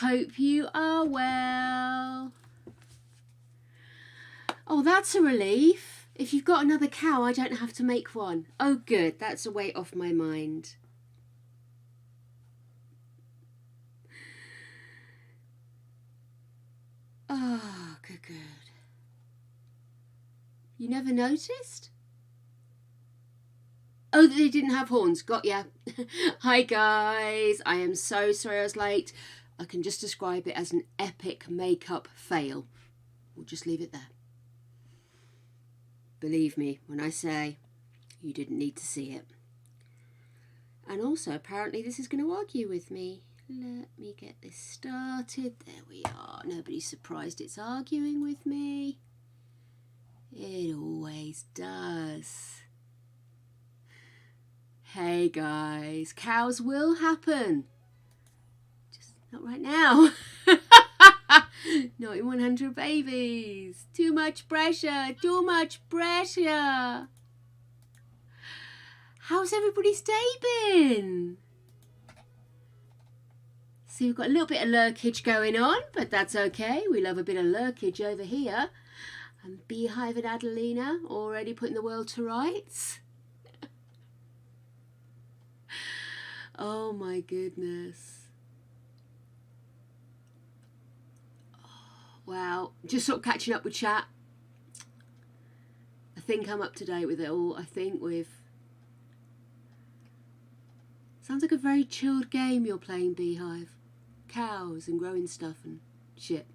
Hope you are well. Oh, that's a relief. If you've got another cow, I don't have to make one. Oh, good. That's a weight off my mind. Oh, good. You never noticed? Oh, they didn't have horns. Got ya. Hi, guys. I am so sorry I was late. I can just describe it as an epic makeup fail. We'll just leave it there. Believe me when I say you didn't need to see it. And also, apparently, this is going to argue with me. Let me get this started. There we are. Nobody's surprised it's arguing with me. It always does. Hey guys, cows will happen. Just not right now. Not in 100 babies. Too much pressure. How's everybody's day been? See, we've got a little bit of lurkage going on, but that's okay. We love a bit of lurkage over here. And Beehive and Adelina already putting the world to rights. Oh my goodness. Wow, just sort of catching up with chat. I think I'm up to date with it all. Sounds like a very chilled game you're playing, Beehive. Cows and growing stuff and shit.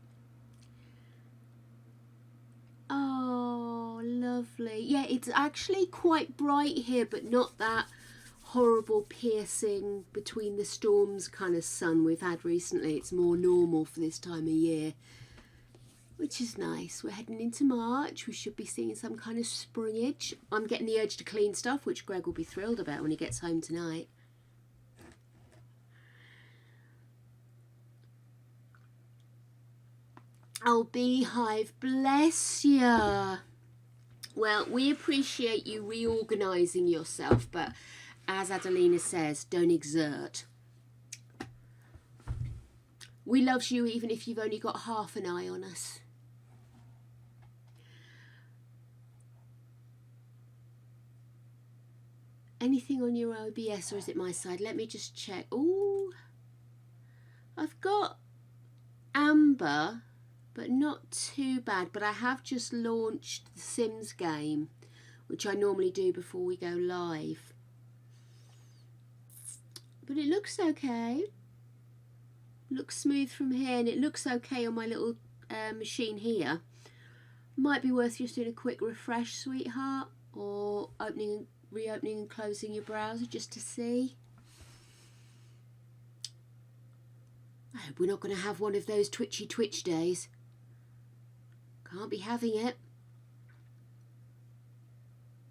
Oh, lovely. Yeah, it's actually quite bright here, but not that horrible piercing between the storms kind of sun we've had recently. It's more normal for this time of year, which is nice. We're heading into March. We should be seeing some kind of springage. I'm getting the urge to clean stuff, which Greg will be thrilled about when he gets home tonight. Oh, Beehive, bless you. Well, we appreciate you reorganising yourself, but as Adelina says, don't exert. We love you even if you've only got half an eye on us. Anything on your OBS or is it my side? Let me just check. Oh, I've got amber, but not too bad. But I have just launched the Sims game, which I normally do before we go live. But it looks okay. Looks smooth from here, and it looks okay on my little machine here. Might be worth just doing a quick refresh, sweetheart, or reopening and closing your browser just to see. I hope we're not going to have one of those twitchy Twitch days. Can't be having it.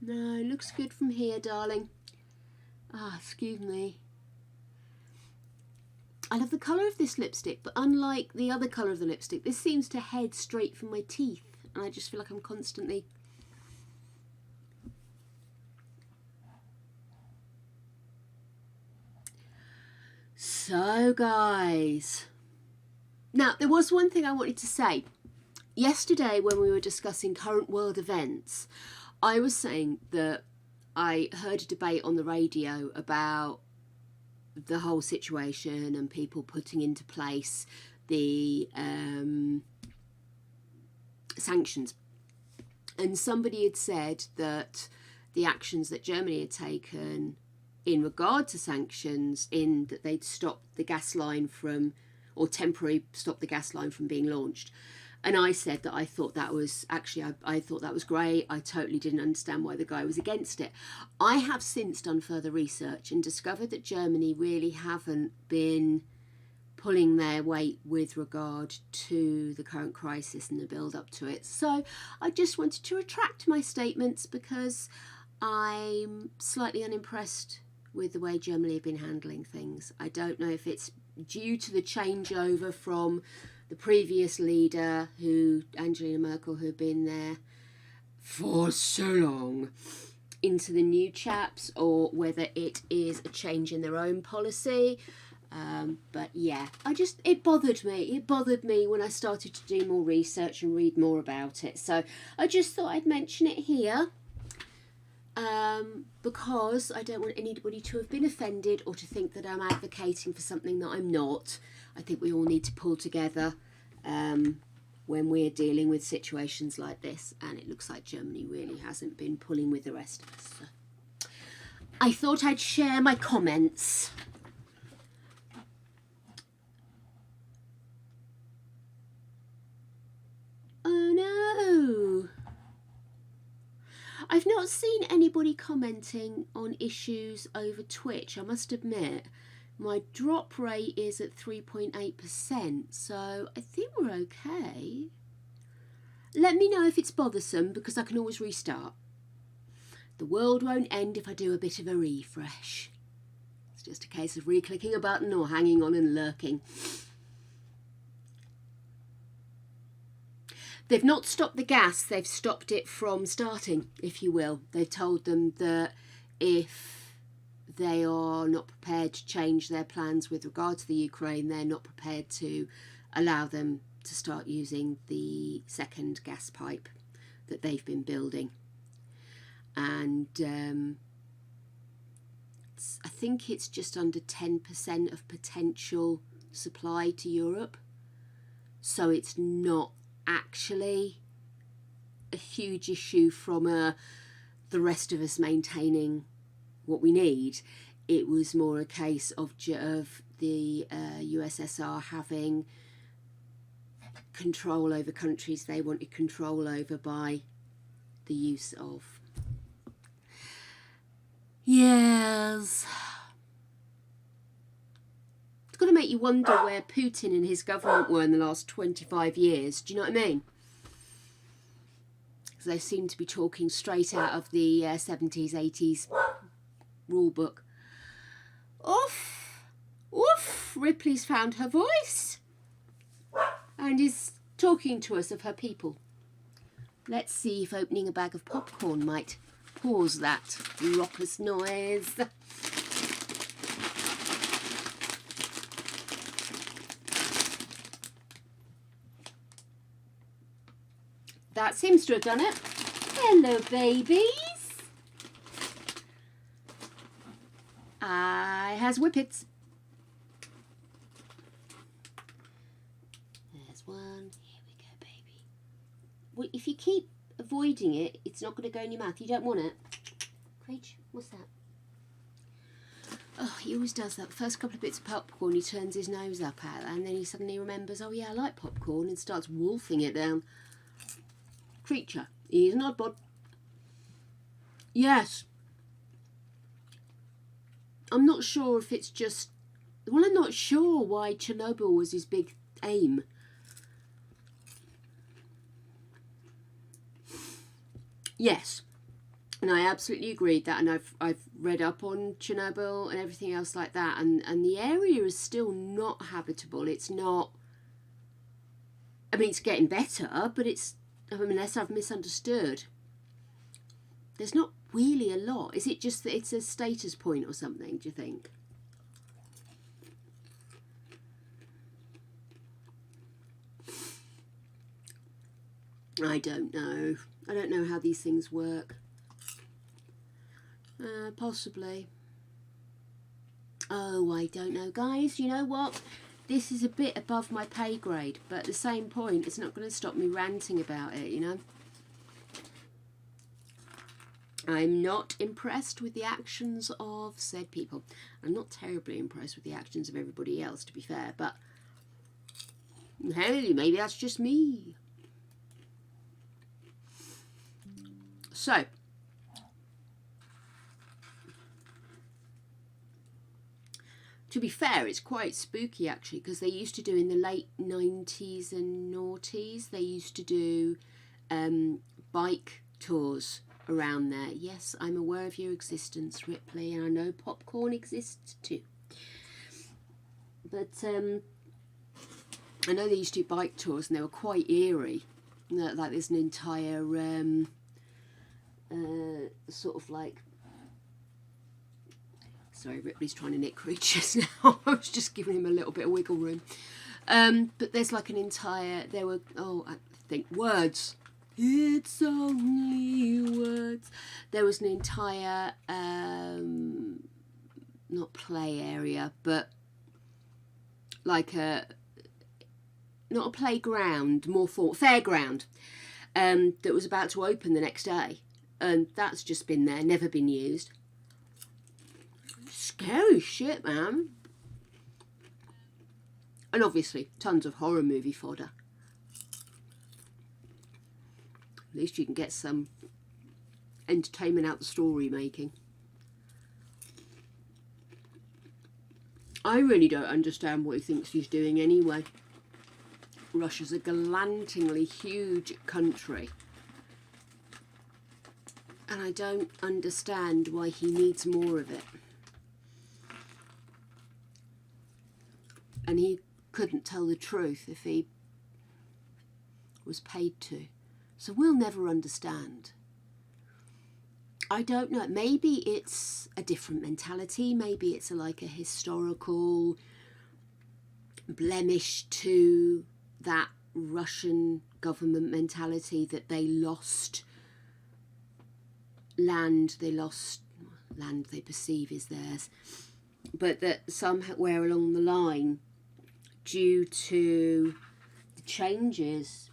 No, it looks good from here, darling. Ah, excuse me. I love the colour of this lipstick, but unlike the other colour of the lipstick, this seems to head straight from my teeth, and I just feel like I'm constantly... So, guys, now there was one thing I wanted to say. Yesterday, when we were discussing current world events, I was saying that I heard a debate on the radio about the whole situation and people putting into place the sanctions. And somebody had said that the actions that Germany had taken in regard to sanctions, in that they'd stop the gas line from, or temporarily stop the gas line from being launched. And I said that I thought that was, actually, I thought that was great. I totally didn't understand why the guy was against it. I have since done further research and discovered that Germany really haven't been pulling their weight with regard to the current crisis and the build up to it. So I just wanted to retract my statements because I'm slightly unimpressed with the way Germany have been handling things. I don't know if it's due to the changeover from the previous leader, Angela Merkel, who had been there for so long, into the new chaps, or whether it is a change in their own policy. But yeah, it bothered me. It bothered me when I started to do more research and read more about it. So I just thought I'd mention it here. Because I don't want anybody to have been offended or to think that I'm advocating for something that I'm not. I think we all need to pull together when we're dealing with situations like this, and it looks like Germany really hasn't been pulling with the rest of us. So I thought I'd share my comments. Oh no! I've not seen anybody commenting on issues over Twitch, I must admit. My drop rate is at 3.8%, so I think we're okay. Let me know if it's bothersome, because I can always restart. The world won't end if I do a bit of a refresh. It's just a case of re-clicking a button or hanging on and lurking. They've not stopped the gas, they've stopped it from starting, if you will. They've told them that if they are not prepared to change their plans with regard to the Ukraine, they're not prepared to allow them to start using the second gas pipe that they've been building. And I think it's just under 10% of potential supply to Europe. So it's not actually a huge issue from the rest of us maintaining what we need. It was more a case of the USSR having control over countries they wanted control over by the use of. Yes. It's going to make you wonder where Putin and his government were in the last 25 years. Do you know what I mean? Because they seem to be talking straight out of the 70s, 80s rule book. Oof! Oof! Ripley's found her voice and is talking to us of her people. Let's see if opening a bag of popcorn might pause that raucous noise. That seems to have done it. Hello, babies. I has whippets. There's one. Here we go, baby. Well, if you keep avoiding it, it's not going to go in your mouth. You don't want it. Creech, what's that? Oh, he always does that. The first couple of bits of popcorn, he turns his nose up at, and then he suddenly remembers, oh yeah, I like popcorn, and starts wolfing it down. Creature. He's an oddbod. Yes. I'm not sure if it's just... Well, I'm not sure why Chernobyl was his big aim. Yes. And I absolutely agreed that, and I've read up on Chernobyl and everything else like that, and the area is still not habitable. It's not... I mean, it's getting better, but it's... I mean, unless I've misunderstood. There's not really a lot. Is it just that it's a status point or something, do you think? I don't know. I don't know how these things work. Possibly. Oh, I don't know. Guys, you know what? This is a bit above my pay grade, but at the same point, it's not going to stop me ranting about it, you know? I'm not impressed with the actions of said people. I'm not terribly impressed with the actions of everybody else, to be fair, but hey, maybe that's just me. So, to be fair, it's quite spooky actually, because they used to do in the late 90s and noughties, they used to do bike tours around there. Yes, I'm aware of your existence, Ripley, and I know popcorn exists too. But I know they used to do bike tours and they were quite eerie. You know, like there's an entire sort of like Sorry, Ripley's trying to knit creatures now. I was just giving him a little bit of wiggle room. But there's like an entire, I think words. It's only words. There was an entire, not play area, but like not a playground, more fairground, that was about to open the next day. And that's just been there, never been used. Scary shit, man. And obviously, tons of horror movie fodder. At least you can get some entertainment out the story making. I really don't understand what he thinks he's doing anyway. Russia's a glantingly huge country. And I don't understand why he needs more of it. And he couldn't tell the truth if he was paid to. So we'll never understand. I don't know. Maybe it's a different mentality. Maybe it's like a historical blemish to that Russian government mentality that they lost land. They lost land they perceive is theirs. But that somewhere along the line, due to the changes,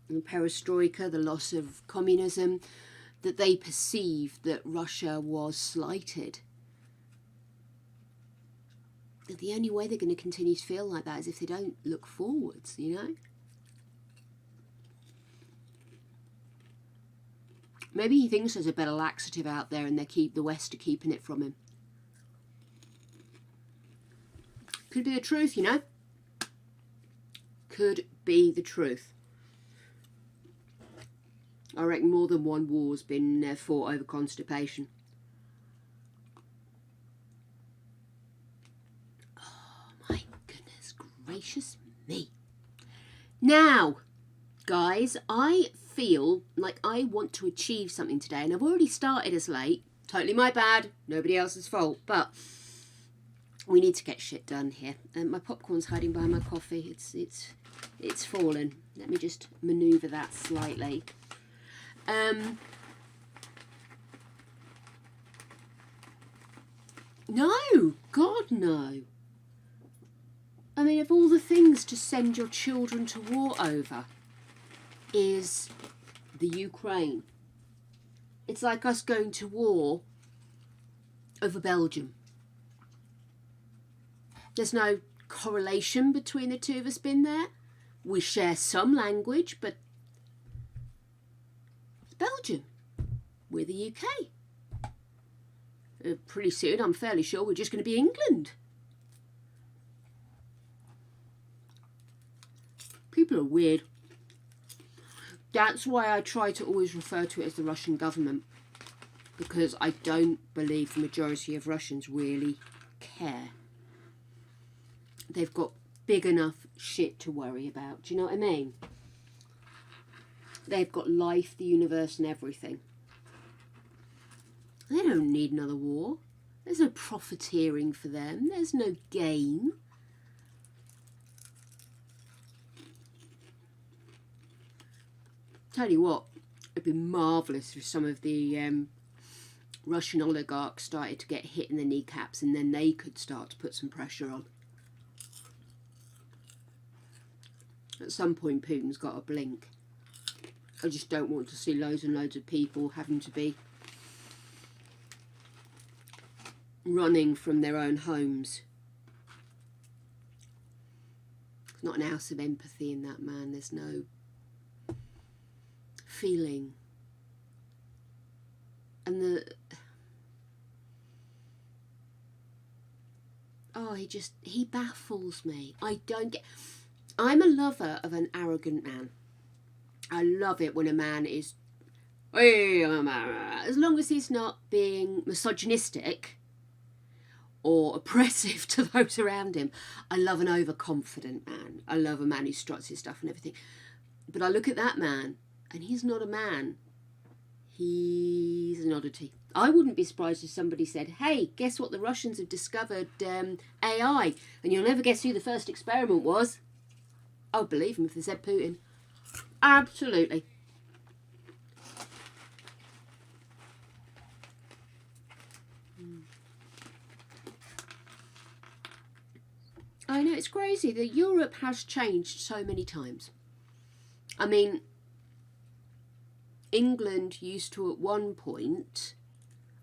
the perestroika, the loss of communism, that they perceived that Russia was slighted. That the only way they're going to continue to feel like that is if they don't look forwards, you know? Maybe he thinks there's a better laxative out there and the West are keeping it from him. Could be the truth, you know? Could be the truth. I reckon more than one war's been fought over constipation. Oh my goodness gracious me. Now, guys, I feel like I want to achieve something today, and I've already started as late. Totally my bad, nobody else's fault, but we need to get shit done here. My popcorn's hiding by my coffee. It's fallen. Let me just manoeuvre that slightly. No, God no. I mean, of all the things to send your children to war over is the Ukraine. It's like us going to war over Belgium. There's no correlation between the two of us being there. We share some language, but it's Belgium. We're the UK. Pretty soon, I'm fairly sure we're just going to be England. People are weird. That's why I try to always refer to it as the Russian government, because I don't believe the majority of Russians really care. They've got big enough shit to worry about. Do you know what I mean? They've got life, the universe, and everything. They don't need another war. There's no profiteering for them. There's no gain. Tell you what, it'd be marvellous if some of the Russian oligarchs started to get hit in the kneecaps, and then they could start to put some pressure on. At some point, Putin's got to blink. I just don't want to see loads and loads of people having to be running from their own homes. There's not an ounce of empathy in that man. There's no feeling. And he baffles me. I'm a lover of an arrogant man. I love it when a man is, as long as he's not being misogynistic or oppressive to those around him. I love an overconfident man. I love a man who struts his stuff and everything. But I look at that man, and he's not a man. He's an oddity. I wouldn't be surprised if somebody said, hey, guess what, the Russians have discovered AI, and you'll never guess who the first experiment was. I would believe them if they said Putin. Absolutely. I know, it's crazy that Europe has changed so many times. I mean, England used to at one point,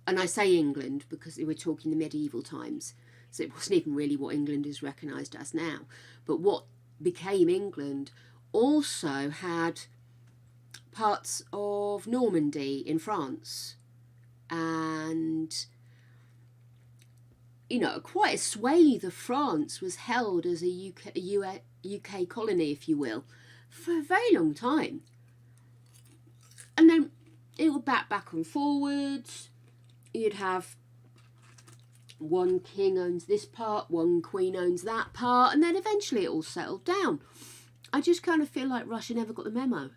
and I say England because we're talking the medieval times, so it wasn't even really what England is recognised as now, but what became England also had parts of Normandy in France, and you know, quite a swathe of France was held as a UK colony, if you will, for a very long time. And then it would back and forwards. You'd have one king owns this part, one queen owns that part, and then eventually it all settled down. I just kind of feel like Russia never got the memo.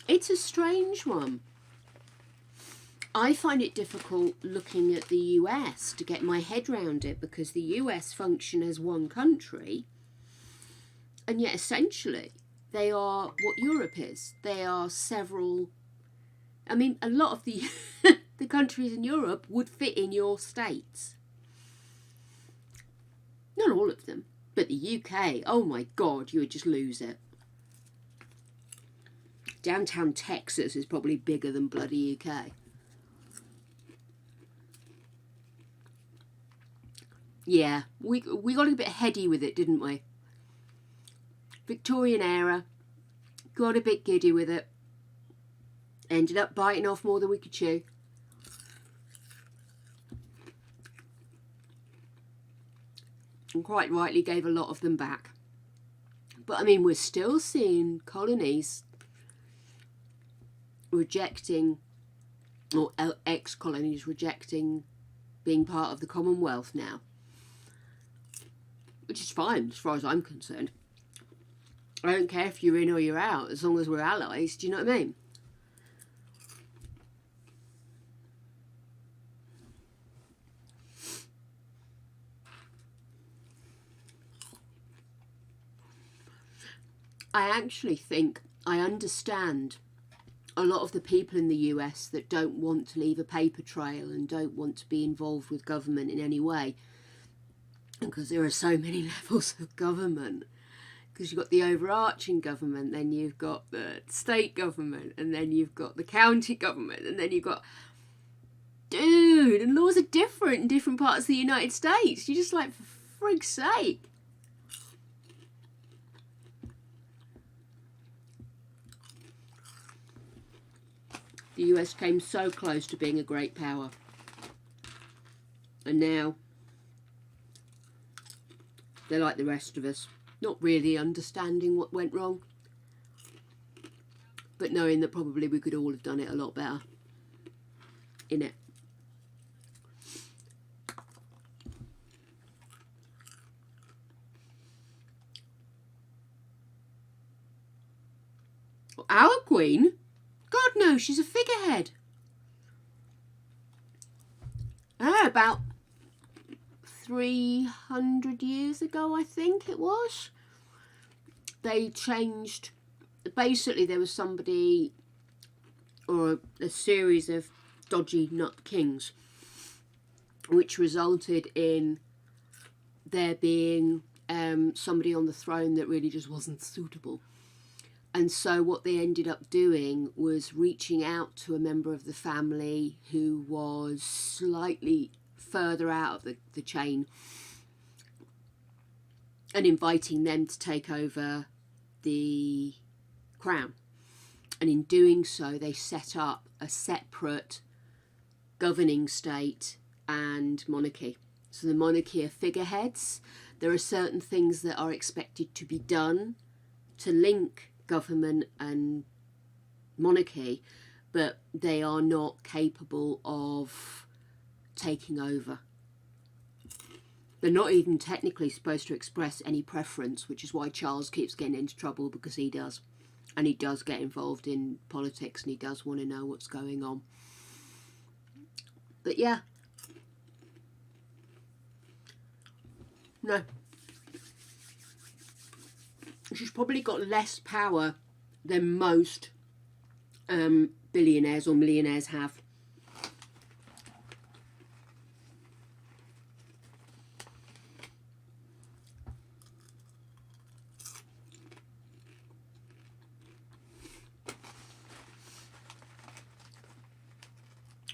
It's a strange one. I find it difficult looking at the US to get my head around it, because the US function as one country, and yet essentially they are what Europe is. They are several, I mean, a lot of the the countries in Europe would fit in your states. Not all of them, but the UK, oh my God, you would just lose it. Downtown Texas is probably bigger than bloody UK. Yeah, we got a bit heady with it, didn't we? Victorian era, got a bit giddy with it, ended up biting off more than we could chew. And quite rightly gave a lot of them back. But I mean, we're still seeing colonies rejecting, or ex-colonies rejecting being part of the Commonwealth now. Which is fine, as far as I'm concerned. I don't care if you're in or you're out, as long as we're allies, do you know what I mean? I actually think I understand a lot of the people in the US that don't want to leave a paper trail and don't want to be involved with government in any way, because there are so many levels of government. Because you've got the overarching government, then you've got the state government, and then you've got the county government, and then you've got... Dude, and laws are different in different parts of the United States. You're just like, for frig's sake. The US came so close to being a great power. And now they're like the rest of us, not really understanding what went wrong, but knowing that probably we could all have done it a lot better. In it. Our queen? God no, she's a figurehead. About 300 years ago, I think it was, they changed. Basically, there was somebody, or a series of dodgy nut kings, which resulted in there being somebody on the throne that really just wasn't suitable. And so what they ended up doing was reaching out to a member of the family who was slightly further out of the chain and inviting them to take over the crown. And in doing so, they set up a separate governing state and monarchy. So the monarchy are figureheads. There are certain things that are expected to be done to link government and monarchy, but they are not capable of taking over. They're not even technically supposed to express any preference, which is why Charles keeps getting into trouble, because he does. And he does get involved in politics and he does want to know what's going on. But yeah. No. She's probably got less power than most billionaires or millionaires have.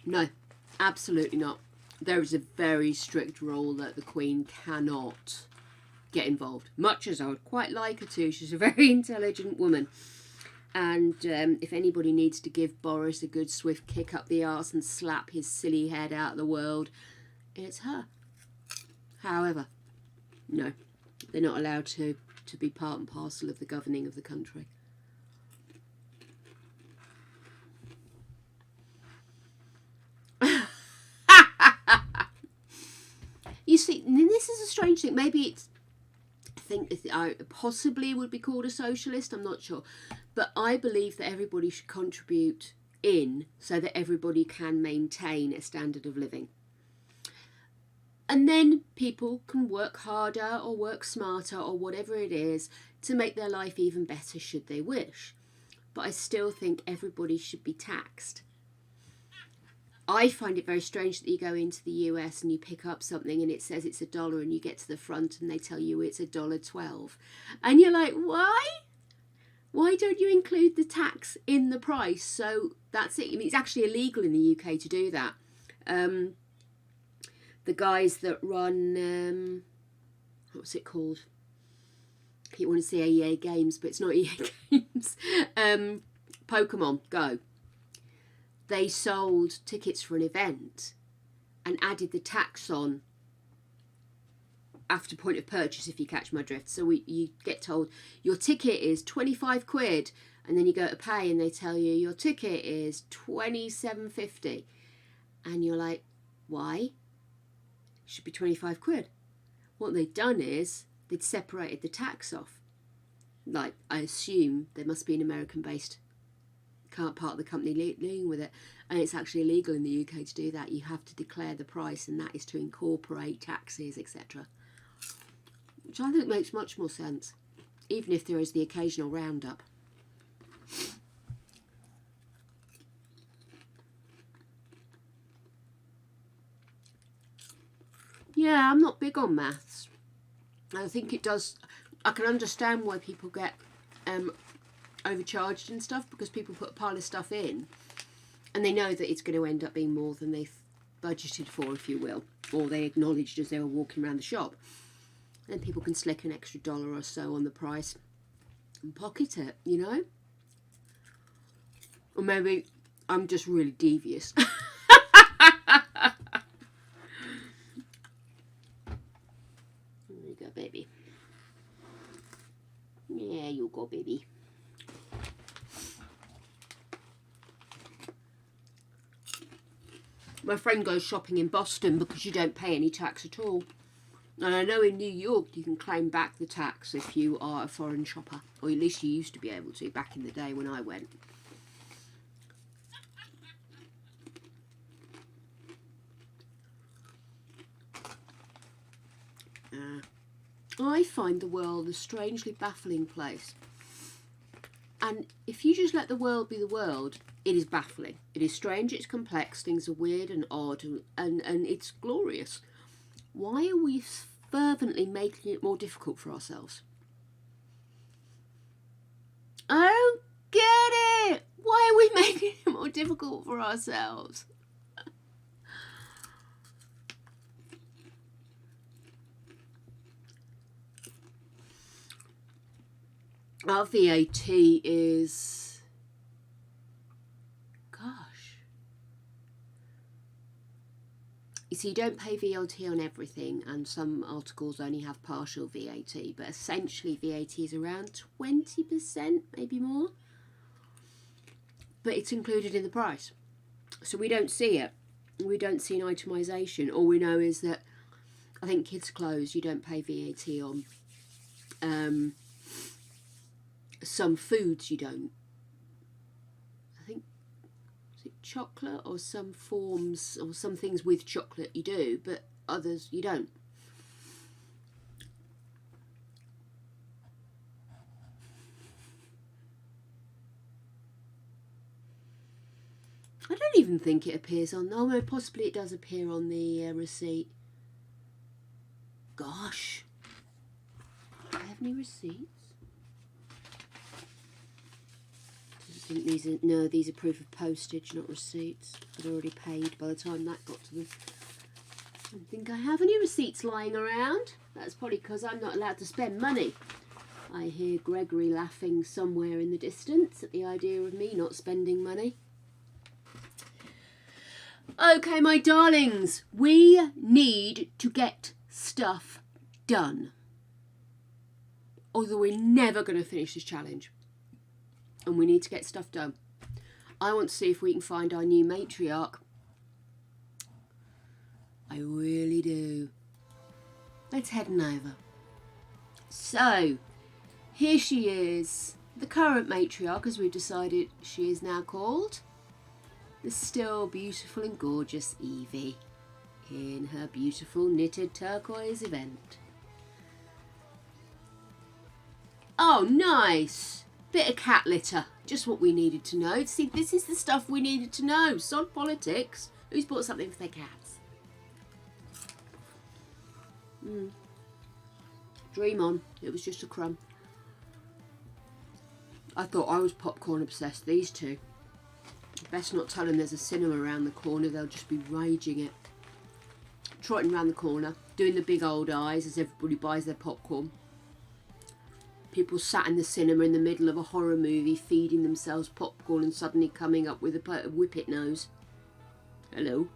No, absolutely not. There is a very strict rule that the Queen cannot get involved, much as I would quite like her to. She's a very intelligent woman. And if anybody needs to give Boris a good swift kick up the arse and slap his silly head out of the world, it's her. However, no, they're not allowed to be part and parcel of the governing of the country. You see, this is a strange thing. Maybe it's, I think I possibly would be called a socialist, I'm not sure. But I believe that everybody should contribute in so that everybody can maintain a standard of living. And then people can work harder or work smarter or whatever it is to make their life even better should they wish. But I still think everybody should be taxed. I find it very strange that you go into the US and you pick up something and it says it's $1 and you get to the front and they tell you it's $1.12. And you're like, why? Why don't you include the tax in the price? So that's it. I mean, it's actually illegal in the UK to do that. The guys that run, what's it called? I keep wanting to say EA Games, but it's not EA Games. Pokemon Go. They sold tickets for an event and added the tax on after point of purchase, if you catch my drift. So you get told your ticket is 25 quid, and then you go to pay and they tell you your ticket is 27.50, and you're like, why? It should be 25 quid. What they'd done is they'd separated the tax off. Like, I assume there must be an American-based part of the company dealing with it, and it's actually illegal in the UK to do that. You have to declare the price, and that is to incorporate taxes, etc., which I think makes much more sense, even if there is the occasional roundup. Yeah, I'm not big on maths. I think it does. I can understand why people get overcharged and stuff, because people put a pile of stuff in and they know that it's going to end up being more than they've budgeted for, if you will, or they acknowledged as they were walking around the shop. Then people can slick an extra $1 or so on the price and pocket it, you know? Or maybe I'm just really devious. There you go, baby. Yeah, you go, baby. My friend goes shopping in Boston because you don't pay any tax at all. And I know in New York you can claim back the tax if you are a foreign shopper. Or at least you used to be able to back in the day when I went. I find the world a strangely baffling place. And if you just let the world be the world, it is baffling. It is strange, it's complex, things are weird and odd, and it's glorious. Why are we fervently making it more difficult for ourselves? I don't get it! Why are we making it more difficult for ourselves? Our VAT is, gosh. You see, you don't pay VAT on everything, and some articles only have partial VAT, but essentially VAT is around 20%, maybe more. But it's included in the price. So we don't see it. We don't see an itemisation. All we know is that I think kids' clothes you don't pay VAT on. Some foods you don't. I think, is it chocolate or some forms or some things with chocolate you do, but others you don't. I don't even think it appears on. Oh, no, possibly it does appear on the receipt. Gosh, do I have any receipts? I think these are, no, these are proof of postage, not receipts. I'd already paid by the time that got to them. I don't think I have any receipts lying around. That's probably because I'm not allowed to spend money. I hear Gregory laughing somewhere in the distance at the idea of me not spending money. Okay, my darlings, we need to get stuff done. Although we're never going to finish this challenge. And we need to get stuff done. I want to see if we can find our new matriarch. I really do. Let's head on over. So, here she is. The current matriarch, as we've decided she is now called. The still beautiful and gorgeous Evie in her beautiful knitted turquoise event. Oh, nice! Bit of cat litter. Just what we needed to know. See, this is the stuff we needed to know. Sod politics. Who's bought something for their cats? Dream on. It was just a crumb. I thought I was popcorn obsessed. These two. Best not tell them there's a cinema around the corner, they'll just be raging it. Trotting around the corner, doing the big old eyes as everybody buys their popcorn. People sat in the cinema in the middle of a horror movie feeding themselves popcorn and suddenly coming up with a whippet nose. Hello.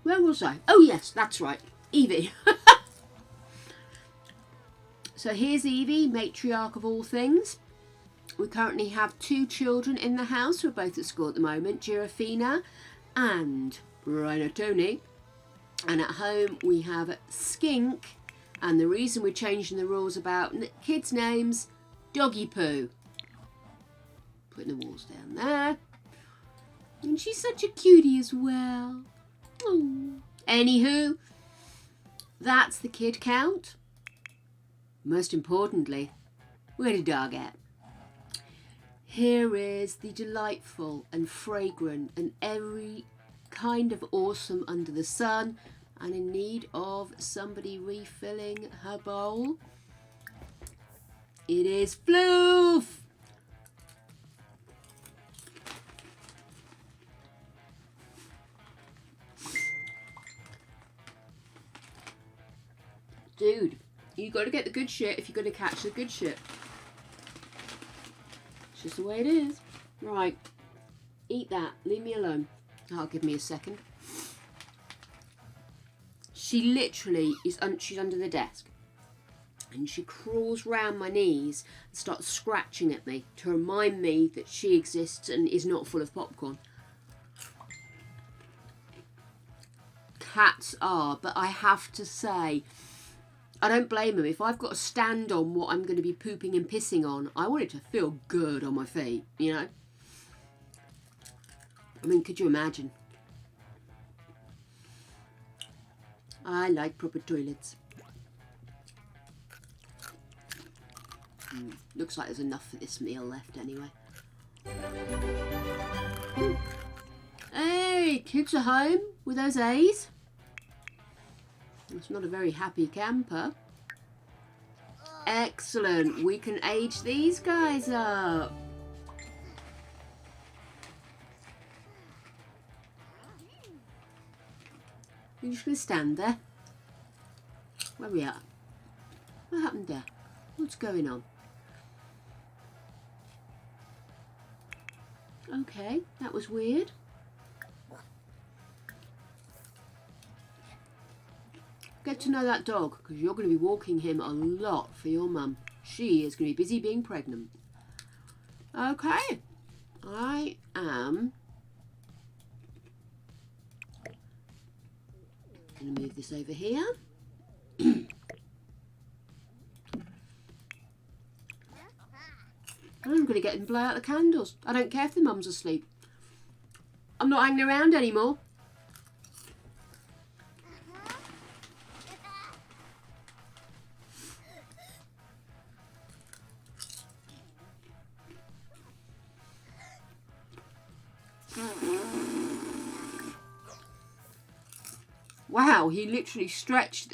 Where was I? Oh yes, that's right, Evie. So here's Evie, matriarch of all things. We currently have 2 children in the house who are both at school at the moment, Girafina and Rhino Tony. And at home we have Skink, and the reason we're changing the rules about kids' names, Doggy Poo. Putting the walls down there. And she's such a cutie as well. Aww. Anywho, that's the kid count. Most importantly, where's the dog at? Here is the delightful and fragrant and every kind of awesome under the sun and in need of somebody refilling her bowl. It is Floof! Dude, you got to get the good shit if you're going to catch the good shit. Just the way it is. Right, eat that, leave me alone. Oh, give me a second. She literally is, she's under the desk and she crawls round my knees and starts scratching at me to remind me that she exists and is not full of popcorn. Cats are, but I have to say, I don't blame them. If I've got to stand on what I'm going to be pooping and pissing on, I want it to feel good on my feet, you know? I mean, could you imagine? I like proper toilets. Looks like there's enough for this meal left anyway. Hey, kids are home with those A's. It's not a very happy camper. Excellent. We can age these guys up. You're just going to stand there. Where are we at? What happened there? What's going on? Okay, that was weird. Get to know that dog, because you're going to be walking him a lot for your mum. She is going to be busy being pregnant. Okay, I am going to move this over here. I'm going to get him to blow out the candles. I don't care if the mum's asleep. I'm not hanging around anymore. Wow, he literally stretched.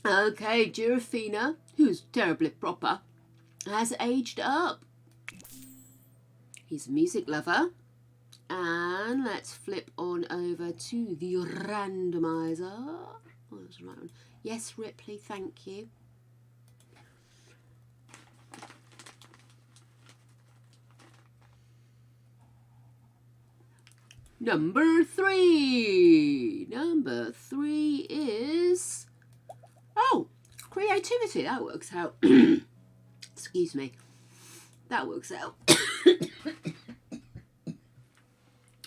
Okay, Girafina, who's terribly proper, has aged up. He's a music lover. And let's flip on over to the randomizer. Oh, that's the right one. Yes, Ripley, thank you. Number 3. Number 3 is... Oh, creativity. That works out. Excuse me. That works out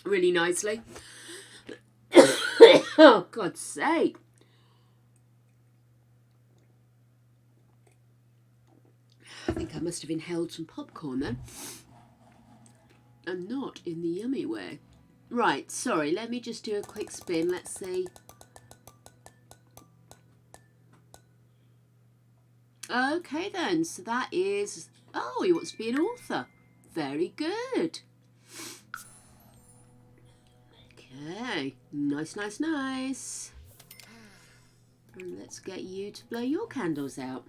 really nicely. Oh, God's sake. I think I must have inhaled some popcorn then. And not in the yummy way. Right, sorry, let me just do a quick spin. Let's see. Okay then, so that is... Oh, he wants to be an author. Very good. Okay, nice, nice, nice. And let's get you to blow your candles out.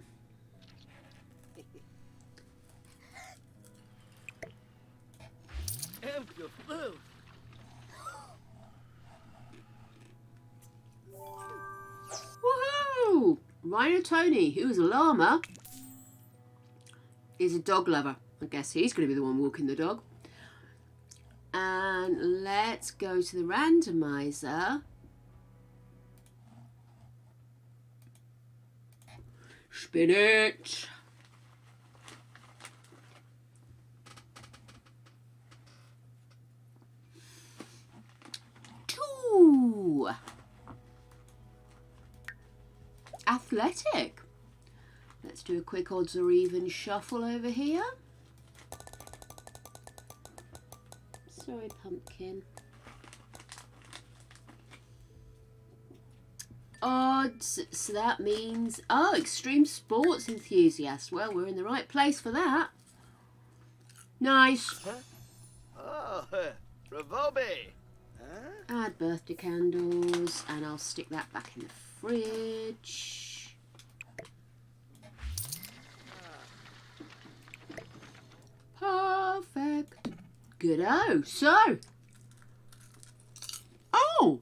Woohoo! Rhino Tony, who is a llama, is a dog lover. I guess he's going to be the one walking the dog. And let's go to the randomizer. Spin it. Two. Athletic. Let's do a quick odds or even shuffle over here. Sorry, pumpkin. Odds, so that means, oh, extreme sports enthusiast. Well, we're in the right place for that. Nice. Oh, Ravobi. Add birthday candles, and I'll stick that back in the fridge. Perfect. Good-o. So, oh,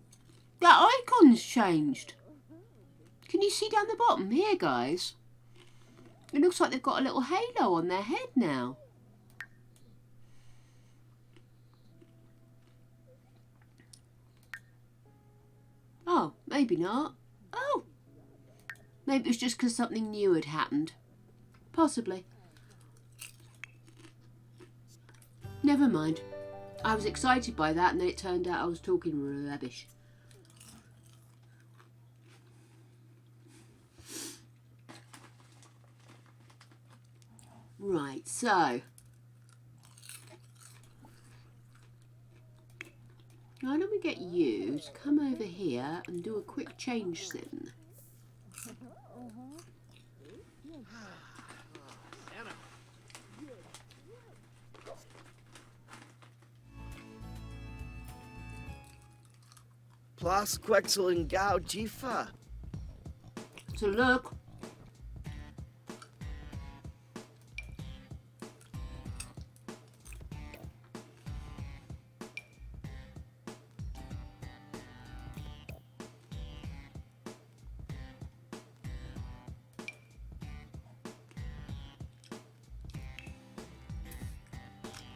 that icon's changed. Can you see down the bottom here, guys? It looks like they've got a little halo on their head now. Oh, maybe not. Oh, maybe it was just because something new had happened. Possibly. Never mind. I was excited by that, and then it turned out I was talking rubbish. Right, so why don't we get you to come over here and do a quick change sim? Plus Quexel and Gao Jifa. So look.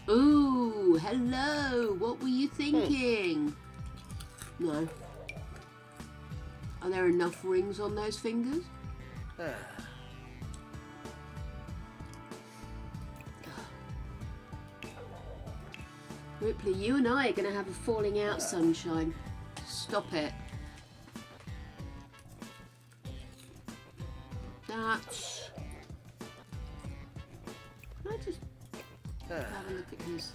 Ooh, hello. What were you thinking? No. Are there enough rings on those fingers? Ripley, you and I are going to have a falling out, sunshine. stop it. That's... Can I just have a look at his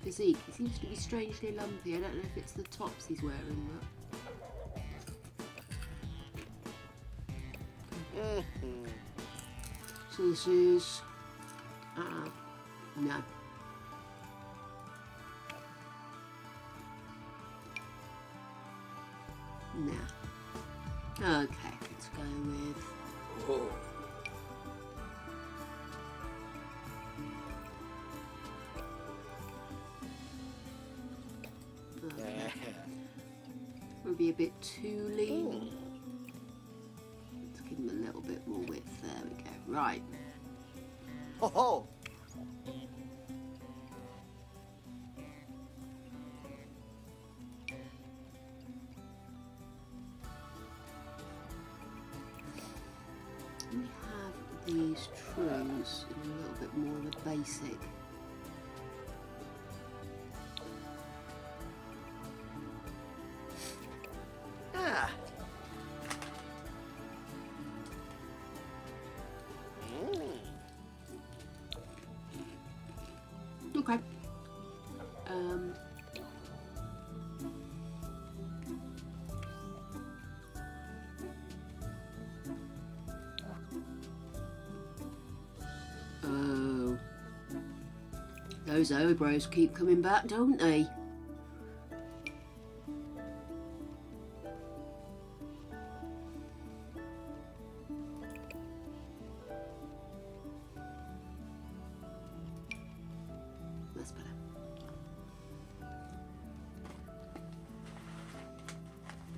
physique? He seems to be strangely lumpy. I don't know if it's the tops he's wearing, but... So this is... no. No. Okay, let's go with... Whoa. Would be a bit too lean. Let's give him a little bit more width. There we go. Right. Ho ho. We have these trees in a little bit more of a basic. Okay. Oh. Those eyebrows keep coming back, don't they? That's better.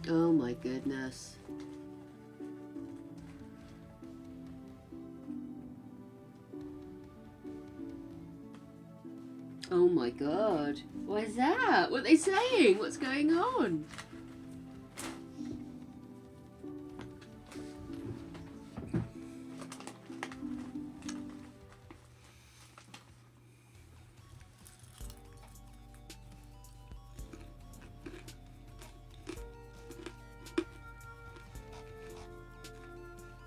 Oh my goodness. Oh my god. What is that? What are they saying? What's going on?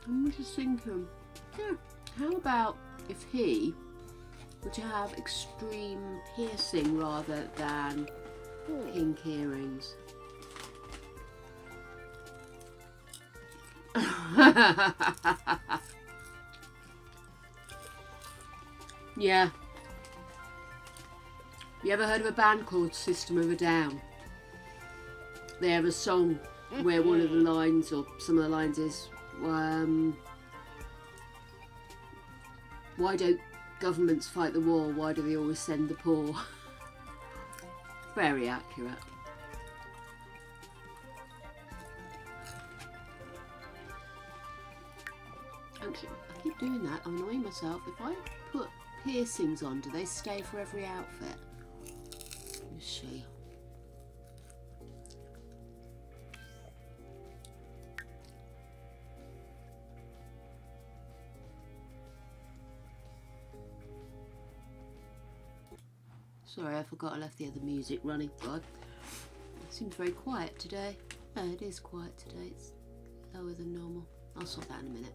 I'm just thinking, yeah, how about if he were to have extreme piercing rather than pink earrings? Yeah. You ever heard of a band called System of a Down? They have a song where one of the lines, or some of the lines is, why don't governments fight the war? Why do they always send the poor? Very accurate. Actually, I keep doing that. I'm annoying myself. If I put piercings on, do they stay for every outfit? Let me see. Sorry, I forgot I left the other music running. God, it seems very quiet today. No, it is quiet today. It's lower than normal. I'll sort that in a minute.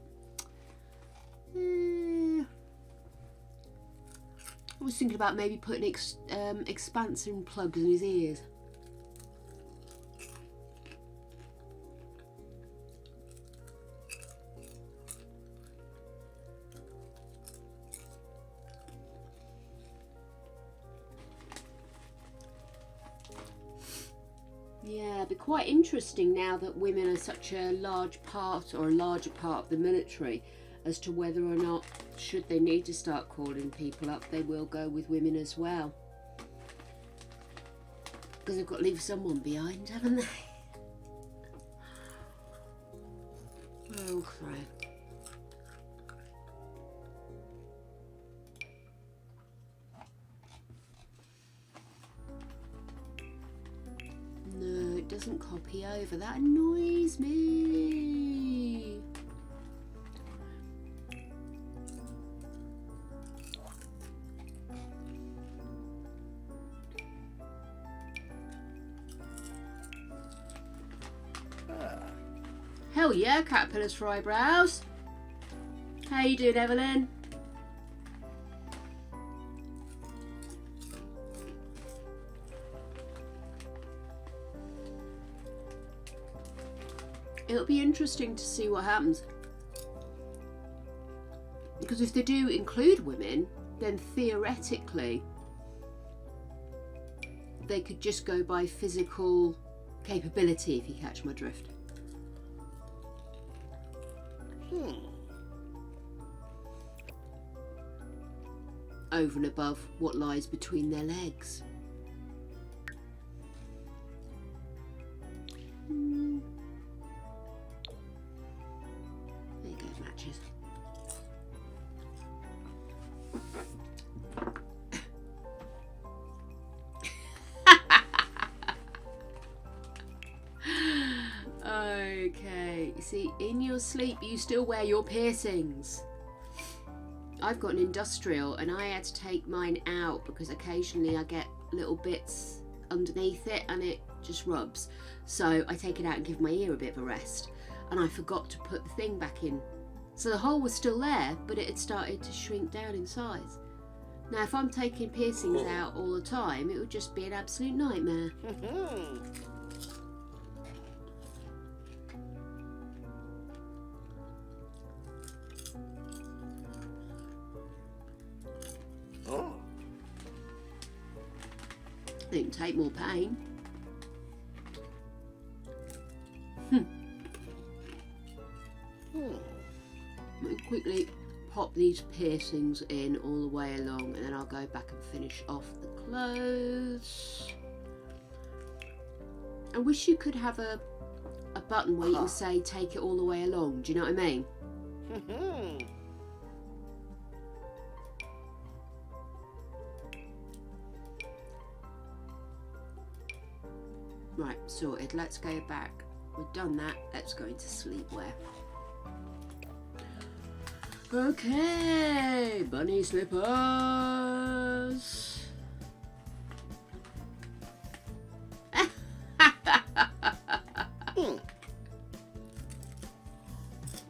I was thinking about maybe putting expansion plugs in his ears. Yeah, it'd be quite interesting now that women are such a large part, or a larger part of the military, as to whether or not, should they need to start calling people up, they will go with women as well. Because they've got to leave someone behind, haven't they? Oh, crap. No, it doesn't copy over. That annoys me. Oh yeah, caterpillars for eyebrows. How you doing, Evelyn? It'll be interesting to see what happens. Because if they do include women, then theoretically they could just go by physical capability, if you catch my drift. Over and above what lies between their legs. There you go, matches. Okay, see, in your sleep you still wear your piercings. I've got an industrial and I had to take mine out because occasionally I get little bits underneath it and it just rubs. So I take it out and give my ear a bit of a rest. And I forgot to put the thing back in. So the hole was still there, but it had started to shrink down in size. Now if I'm taking piercings out all the time, it would just be an absolute nightmare. It can take more pain. Let me quickly pop these piercings in all the way along and then I'll go back and finish off the clothes. I wish you could have a button where you can say take it all the way along. Do you know what I mean? Right, sorted. Let's go back. We've done that. Let's go into sleepwear. Okay, bunny slippers.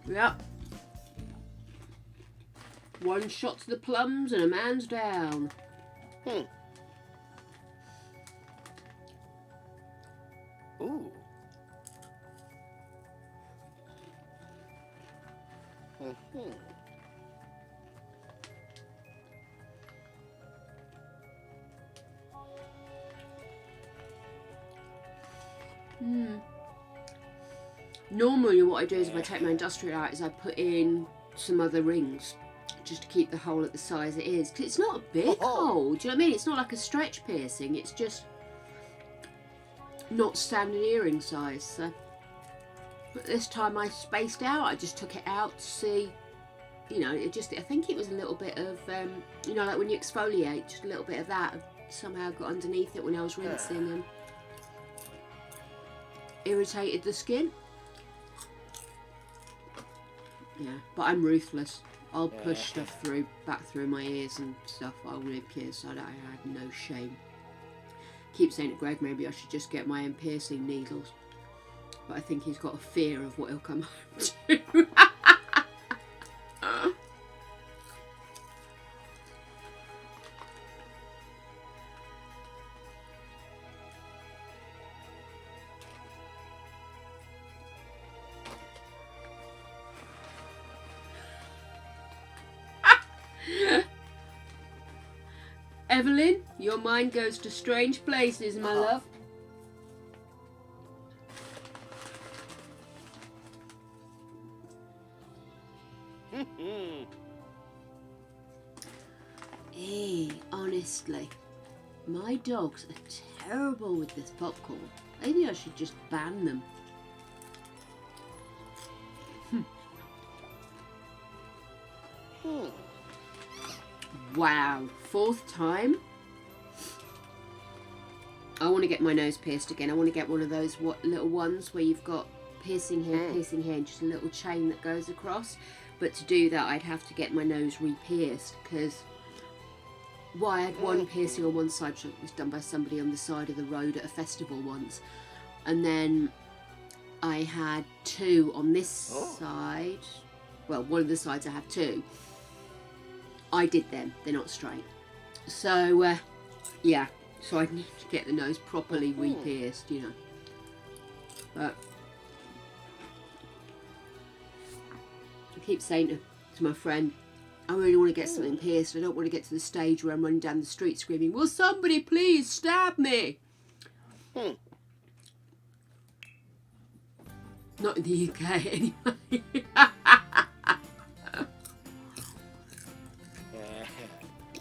Yep. One shot to the plums and a man's down. Ooh. Normally what I do is if I take my industrial out is I put in some other rings just to keep the hole at the size it is. 'Cause it's not a big hole, do you know what I mean? It's not like a stretch piercing, it's just not standard earring size. So. But this time I spaced out, I just took it out to see, you know, I think it was a little bit of, you know, like when you exfoliate, just a little bit of that somehow got underneath it when I was rinsing and irritated the skin. Yeah, but I'm ruthless. I'll push stuff back through my ears and stuff. I'll rib care, so I have no shame. Keep saying to Greg, maybe I should just get my own piercing needles. But I think he's got a fear of what he'll come home to. Evelyn, your mind goes to strange places, my love. Hey, honestly, my dogs are terrible with this popcorn. Maybe I should just ban them. Wow, 4th time? I want to get my nose pierced again. I want to get one of those little ones where you've got piercing here, and just a little chain that goes across. But to do that, I'd have to get my nose re-pierced because, well, I had one piercing on one side, which was done by somebody on the side of the road at a festival once. And then I had 2 on this Oh. side. Well, one of the sides I have 2. I did them. They're not straight. So, yeah. So I need to get the nose properly re-pierced, you know. But I keep saying to my friend, I really want to get something pierced. I don't want to get to the stage where I'm running down the street screaming, will somebody please stab me? Not in the UK, anyway.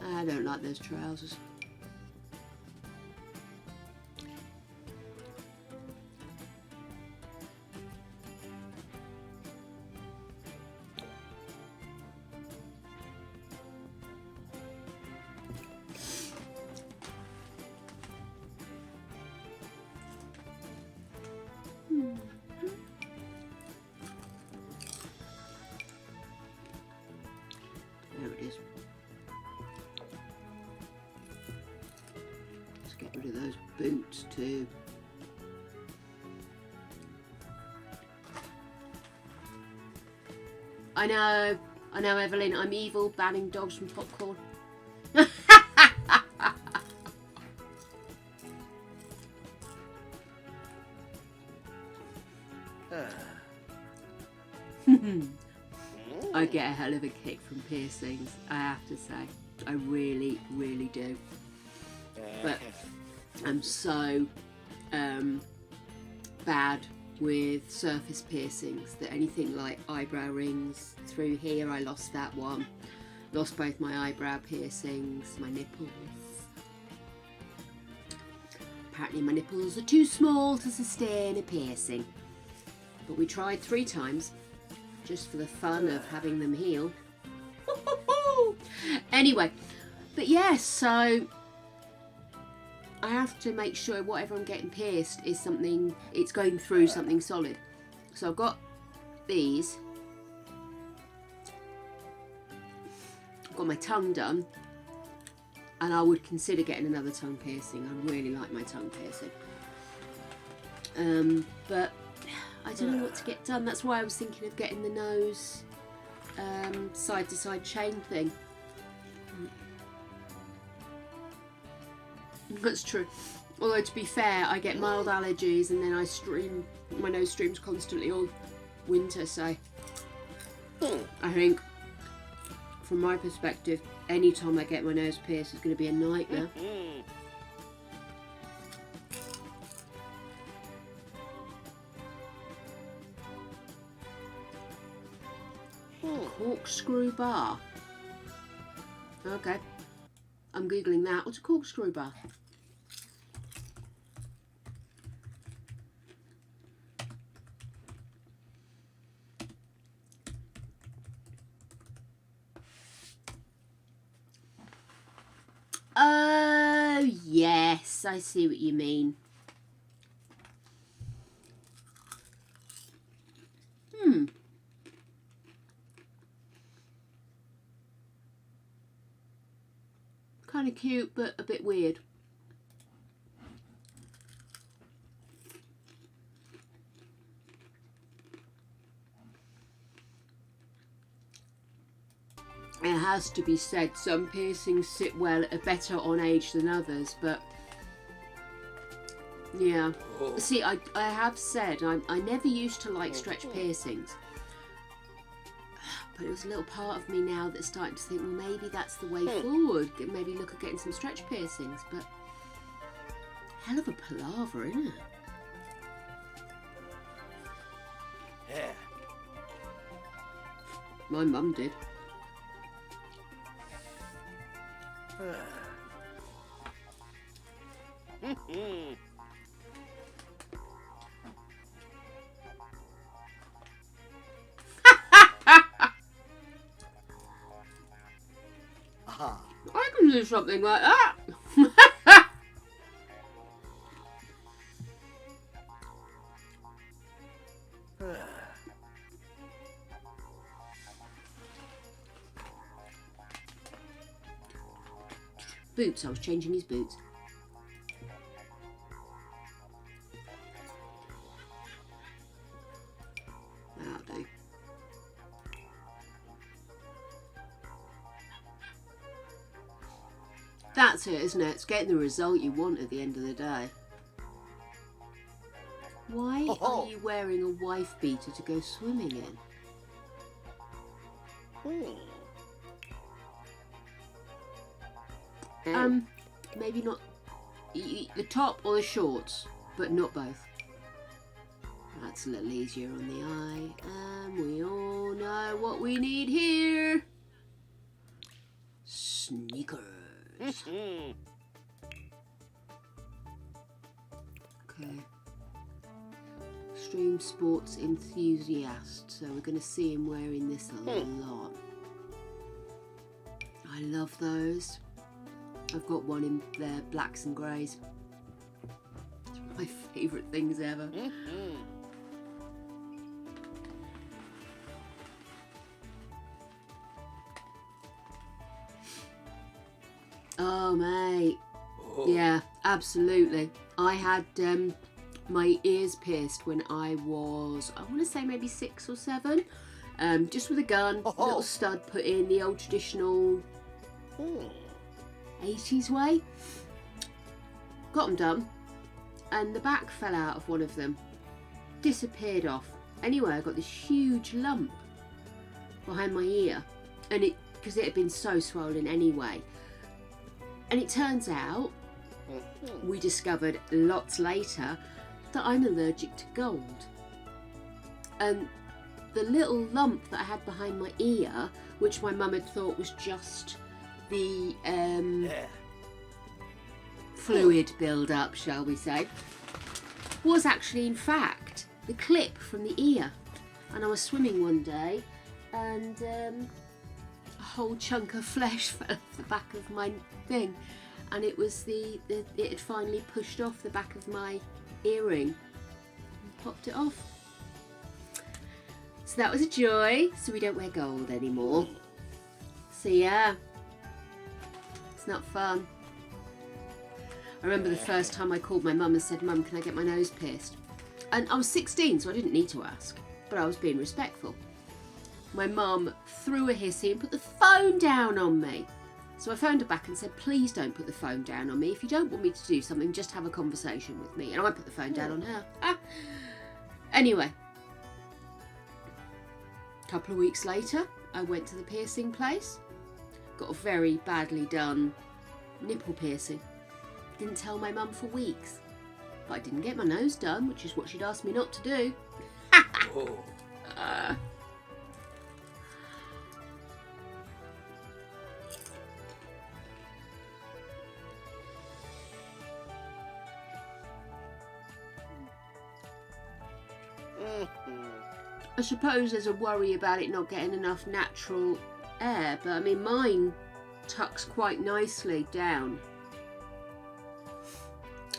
I don't like those trousers. There it is. Let's get rid of those boots too. I know, Evelyn, I'm evil, banning dogs from popcorn. I get a hell of a kick from piercings, I have to say. I really, really do. But I'm so bad with surface piercings that anything like eyebrow rings through here, I lost that one. Lost both my eyebrow piercings, my nipples. Apparently my nipples are too small to sustain a piercing. But we tried 3 times, just for the fun of having them heal. Anyway, but yes, so I have to make sure whatever I'm getting pierced is something, it's going through something solid. So I've got these. I've got my tongue done. And I would consider getting another tongue piercing. I really like my tongue piercing. But I don't know what to get done. That's why I was thinking of getting the nose side to side chain thing. That's true. Although to be fair, I get mild allergies and then my nose streams constantly all winter, so I think from my perspective, any time I get my nose pierced is going to be a nightmare. Corkscrew bar. Okay. I'm googling that. What's a corkscrew bar? Oh, yes, I see what you mean. Kind of cute, but a bit weird. It has to be said, some piercings sit well, better on age than others, but yeah. See, I have said, I never used to like stretch piercings. But it was a little part of me now that's starting to think, well, maybe that's the way forward. Maybe look at getting some stretch piercings, but hell of a palaver, isn't it? Yeah. My mum did. I can do something like that. Boots, I was changing his boots. That's it, isn't it? It's getting the result you want at the end of the day. Why are you wearing a wife beater to go swimming in? Maybe not the top or the shorts, but not both. That's a little easier on the eye. And we all know what we need here. Sneakers. Okay. Extreme sports enthusiast. So we're going to see him wearing this a lot. I love those. I've got one in there, blacks and greys. It's one of my favourite things ever. Oh, mate. Yeah, absolutely. I had my ears pierced when I was, I want to say maybe 6 or 7. Just with a gun, little stud put in, the old traditional 80s way. Got them done, and the back fell out of one of them. Disappeared off. Anyway, I got this huge lump behind my ear, and because it had been so swollen anyway. And it turns out, we discovered lots later, that I'm allergic to gold. And the little lump that I had behind my ear, which my mum had thought was just the fluid build-up, shall we say, was actually, in fact, the clip from the ear. And I was swimming one day, and a whole chunk of flesh fell off the back of my thing, and it was it had finally pushed off the back of my earring and popped it off. So that was a joy. So we don't wear gold anymore. So yeah, it's not fun. I remember the first time I called my mum and said, "Mum, can I get my nose pierced?" And I was 16, so I didn't need to ask, but I was being respectful. My mum threw a hissy and put the phone down on me. So I phoned her back and said, "Please don't put the phone down on me. If you don't want me to do something, just have a conversation with me." And I put the phone down on her. Anyway, a couple of weeks later, I went to the piercing place. Got a very badly done nipple piercing. Didn't tell my mum for weeks. But I didn't get my nose done, which is what she'd asked me not to do. I suppose there's a worry about it not getting enough natural air, but I mean mine tucks quite nicely down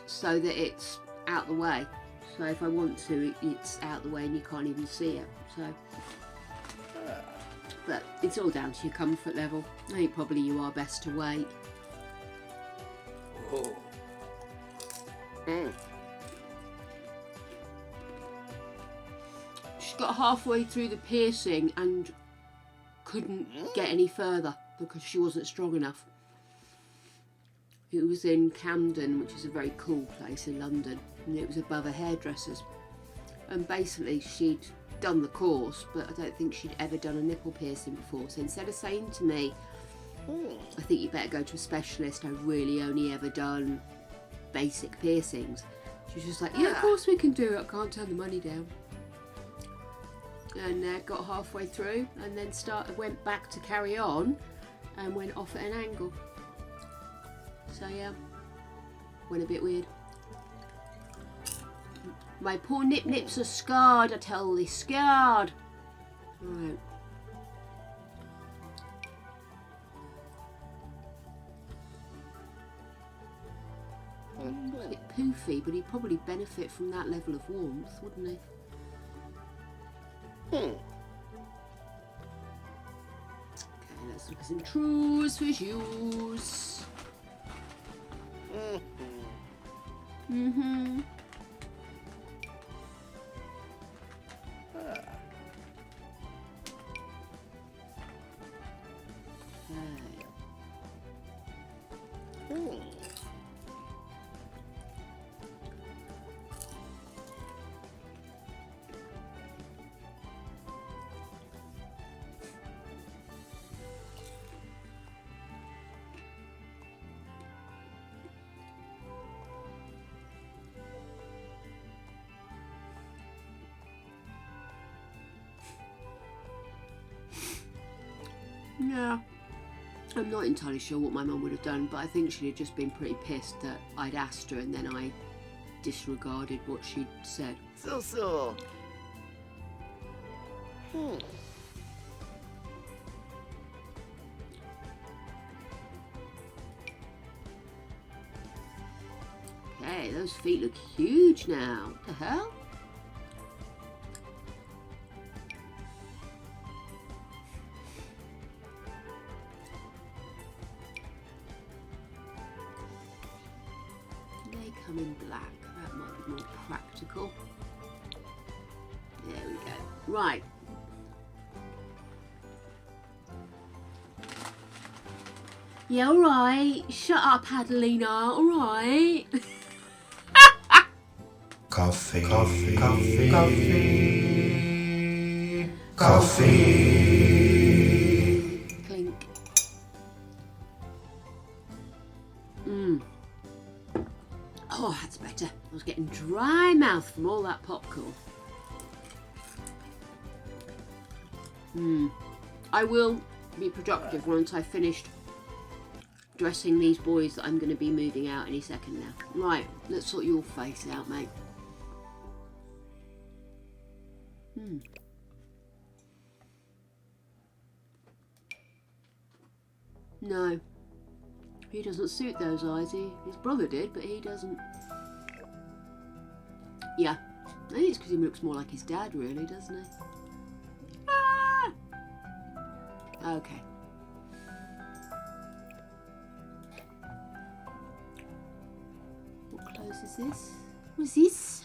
so that it's out the way. So if I want to, it's out the way and you can't even see it. So, but it's all down to your comfort level. I think probably you are best to wait. She got halfway through the piercing and couldn't get any further because she wasn't strong enough. It was in Camden, which is a very cool place in London, and it was above a hairdresser's. And basically she'd done the course, but I don't think she'd ever done a nipple piercing before. So instead of saying to me, "I think you better go to a specialist, I've really only ever done basic piercings," she was just like, "Yeah, of course we can do it, I can't turn the money down." And got halfway through and then went back to carry on and went off at an angle. So yeah, went a bit weird. My poor nips are scarred, I tell thee, scarred. Right. A bit poofy, but he'd probably benefit from that level of warmth, wouldn't he? Okay, let's look at some trues for shoes. Yeah, I'm not entirely sure what my mum would have done, but I think she'd have just been pretty pissed that I'd asked her and then I disregarded what she'd said. So. Okay, those feet look huge now. What the hell? They come in black. That might be more practical. There we go. Right. Yeah, alright. Shut up, Adelina. Alright. Coffee. Coffee. Coffee. Coffee. Coffee. Clink. Oh, that's better. I was getting dry mouth from all that popcorn. I will be productive once I've finished dressing these boys that I'm going to be moving out any second now. Right, let's sort your face out, mate. No. He doesn't suit those eyes. His brother did, but he doesn't. Yeah. I think it's because he looks more like his dad, really, doesn't he? Ah! Okay. What clothes is this? What's this?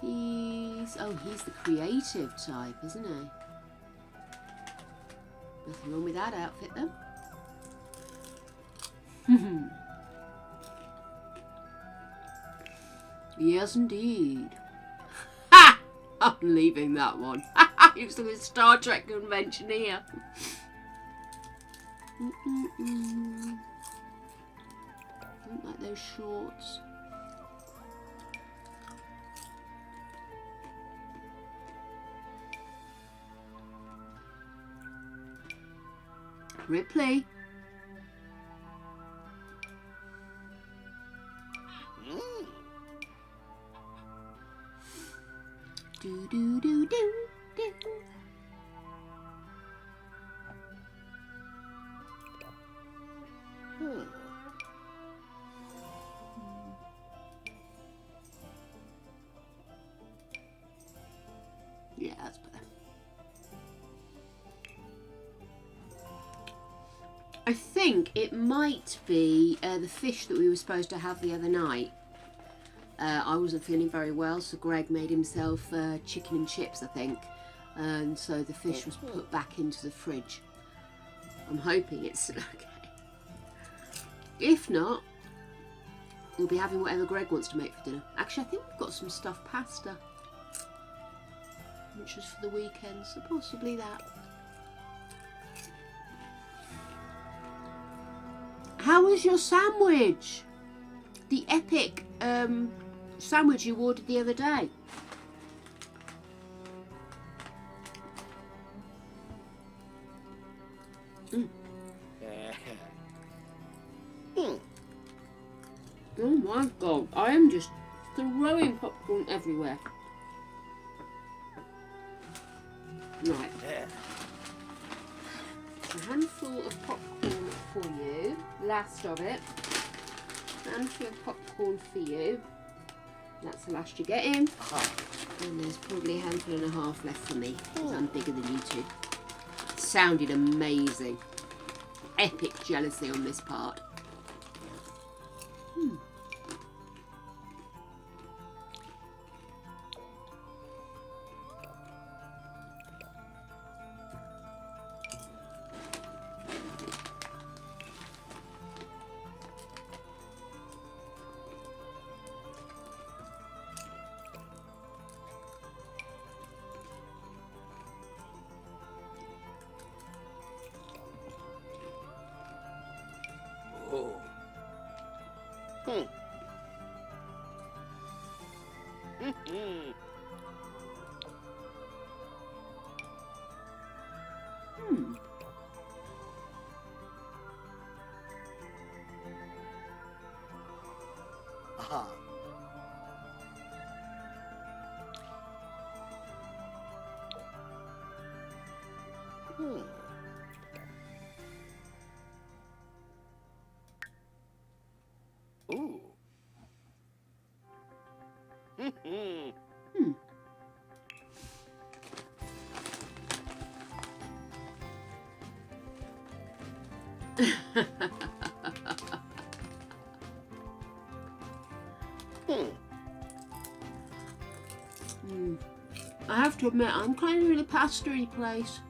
He's the creative type, isn't he? Nothing wrong with that outfit, though. Yes, indeed. Ha! I'm leaving that one. It's the Star Trek convention here. Don't like those shorts. Ripley. Do do do do do. Yeah, that's better. I think it might be the fish that we were supposed to have the other night. I wasn't feeling very well, so Greg made himself chicken and chips, I think. And so the fish was put back into the fridge. I'm hoping it's okay. If not, we'll be having whatever Greg wants to make for dinner. Actually, I think we've got some stuffed pasta, which is for the weekend, so possibly that. How was your sandwich? The epic sandwich you ordered the other day. Oh my god, I am just throwing popcorn everywhere. Right. A handful of popcorn for you. Last of it. A handful of popcorn for you. That's the last you're getting. And there's probably a handful and a half left for me, because I'm bigger than you two. It sounded amazing. Epic jealousy on this part. Aha. Ooh. I have to admit, I'm kind of in a pastry place.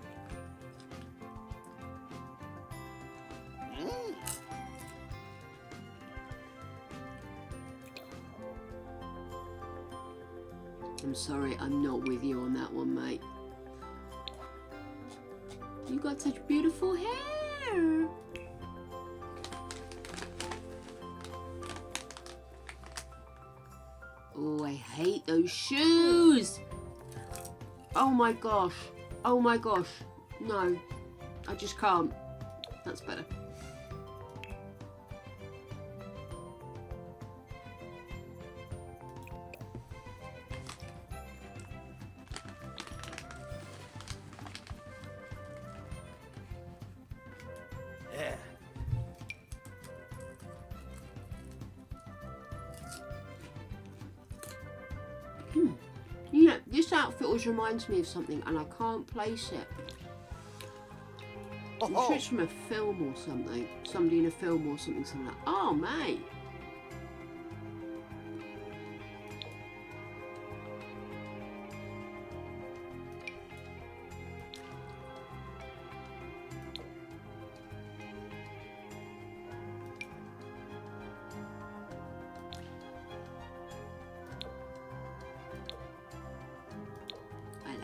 I'm sorry, I'm not with you on that one, mate. You got such beautiful hair. Oh, I hate those shoes. Oh my gosh. Oh my gosh. No, I just can't. That's better. Yeah. You know, this outfit always reminds me of something and I can't place it. I'm sure it's from a film or something. Somebody in a film or something like that. Oh, mate. I like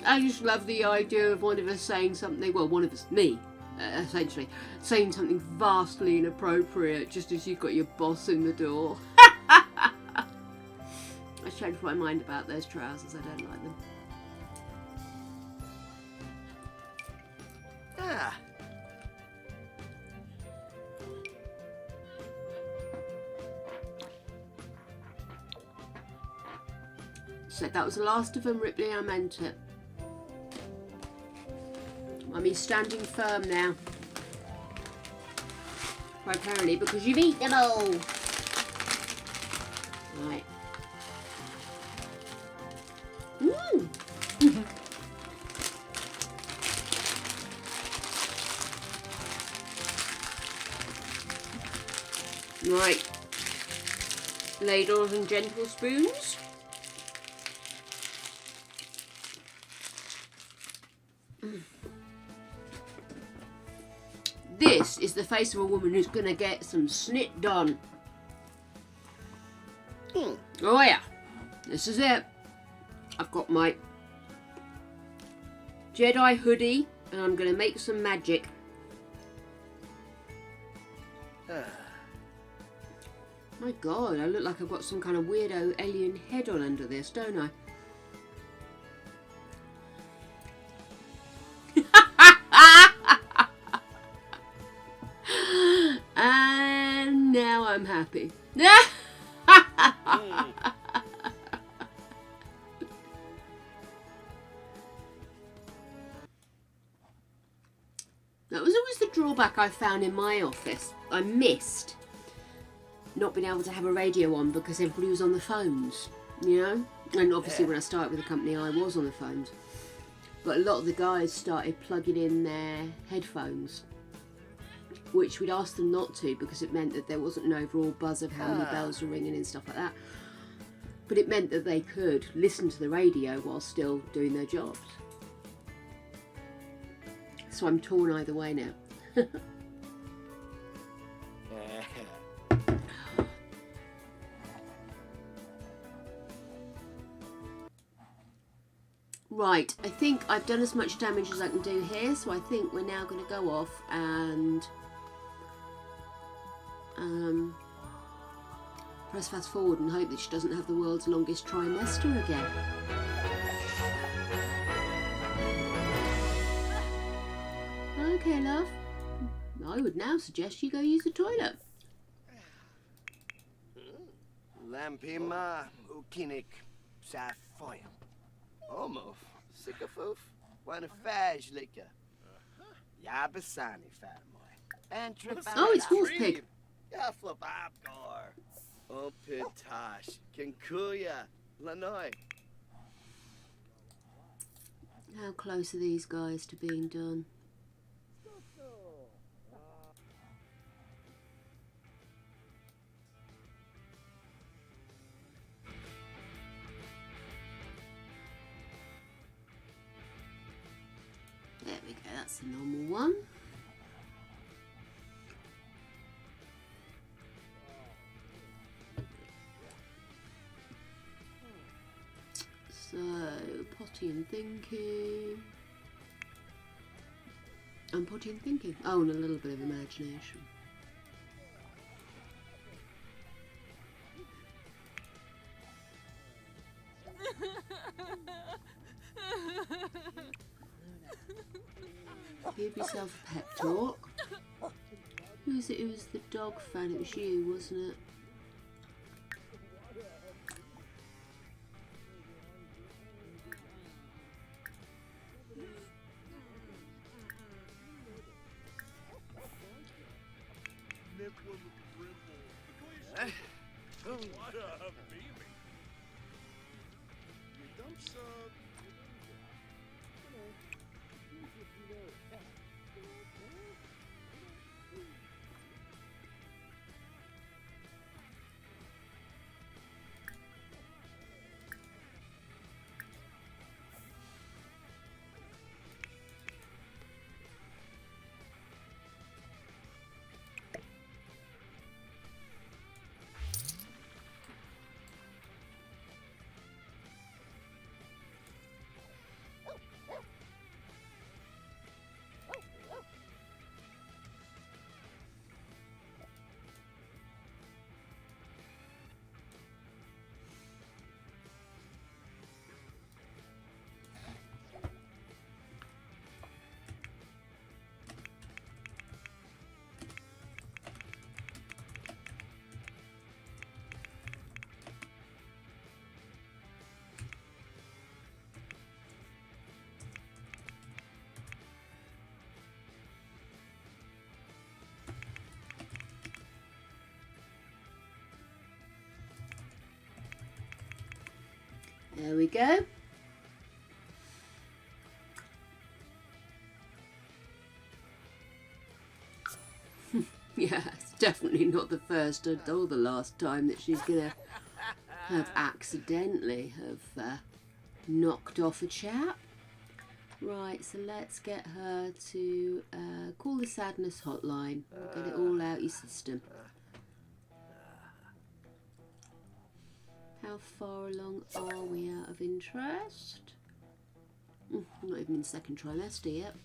I just love the idea of one of us saying something, well, one of us, me, essentially, saying something vastly inappropriate just as you've got your boss in the door. I changed my mind about those trousers, I don't like them. Ah. Said that was the last of them, Ripley, I meant it. Mummy's standing firm now. Quite apparently, because you've eaten them all. Right. Right. Ladles and gentle spoons. This is the face of a woman who's going to get some snit done. Oh yeah, this is it. I've got my Jedi hoodie and I'm going to make some magic. My God, I look like I've got some kind of weirdo alien head on under this, don't I? And now I'm happy. That was always the drawback I found in my office. I missed not being able to have a radio on because everybody was on the phones, you know? And obviously when I started with the company I was on the phones. But a lot of the guys started plugging in their headphones, which we'd asked them not to because it meant that there wasn't an overall buzz of how many bells were ringing and stuff like that. But it meant that they could listen to the radio while still doing their jobs. So I'm torn either way now. Right, I think I've done as much damage as I can do here, so I think we're now going to go off and press fast forward and hope that she doesn't have the world's longest trimester again. Okay, love. I would now suggest you go use the toilet. Lampima ukinik safoy. Omo, sikafoof, wanafajlika. Yabasani fatmoy. Oh, it's Wolf Pig. Yaflababgor. Opitash. Kinkuya. Lanoi. How close are these guys to being done? There we go, that's the normal one. So, potty and thinking. And potty and thinking. Oh, and a little bit of imagination. Give yourself a pep talk. Who was it? It was the dog fan. It was you, wasn't it? There we go. Yeah, it's definitely not the first or the last time that she's gonna have accidentally have knocked off a chap. Right, so let's get her to call the sadness hotline. Get it all out your system. How far along are we out of interest? Not even in second trimester yet.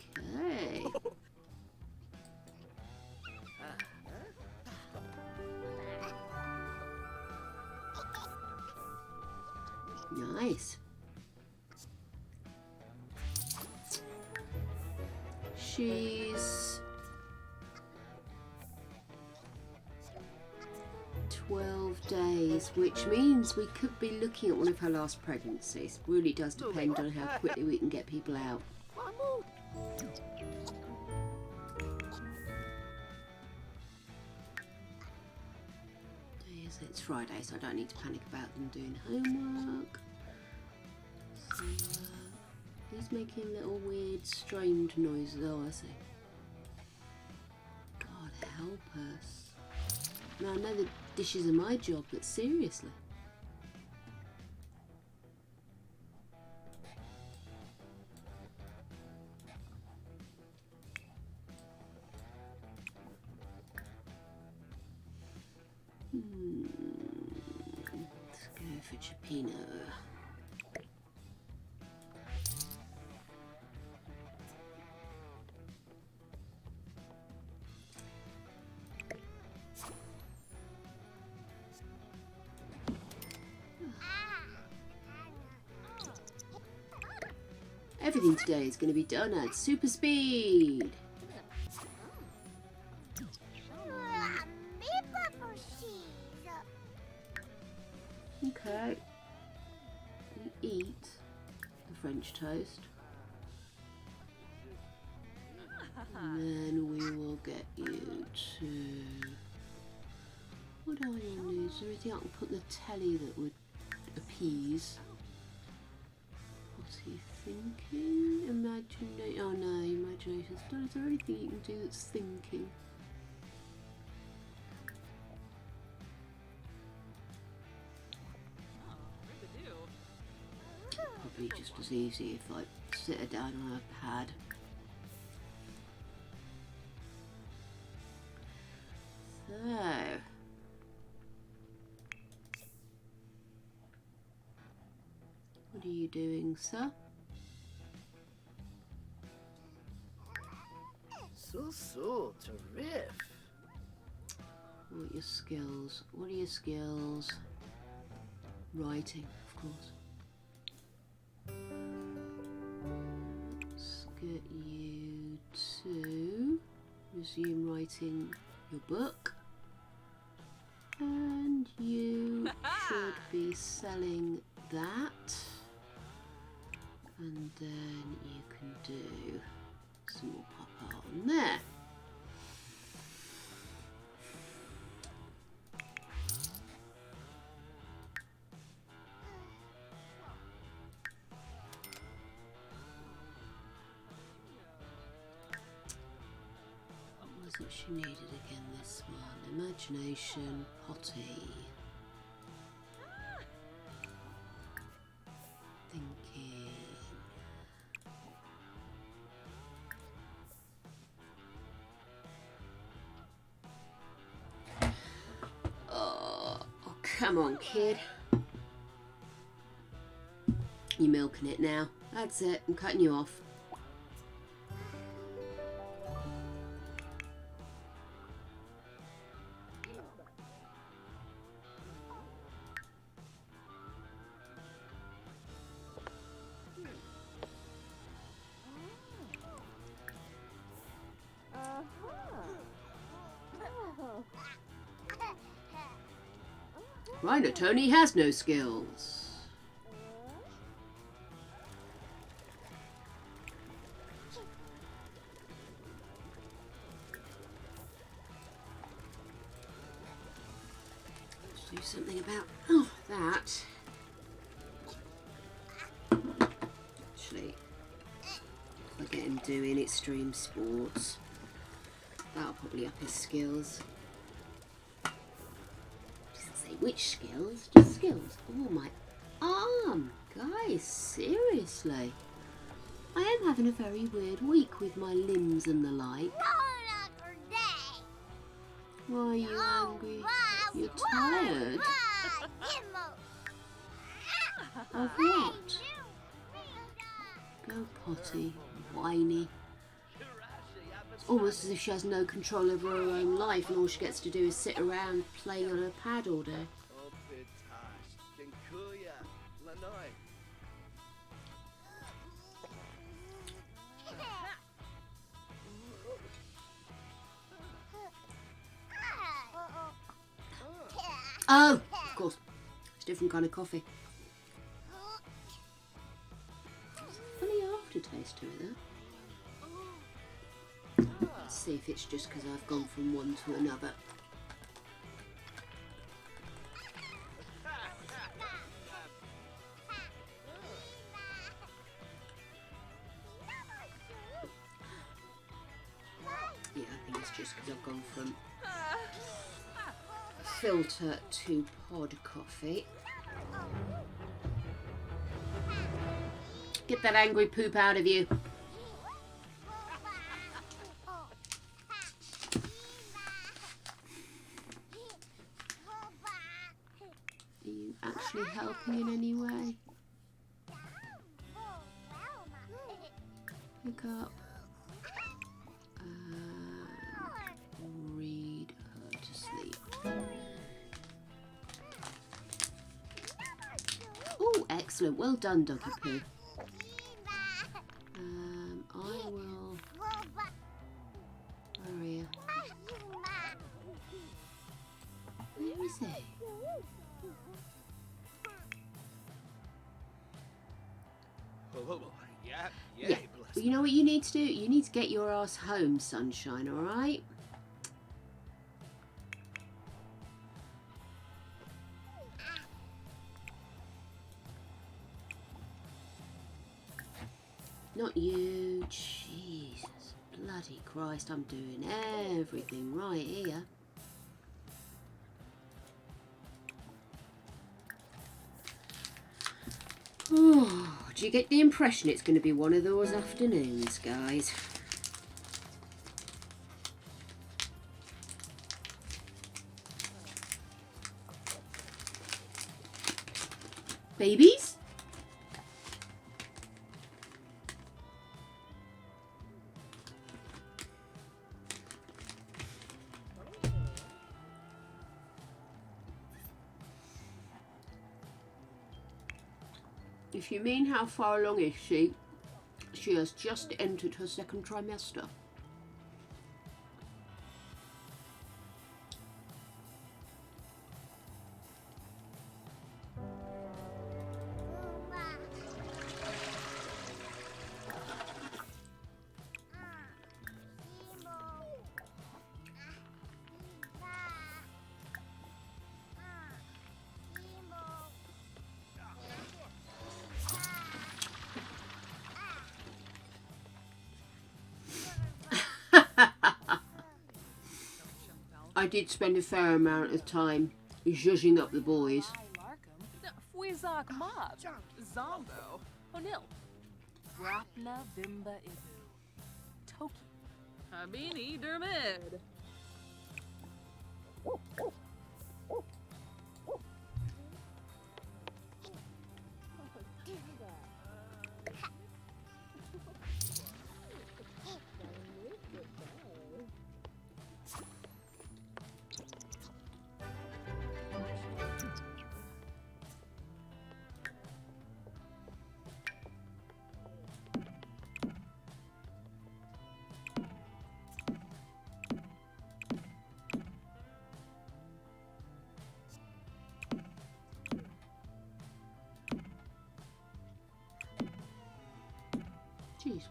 Okay. Nice. She's 12 days, which means we could be looking at one of her last pregnancies. Really does depend on how quickly we can get people out. It's Friday, so I don't need to panic about them doing homework. So, he's making little weird, strange noises. Oh, I see. God help us. Now, I know the dishes are my job, but seriously. for Chipino. Everything today is going to be done at super speed. Okay. You eat the French toast. And then we will get you to... What are your needs? Is there anything I can put in the telly that would appease? What's he thinking? Imagination. Oh no, imagination's done. Is there anything you can do that's thinking? Probably just as easy if I sit her down on a pad. So. What are you doing, sir? So, terrific. What are your skills? What are your skills? Writing, of course. Let's get you to resume writing your book. And you should be selling that. And then you can do some more pop art on there. What was it she needed again, this one? Imagination, potty. Thinking. Oh, come on, kid. You're milking it now. That's it. I'm cutting you off. Rhino Tony has no skills. Let's do something about that. Actually, if I get him doing extreme sports, that'll probably up his skills. Which skills? Just skills. Oh, my arm. Guys, seriously. I am having a very weird week with my limbs and the like. Why are you angry? You're tired? Of what? Go potty, whiny. It's almost as if she has no control over her own life and all she gets to do is sit around playing on her pad all day. Oh, of course. It's a different kind of coffee. There's a funny aftertaste to it, though. Let's see if it's just because I've gone from one to another. Yeah, I think it's just because I've gone from filter to pod coffee. Get that angry poop out of you. Are you actually helping Okay. Pick up. Read her to sleep. Oh, excellent. Well done, Doggy Poo. I will... Where are you? Where is he? Yeah. Well, you know what you need to do? You need to get your ass home, Sunshine, alright? Not you. Jesus. Bloody Christ, I'm doing everything right here. Oh, do you get the impression it's going to be one of those afternoons, guys? Babies? If you mean how far along is she has just entered her second trimester. I did spend a fair amount of time zhuzhing up the boys. Zombo, Honil, Rapna Bimba Ibu, Toki, Habini Dermid. Jeez.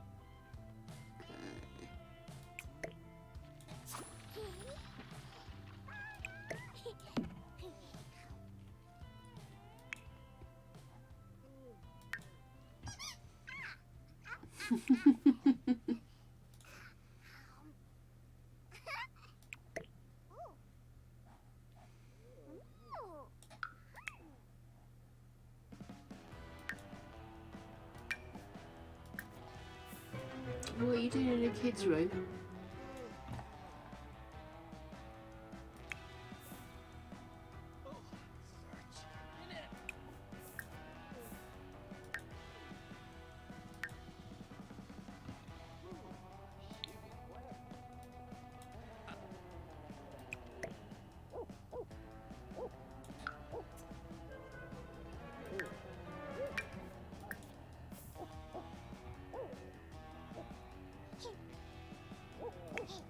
What are you doing in a kid's room?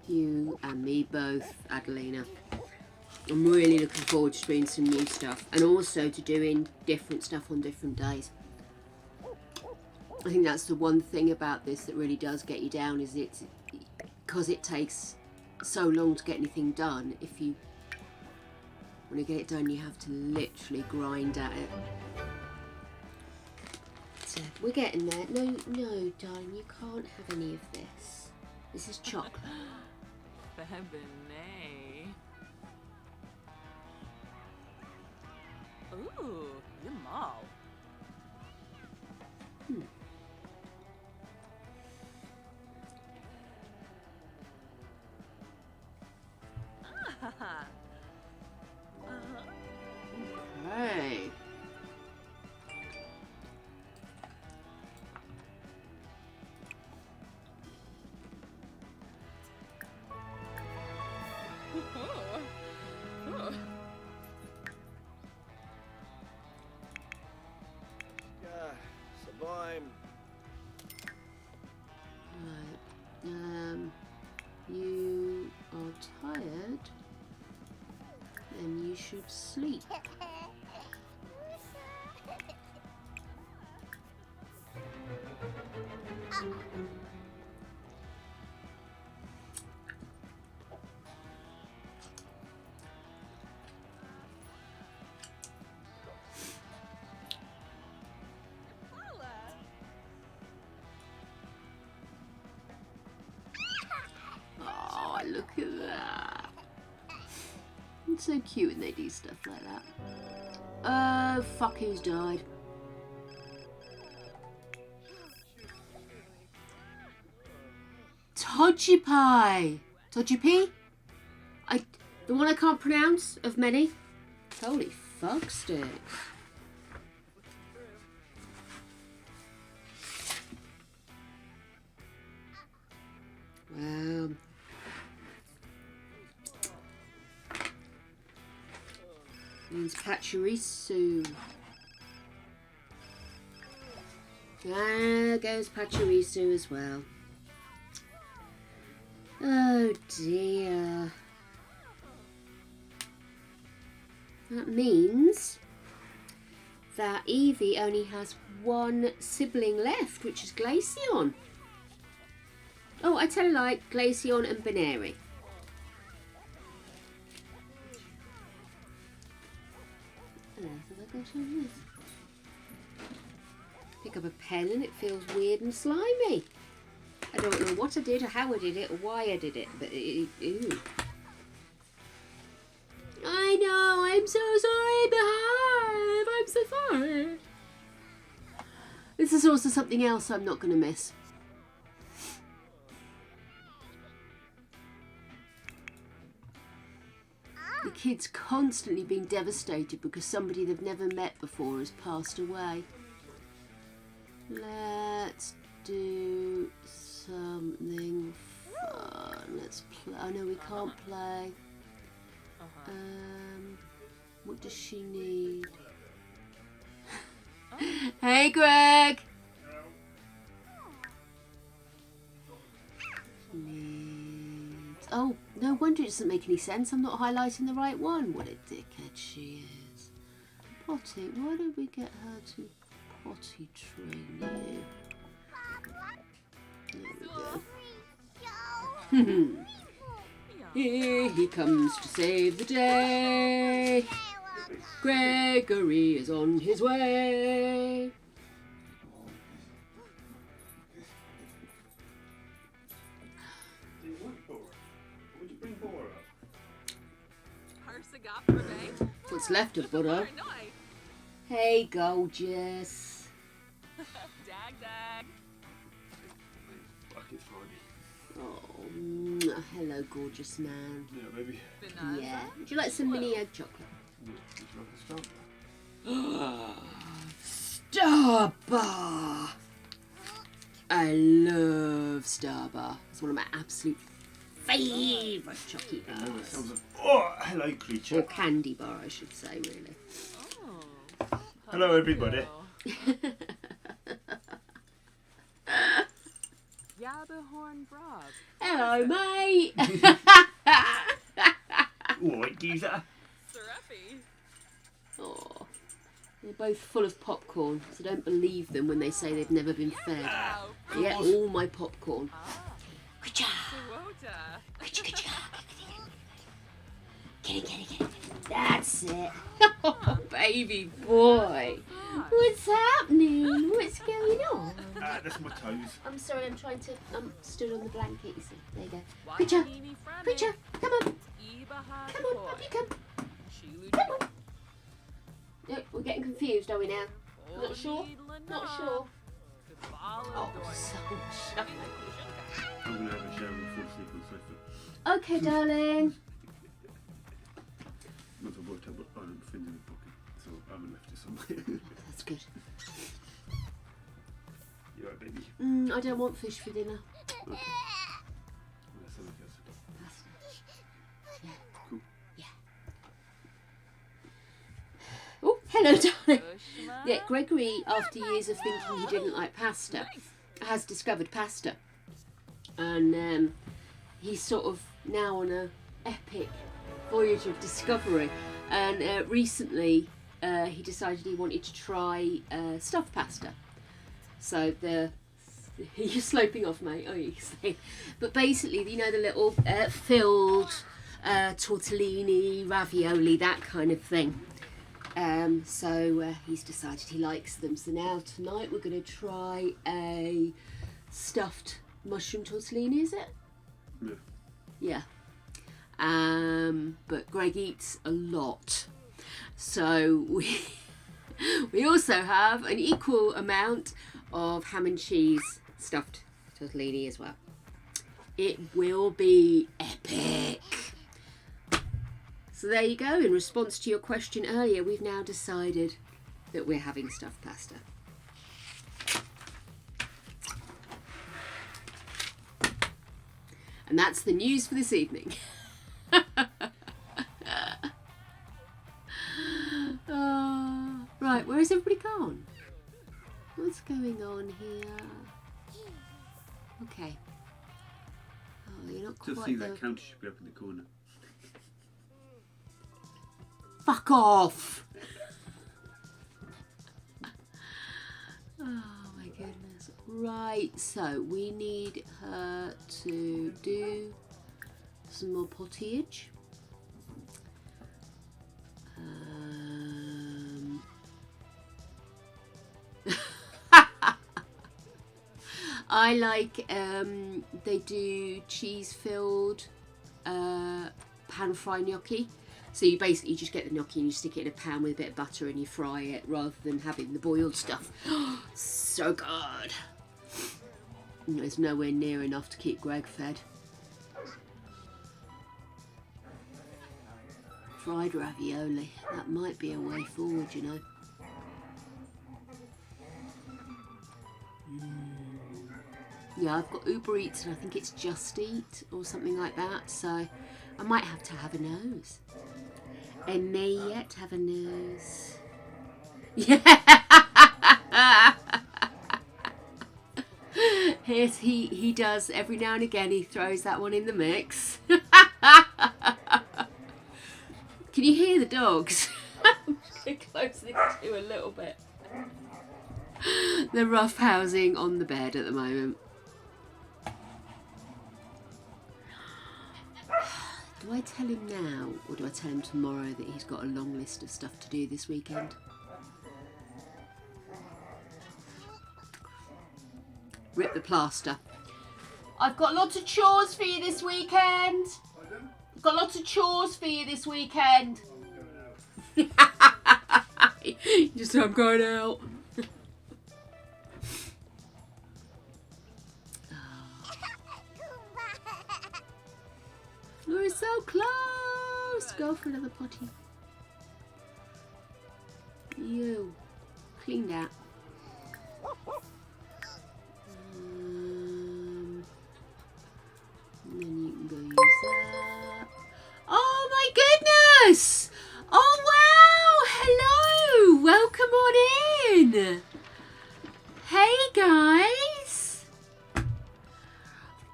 You and me both, Adelina. I'm really looking forward to doing some new stuff and also to doing different stuff on different days. I think that's the one thing about this that really does get you down, is it's because it takes so long to get anything done. If you want to get it done, you have to literally grind at it. So we're getting there. No, darling, you can't have any of this. This is chocolate. Febine. Ooh, Yamal. Hey. time. Right. You are tired, and you should sleep. Oh, look at that. It's so cute when they do stuff like that. Oh, fuck, who's died? Tojipai! Tojipi? The one I can't pronounce of many. Holy fuck sticks. Wow. Means Pachirisu. There goes Pachirisu as well. Oh dear. That means that Evie only has one sibling left, which is Glaceon. Oh, I tell a lie, Glaceon and Baneri. Hello, have I got on this? Pick up a pen and it feels weird and slimy. I don't know what I did or how I did it or why I did it, but ooh. I know, I'm so sorry, Behive. I'm so sorry. This is also something else I'm not going to miss. The kids constantly being devastated because somebody they've never met before has passed away. Let's do something fun. Let's play. Oh no, we can't play. What does she need? Hey, Greg. Needs. Oh, no wonder it doesn't make any sense. I'm not highlighting the right one. What a dickhead she is. Potty. Why don't we get her to potty train you? There we go. Here he comes to save the day. Gregory is on his way. What's left of Buddha? Hey, gorgeous. Oh, hello, gorgeous man. Yeah, baby. Yeah. Would you like some mini egg chocolate? Starbar! I love Starbar. It's one of my absolute favourite chocolate bars. Oh, hello, Or creature. candy bar, I should say, really. Hello, everybody. Yabberhorn Frog. Hello, mate. Alright, geezer. Seraphi. Oh, they're both full of popcorn, so don't believe them when they say they've never been fed. Wow. They get all my popcorn. Good job. Swota. Good job. Get it. That's it. Oh, baby boy. What's happening? What's going on? That's my toes. I'm sorry, I'm stood on the blanket, you see. There you go. Creature, come on. Come on, up you come. Come on. No, we're getting confused, are we now? Not sure? Not sure. Oh, so shy. I'm going to have a shower and fall asleep on the sofa. Okay, darling. Not a water, but I don't find in the pocket, so I haven't left it somewhere. That's good. You alright, baby? I don't want fish for dinner. Okay. Well, that's something else. Yeah. Cool. Yeah. Oh, hello, darling. Yeah, Gregory, after years of thinking he didn't like pasta, has discovered pasta. And he's sort of now on a epic voyage of discovery. And recently he decided he wanted to try stuffed pasta. So you're sloping off, mate. Oh, you say. But basically, you know, the little filled tortellini, ravioli, that kind of thing. So he's decided he likes them. So now tonight we're going to try a stuffed mushroom tortellini. Is it? Yeah. Yeah. But Greg eats a lot. So we also have an equal amount of ham and cheese stuffed tortellini as well. It will be epic. So there you go. In response to your question earlier, we've now decided that we're having stuffed pasta. And that's the news for this evening. Right, where has everybody gone? What's going on here? Okay. Oh, you're not Just quite see there. that counter should be up in the corner. Fuck off! Oh my goodness. Right, so we need her to do some more pottage. I like, they do cheese-filled pan-fry gnocchi. So you basically just get the gnocchi and you stick it in a pan with a bit of butter and you fry it rather than having the boiled stuff. So good. There's nowhere near enough to keep Greg fed. Fried ravioli. That might be a way forward, you know. Yeah, I've got Uber Eats and I think it's Just Eat or something like that. So I might have to have a nose. I may yet have a nose. Yeah. Yes, he does. Every now and again he throws that one in the mix. Can you hear the dogs? I'm just going to close this to a little bit. They're roughhousing on the bed at the moment. Do I tell him now or do I tell him tomorrow that he's got a long list of stuff to do this weekend? Rip the plaster. I've got lots of chores for you this weekend. I've got lots of chores for you this weekend. Just so I'm going out. We're so close. Go for another potty. You. Clean that. And then you can go use that. Oh my goodness! Oh wow! Hello! Welcome on in! Hey guys!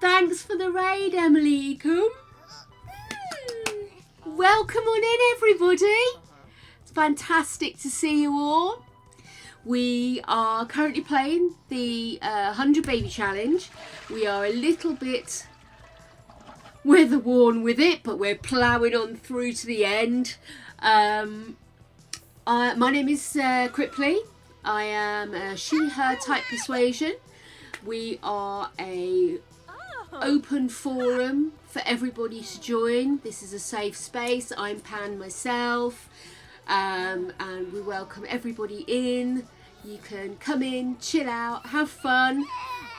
Thanks for the raid, Emily Ecom. Welcome on in, everybody. It's fantastic to see you all. We are currently playing the 100 Baby Challenge. We are a little bit weather worn with it, but we're ploughing on through to the end. My name is Cripley. I am a she-her type persuasion. We are a open forum for everybody to join. This is a safe space. I'm Pan myself, and we welcome everybody in. You can come in, chill out, have fun,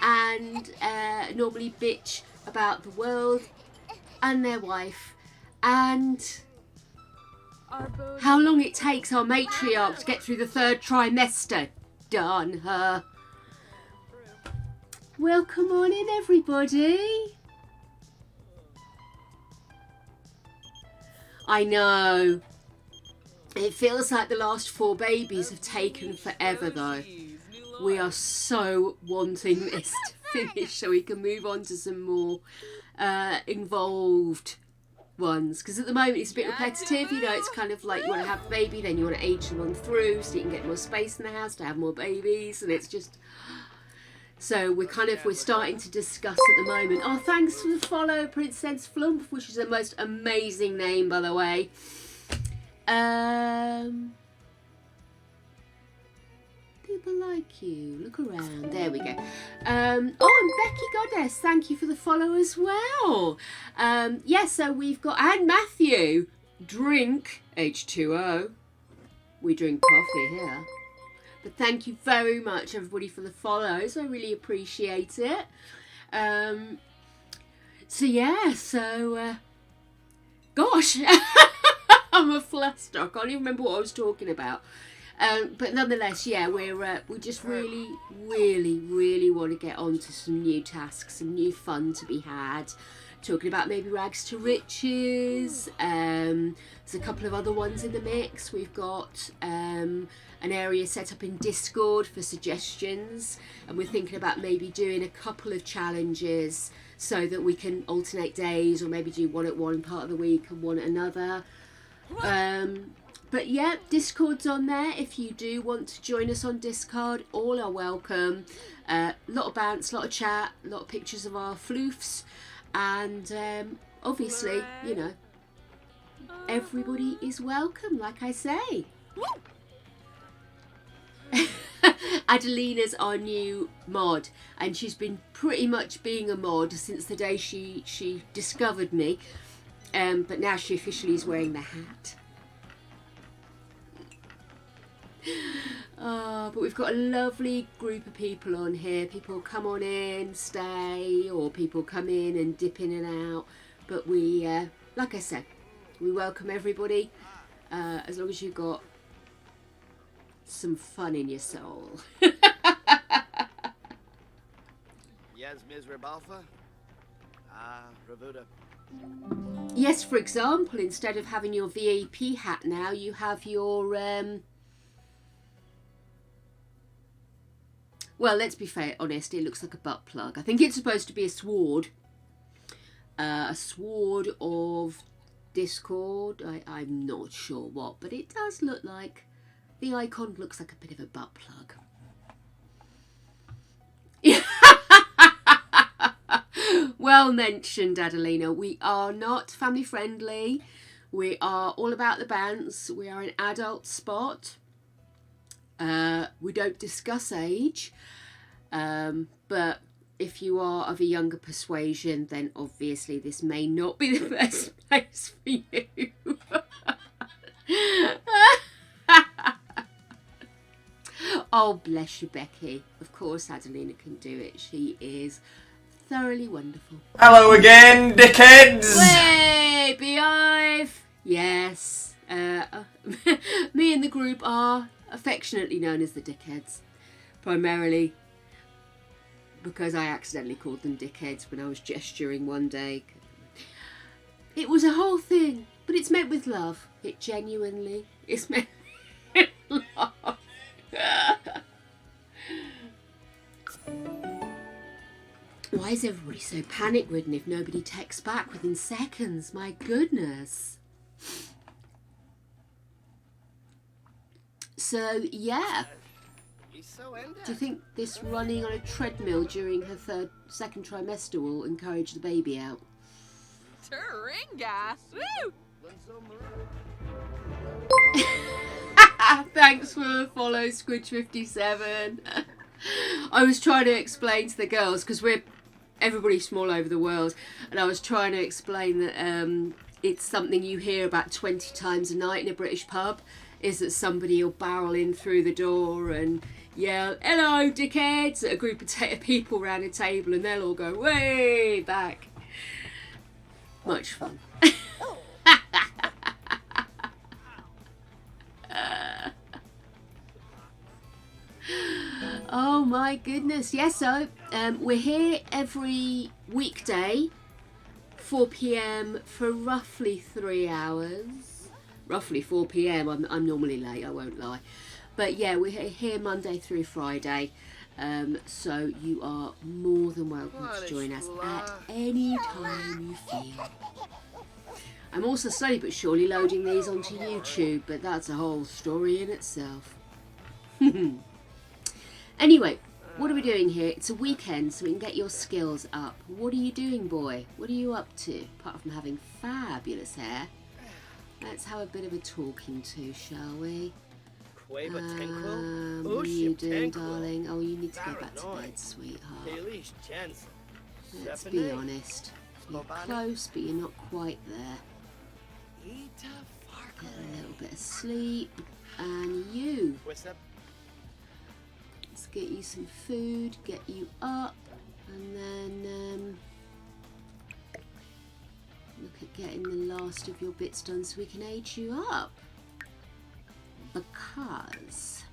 and normally bitch about the world and their wife and how long it takes our matriarch to get through the 3rd trimester. Done her. Welcome on in, everybody. I know. It feels like the last 4 babies have taken forever though. We are so wanting this to finish so we can move on to some more involved ones, because at the moment it's a bit repetitive, you know. It's kind of like you want to have a baby, then you want to age them on through so you can get more space in the house to have more babies, and it's just, so we're starting to discuss at the moment. Oh, thanks for the follow, Princess Flump, which is the most amazing name, by the way. People like you. Look around. There we go. Oh, and Becky Goddess, thank you for the follow as well. So we've got, and Matthew, drink H2O. We drink coffee here. But thank you very much, everybody, for the follows. I really appreciate it. Gosh, I'm a fluster. I can't even remember what I was talking about. But nonetheless, yeah, we just really, really, really want to get on to some new tasks, some new fun to be had. Talking about maybe rags to riches. There's a couple of other ones in the mix. We've got an area set up in Discord for suggestions, and we're thinking about maybe doing a couple of challenges so that we can alternate days, or maybe do one at one part of the week and one at another. But yeah, Discord's on there. If you do want to join us on Discord, all are welcome. A lot of bounce, a lot of chat, a lot of pictures of our floofs, and obviously, you know, everybody is welcome, like I say. Adelina's our new mod, and she's been pretty much being a mod since the day she discovered me, but now she officially is wearing the hat. But we've got a lovely group of people on here. People come on in, stay, or people come in and dip in and out. But we, like I said, we welcome everybody, as long as you've got some fun in your soul. Yes, Ms. Rebalfa? Ravuda. Yes, for example, instead of having your VAP hat now, you have your, well, let's be fair, honest, it looks like a butt plug. I think it's supposed to be a sword of Discord. I'm not sure what, but it does look like, the icon looks like a bit of a butt plug. Well mentioned, Adelina. We are not family friendly. We are all about the bounce. We are an adult spot. We don't discuss age. But if you are of a younger persuasion, then obviously this may not be the best place for you. Oh, bless you, Becky. Of course Adelina can do it. She is thoroughly wonderful. Hello again, dickheads! Way, behave! Yes. Me and the group are affectionately known as the dickheads. Primarily because I accidentally called them dickheads when I was gesturing one day. It was a whole thing, but it's meant with love. It genuinely is meant with love. Why is everybody so panic-ridden if nobody texts back within seconds? My goodness. So, yeah. Do you think this running on a treadmill during her second trimester will encourage the baby out? Turinga! Woo! Thanks for the follow, Squidge57. I was trying to explain to the girls, because everybody's from all over the world, and I was trying to explain that it's something you hear about 20 times a night in a British pub, is that somebody will barrel in through the door and yell, "Hello, dickheads," at a group of people around a table, and they'll all go way back. Much fun. Oh my goodness. Yes, so we're here every weekday, 4 p.m. for roughly 3 hours. roughly 4 p.m. I'm normally late, I won't lie. But yeah, we're here Monday through Friday. So you are more than welcome to join us at any time you feel. I'm also slowly but surely loading these onto YouTube, but that's a whole story in itself. Anyway, what are we doing here? It's a weekend, so we can get your skills up. What are you doing, boy? What are you up to? Apart from having fabulous hair. Let's have a bit of a talking to, shall we? What are you doing, darling? Oh, you need to go back to bed, sweetheart. Let's be honest. You're close, but you're not quite there. Get a little bit of sleep. And you. Let's get you some food, get you up, and then look at getting the last of your bits done so we can age you up. Because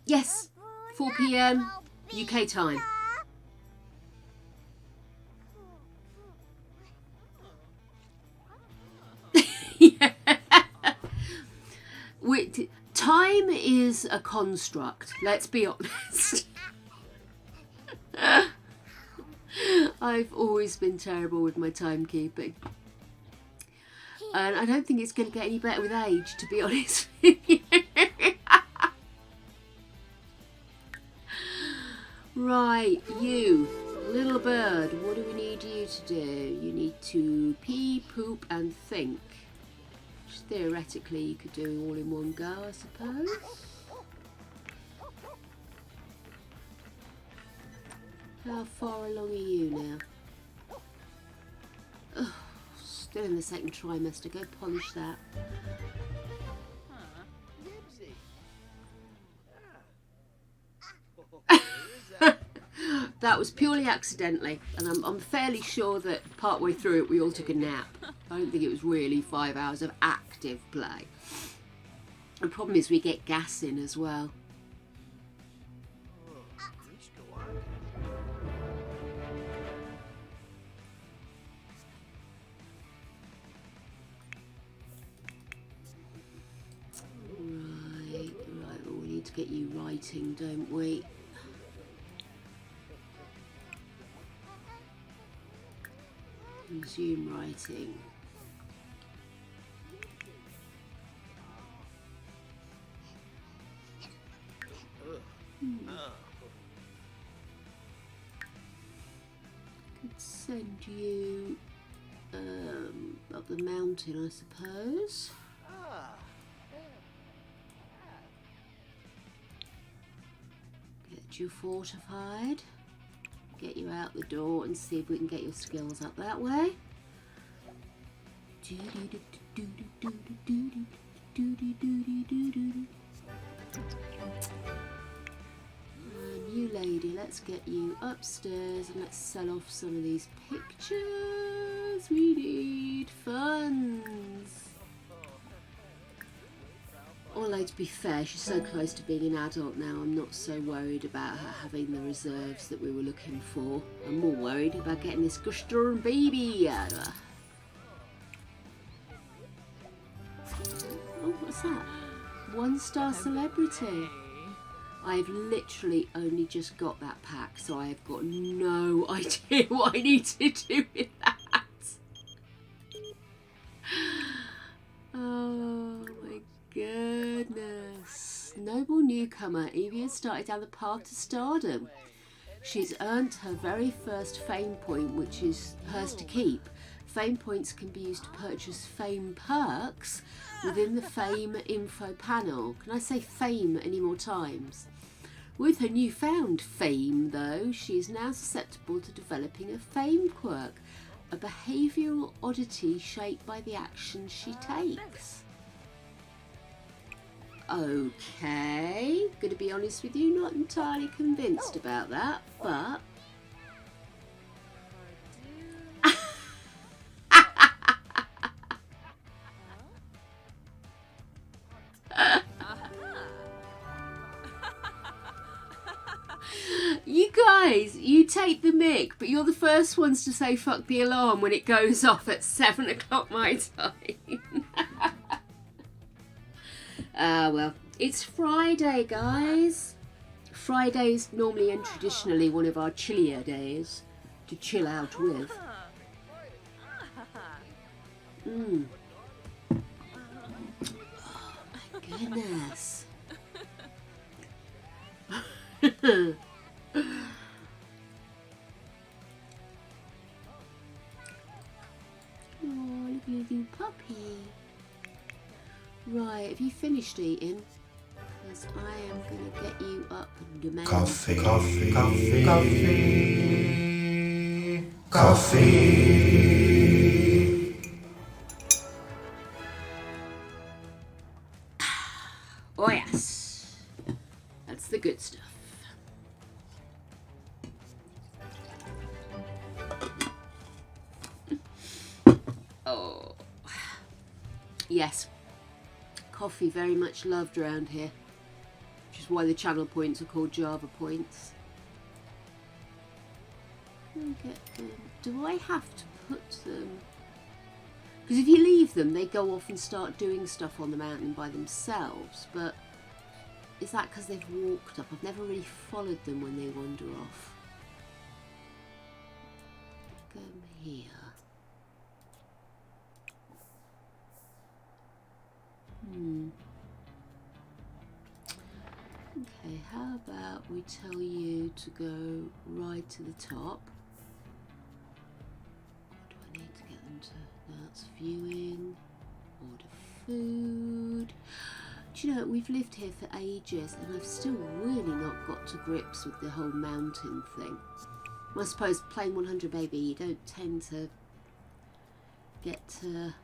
yes, 4 p.m. UK time. Yeah. Time is a construct, let's be honest. I've always been terrible with my timekeeping. And I don't think it's going to get any better with age, to be honest with you. Right, you, little bird, what do we need you to do? You need to pee, poop and think. Which theoretically you could do all in one go, I suppose. How far along are you now? Oh, still in the second trimester. Go polish that. That was purely accidentally, and I'm fairly sure that partway through it we all took a nap. I don't think it was really 5 hours of active play. The problem is we get gas in as well. Right, well, we need to get you writing, don't we? Resume writing. Could send you up the mountain, I suppose. Get you fortified. Get you out the door and see if we can get your skills up that way. And you lady, let's get you upstairs and let's sell off some of these pictures. We need funds. Although to be fair, she's so close to being an adult now, I'm not so worried about her having the reserves that we were looking for. I'm more worried about getting this Gussetts baby out of her. Oh, what's that? 1-star celebrity. I've literally only just got that pack, so I have got no idea what I need to do with that. Oh my goodness. Noble newcomer, Evie has started down the path to stardom. She's earned her very first fame point, which is hers to keep. Fame points can be used to purchase fame perks within the fame info panel. Can I say fame any more times? With her newfound fame, though, she is now susceptible to developing a fame quirk, a behavioural oddity shaped by the actions she takes. Okay, gonna be honest with you, not entirely convinced about that, but you always, you take the mick, but you're the first ones to say fuck the alarm when it goes off at 7 o'clock my time. Well, it's Friday, guys. Friday's normally and traditionally one of our chillier days to chill out with. Oh my goodness. Oh, look at little puppy. Right, have you finished eating? Because I am going to get you up and demand Coffee. Oh yes, that's the good stuff. Oh, yes, coffee very much loved around here, which is why the channel points are called Java points. Do I have to put them? Because if you leave them, they go off and start doing stuff on the mountain by themselves. But is that because they've walked up? I've never really followed them when they wander off. Go here. Okay, how about we tell you to go right to the top. What do I need to get them to? That's viewing, order food. Do you know, we've lived here for ages and I've still really not got to grips with the whole mountain thing. I suppose playing 100 Baby, you don't tend to get to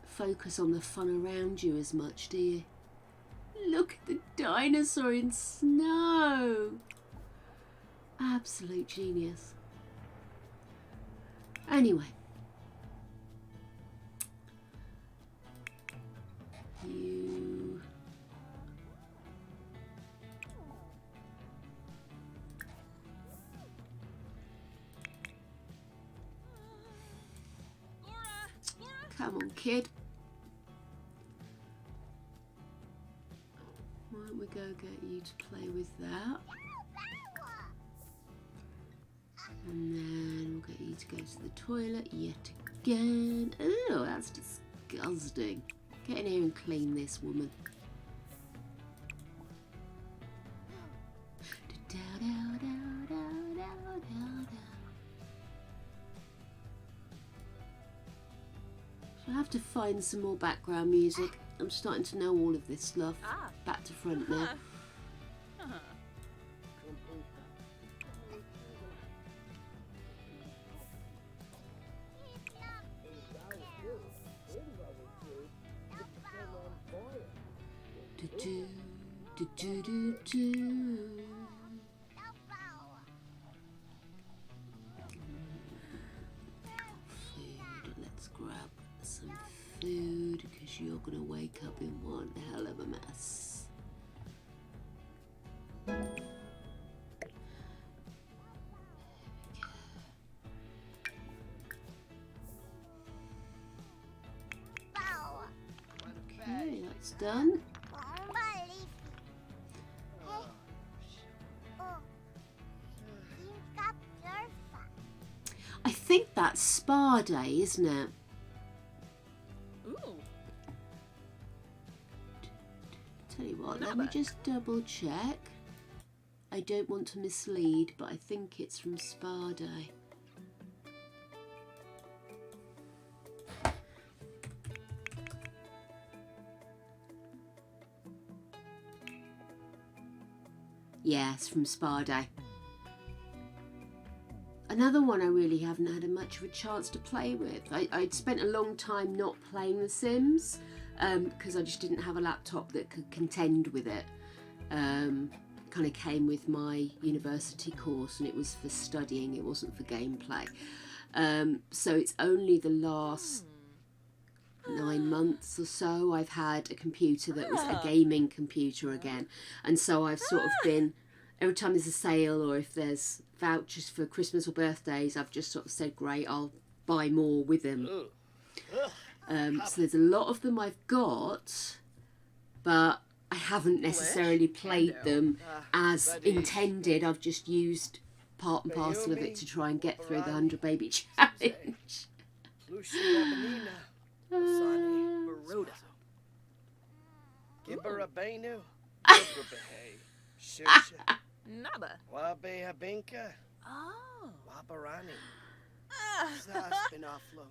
focus on the fun around you as much, do you? Look at the dinosaur in snow. Absolute genius. Anyway. You... Come on, kid. Why don't we go get you to play with that? And then we'll get you to go to the toilet yet again. Oh, that's disgusting. Get in here and clean this, woman. So I have to find some more background music. I'm starting to know all of this stuff. Back to front now. Food. Let's grab some food because you're gonna wake up in one hell of a mess. Okay, that's done. I think that's spa day, isn't it? Ooh. Tell you what, let me just double check. I don't want to mislead, but I think it's from spa day. Yes, from spa day. Another one I really haven't had much of a chance to play with. I'd spent a long time not playing The Sims because I just didn't have a laptop that could contend with it. Kind of came with my university course and it was for studying, it wasn't for gameplay. So it's only the last 9 months or so I've had a computer that was a gaming computer again. And so I've sort of been every time there's a sale or if there's vouchers for Christmas or birthdays, I've just sort of said, great, I'll buy more with them. So there's a lot of them I've got, but I haven't necessarily played them as intended. I've just used part and parcel of it to try and get through the 100 Baby Challenge. Nada. Wabe Habinka. Oh. Wabarani. Zaspinaflo.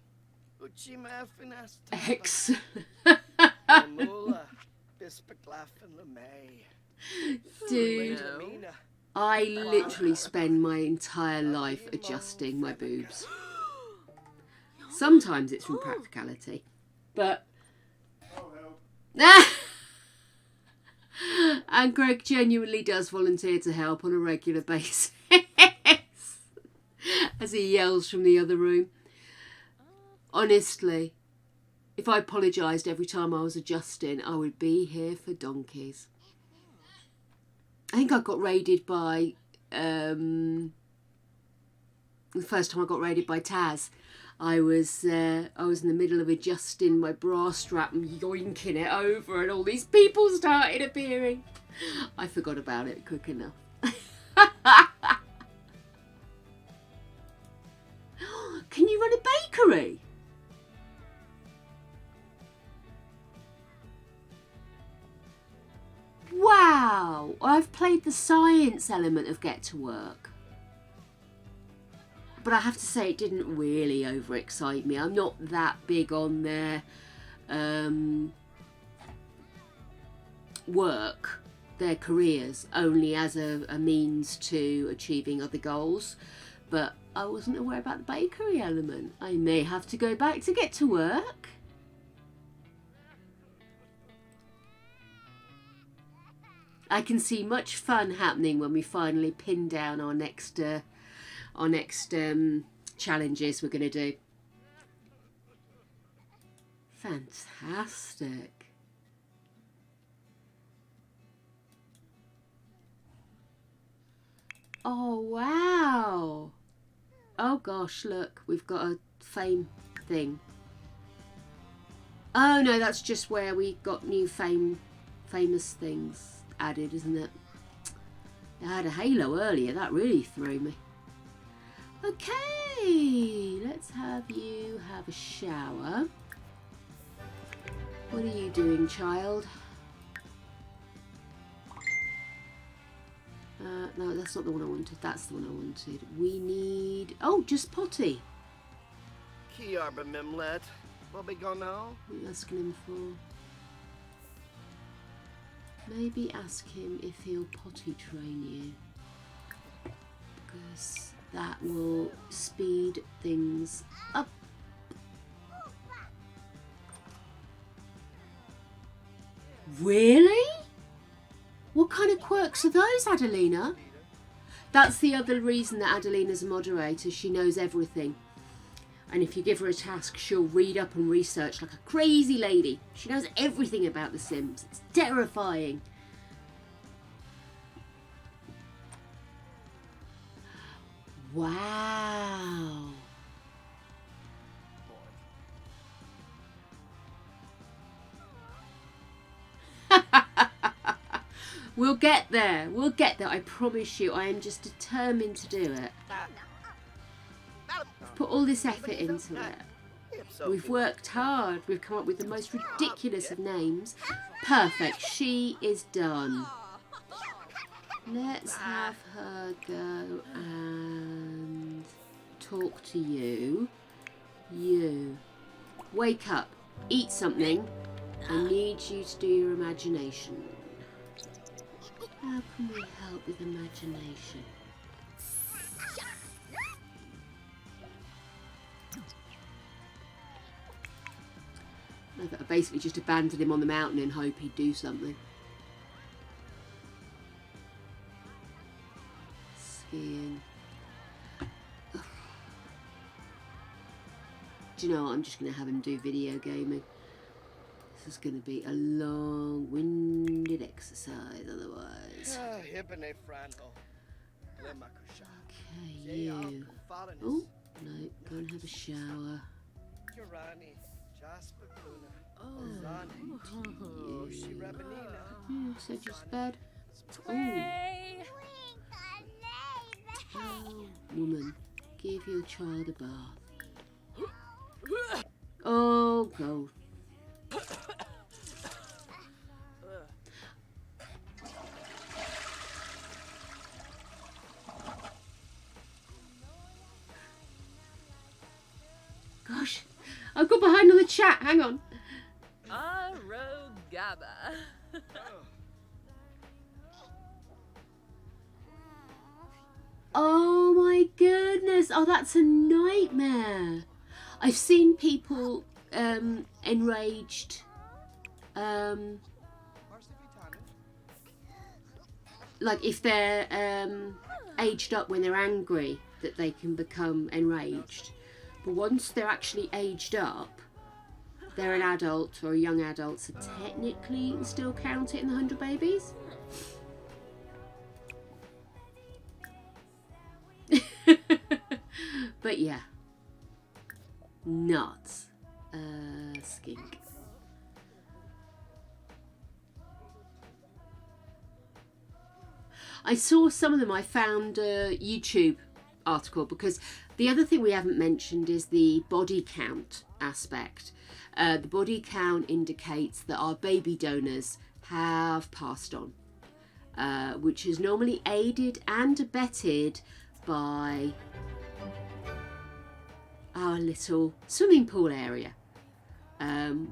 Uchima Finas. Excellent. Mula. Bispaclaffin Lemay. Dude, No. I literally spend my entire life adjusting my boobs. Sometimes it's from practicality, but... And Greg genuinely does volunteer to help on a regular basis. As he yells from the other room. Honestly, if I apologised every time I was adjusting, I would be here for donkeys. I think I got raided by... the first time I got raided by Taz, I was in the middle of adjusting my bra strap and yoinking it over, and all these people started appearing. I forgot about it quick enough. Can you run a bakery? Wow, I've played the science element of Get to Work. But I have to say it didn't really overexcite me. I'm not that big on their work, their careers, only as a means to achieving other goals. But I wasn't aware about the bakery element. I may have to go back to Get to Work. I can see much fun happening when we finally pin down our next challenges we're going to do. Fantastic. Oh, wow. Oh, gosh, look. We've got a fame thing. Oh, no, that's just where we got new famous things added, isn't it? I had a halo earlier. That really threw me. Okay, let's have you have a shower. What are you doing, child? No, that's not the one I wanted. That's the one I wanted. We need... Oh, just potty. Kiarba Mimlet. What we gonna know? What are you asking him for? Maybe ask him if he'll potty train you. Because that will speed things up. Really? What kind of quirks are those, Adelina? That's the other reason that Adelina's a moderator. She knows everything. And if you give her a task, she'll read up and research like a crazy lady. She knows everything about The Sims. It's terrifying. Wow. We'll get there. We'll get there. I promise you. I am just determined to do it. We've put all this effort into it. We've worked hard. We've come up with the most ridiculous of names. Perfect. She is done. Let's have her go and talk to you. You. Wake up. Eat something. I need you to do your imagination. How can we help with imagination? I basically just abandoned him on the mountain and hope he'd do something. Skiing. Do you know what? I'm just going to have him do video gaming. This is going to be a long-winded exercise otherwise. Hibane Frano. Lemakusha. Okay, you. Oh, no, go and have a shower. Kirani. Jasper Kuna. Oh. Shirabanina. Yeah, so just bed. Pray. Oh, woman, give your child a bath. Oh, God. Gosh, I've got behind on the chat. Hang on. Arogaba. Oh my goodness. Oh, that's a nightmare. I've seen people enraged. Like if they're aged up when they're angry, that they can become enraged. But once they're actually aged up, they're an adult or a young adult, so technically you can still count it in the 100 babies. But yeah, nuts. Skink. I saw some of them. I found a YouTube article, because the other thing we haven't mentioned is the body count aspect. The body count indicates that our baby donors have passed on, which is normally aided and abetted by our little swimming pool area,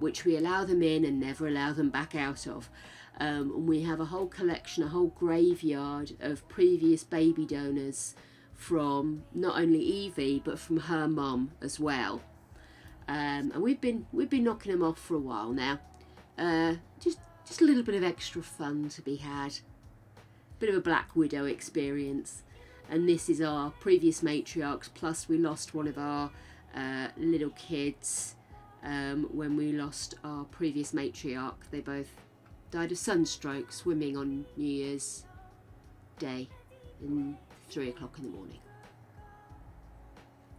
which we allow them in and never allow them back out of. And we have a whole collection, a whole graveyard of previous baby donors from not only Evie but from her mum as well. And we've been knocking them off for a while now. Just a little bit of extra fun to be had. Bit of a Black Widow experience. And this is our previous matriarchs, plus we lost one of our little kids when we lost our previous matriarch. They both died of sunstroke swimming on New Year's Day at 3 o'clock in the morning.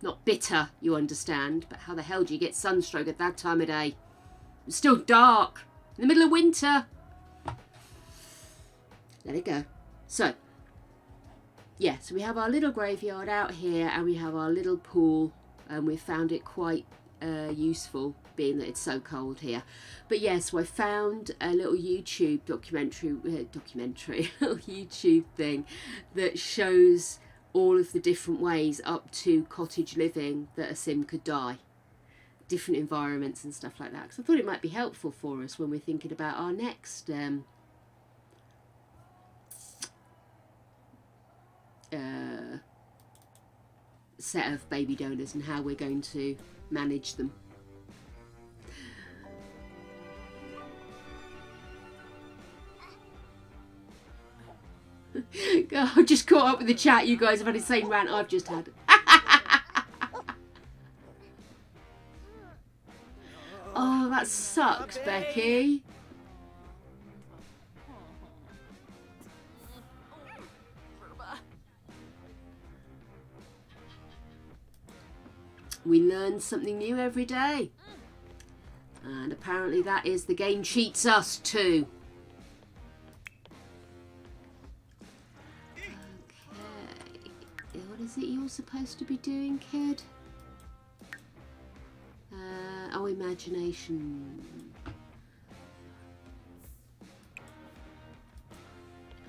Not bitter, you understand, but how the hell do you get sunstroke at that time of day? It's still dark, in the middle of winter. Let it go. So, yeah, so we have our little graveyard out here and we have our little pool, and we found it quite useful, being that it's so cold here. But yes, so I found a little YouTube little YouTube thing that shows all of the different ways up to cottage living that a sim could die, different environments and stuff like that, because I thought it might be helpful for us when we're thinking about our next set of baby donors and how we're going to manage them. I just caught up with the chat. You guys have had the same rant I've just had. Oh, that sucks, Becky. We learn something new every day. And apparently that is the game cheats us too. Okay. What is it you're supposed to be doing, kid? Oh, imagination.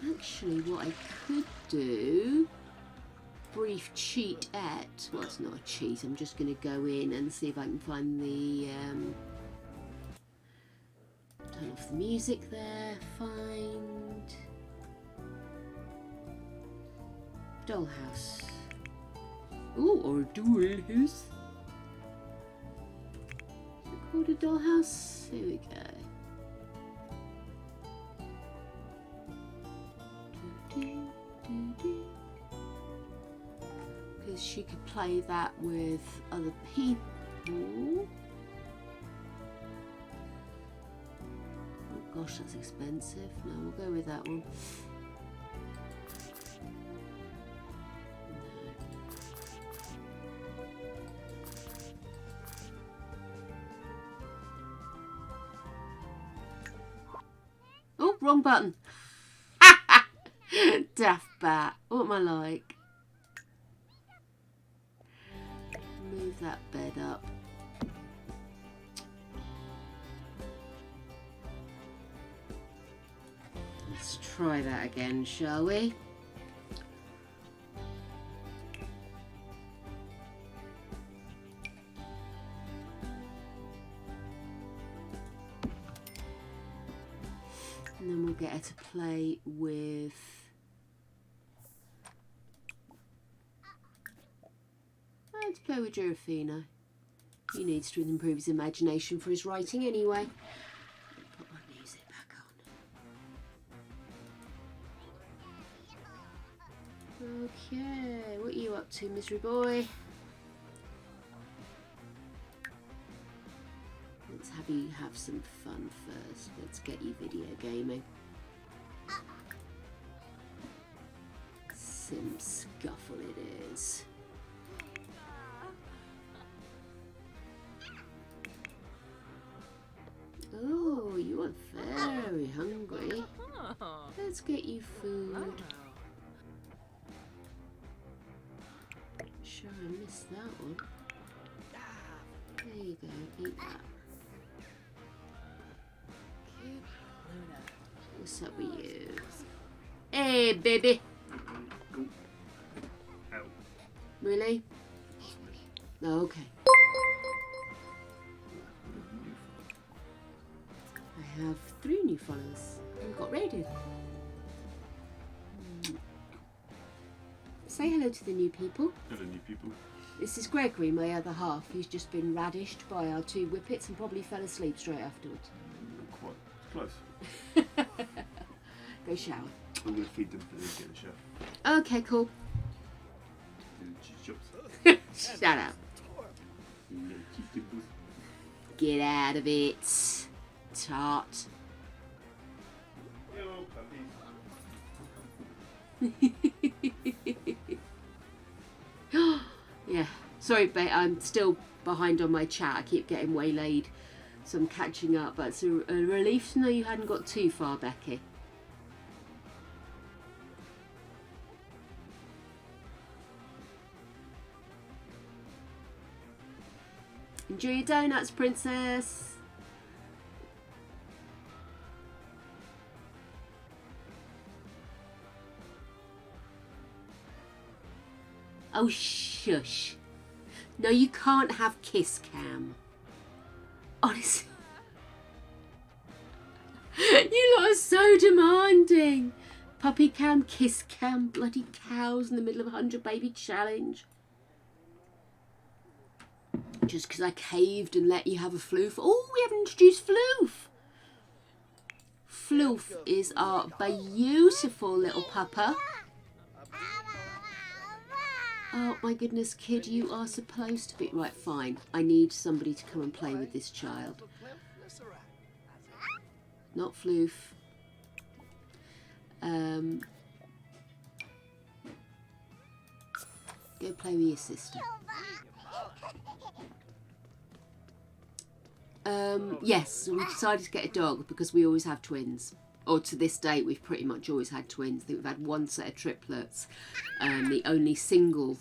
Actually, what I could do... brief cheat at, well, it's not a cheat, I'm just going to go in and see if I can find the turn off the music there, find dollhouse. Oh, or a dollhouse. Is it called a dollhouse? Here we go. Because she could play that with other people. gosh, that's expensive. No, we'll go with that one. Oh, wrong button. Daft bat. What am I like? Move that bed up. Let's try that again, shall we? And then we'll get her to play with... Let's play with Girafino. He needs to improve his imagination for his writing anyway. Put my music back on. Okay, what are you up to, misery boy? Let's have you have some fun first. Let's get you video gaming. Sim Scuffle it is. Oh, you are very hungry. Let's get you food. Sure, I missed that one. There you go, eat that. What's up with you? Hey, baby. Ow. Really? Oh, okay. I have 3 new followers. I've got raided. Say hello to the new people. Hello, new people. This is Gregory, my other half. He's just been radished by our 2 whippets and probably fell asleep straight afterwards. Not quite. Close. Go shower. I'm going to feed them for them to get the show. Okay, cool. Do the cheese chops. Shut up. Yeah, cheese dimples. Get out of it. Tart. Hello, puppies. Yeah. Sorry, babe. I'm still behind on my chat. I keep getting waylaid. So I'm catching up. But it's a relief to know you hadn't got too far, Becky. Enjoy your donuts, princess. Oh, shush. No, you can't have kiss cam. Honestly. You lot are so demanding. Puppy cam, kiss cam, bloody cows in the middle of a 100 baby challenge. Just because I caved and let you have a floof. Oh, we haven't introduced Floof. Floof is our beautiful little pupper. Oh my goodness, kid, you are supposed to be... Right, fine. I need somebody to come and play with this child. Not Floof. Go play with your sister. Yes, so we decided to get a dog because we always have twins. Or to this date, we've pretty much always had twins. I think we've had 1 set of triplets. The only single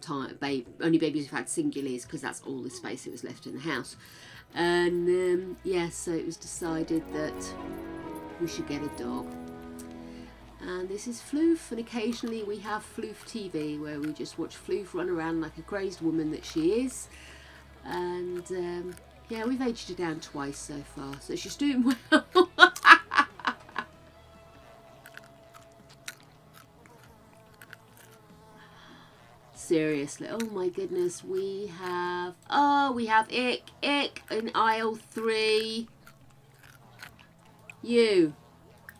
time, only babies we've had singularly is because that's all the space that was left in the house. And yeah, so it was decided that we should get a dog. And this is Floof, and occasionally we have Floof TV where we just watch Floof run around like a crazed woman that she is. And yeah, we've aged her down twice so far, so she's doing well. Seriously, oh my goodness, we have Ick in aisle 3. You,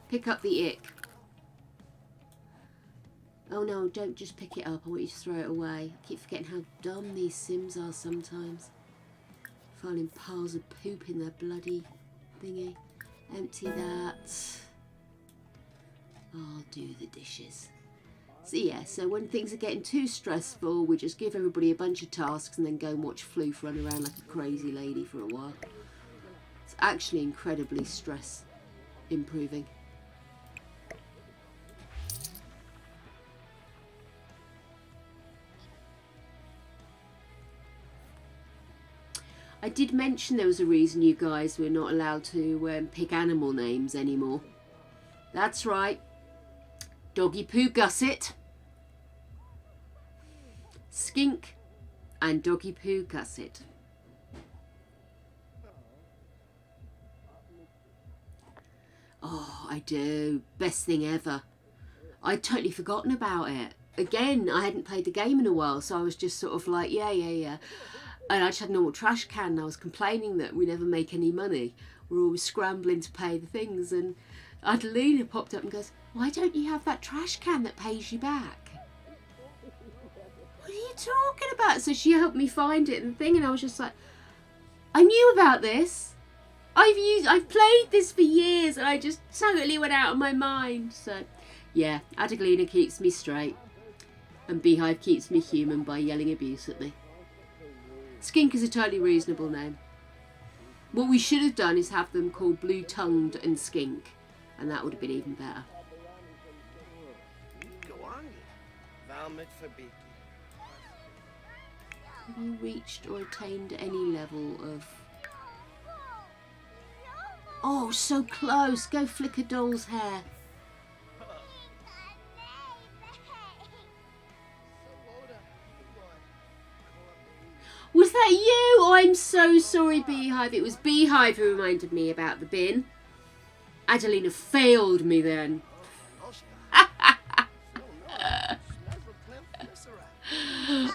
pick up the Ick. Oh no, don't just pick it up, I want you to throw it away. I keep forgetting how dumb these Sims are sometimes. Finding piles of poop in their bloody thingy. Empty that. I'll do the dishes. So yeah, so when things are getting too stressful, we just give everybody a bunch of tasks and then go and watch Floof run around like a crazy lady for a while. It's actually incredibly stress improving. I did mention there was a reason you guys were not allowed to pick animal names anymore. That's right. Doggy Poo Gusset, Skink, and Doggy Poo Gusset. Oh, I do. Best thing ever. I'd totally forgotten about it. Again, I hadn't played the game in a while, so I was just sort of like, yeah. And I just had a normal trash can, and I was complaining that we never make any money. We're always scrambling to pay the things, and Adelina popped up and goes, why don't you have that trash can that pays you back? What are you talking about? So she helped me find it and the thing, and I was just like, I knew about this. I've played this for years, and I just totally went out of my mind. So yeah, Adelina keeps me straight, and Beehive keeps me human by yelling abuse at me. Skink is a totally reasonable name. What we should have done is have them called Blue Tongued and Skink, and that would have been even better. Have you reached or attained any level of... Oh, so close! Go flick a doll's hair. Was that you? Oh, I'm so sorry, Beehive. It was Beehive who reminded me about the bin. Adelina failed me then.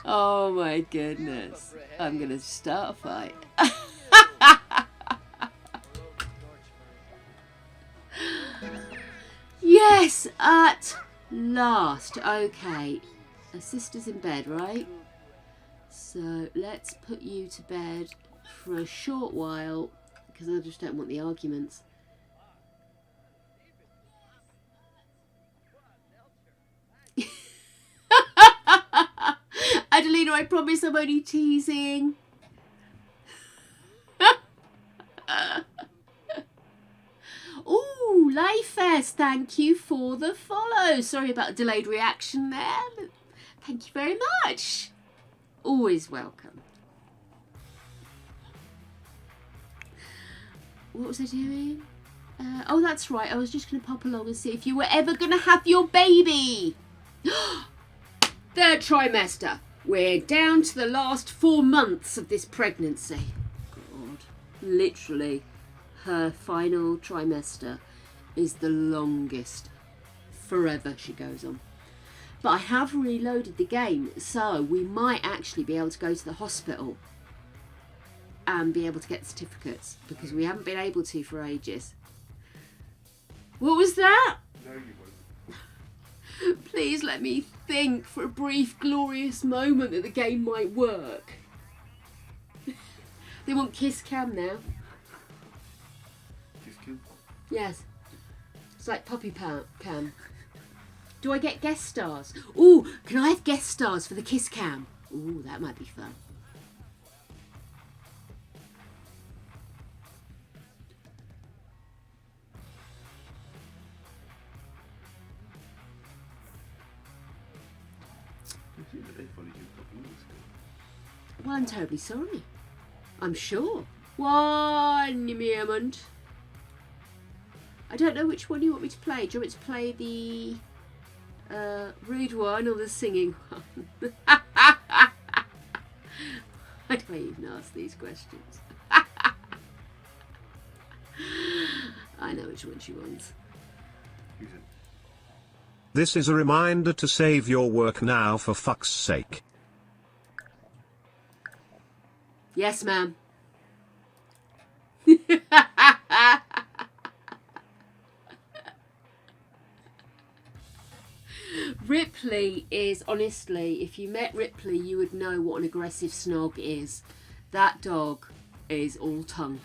Oh my goodness. I'm going to start a fight. Yes, at last. Okay. Her sister's in bed, right? So let's put you to bed for a short while, because I just don't want the arguments. Adelina, I promise I'm only teasing. Ooh, Layfest, thank you for the follow. Sorry about the delayed reaction there. But thank you very much. Always welcome. What was I doing? Oh, that's right. I was just going to pop along and see if you were ever going to have your baby. Third trimester. We're down to the last 4 months of this pregnancy. God, literally, her final trimester is the longest. Forever, she goes on. But I have reloaded the game, so we might actually be able to go to the hospital and be able to get certificates, because we haven't been able to for ages. What was that? No, you won't. Please let me think for a brief, glorious moment that the game might work. They want kiss cam now. Kiss cam? Yes. It's like puppy cam. Do I get guest stars? Ooh, can I have guest stars for the kiss cam? Ooh, that might be fun. I think that they followed you a couple of weeks ago. Well, I'm terribly sorry. I'm sure. One moment. I don't know which one you want me to play. Do you want me to play the rude one or the singing one? Why do I even ask these questions? I know which one she wants. Who's it? This is a reminder to save your work now, for fuck's sake. Yes, ma'am. Ripley is, honestly, if you met Ripley, you would know what an aggressive snog is. That dog is all tongue.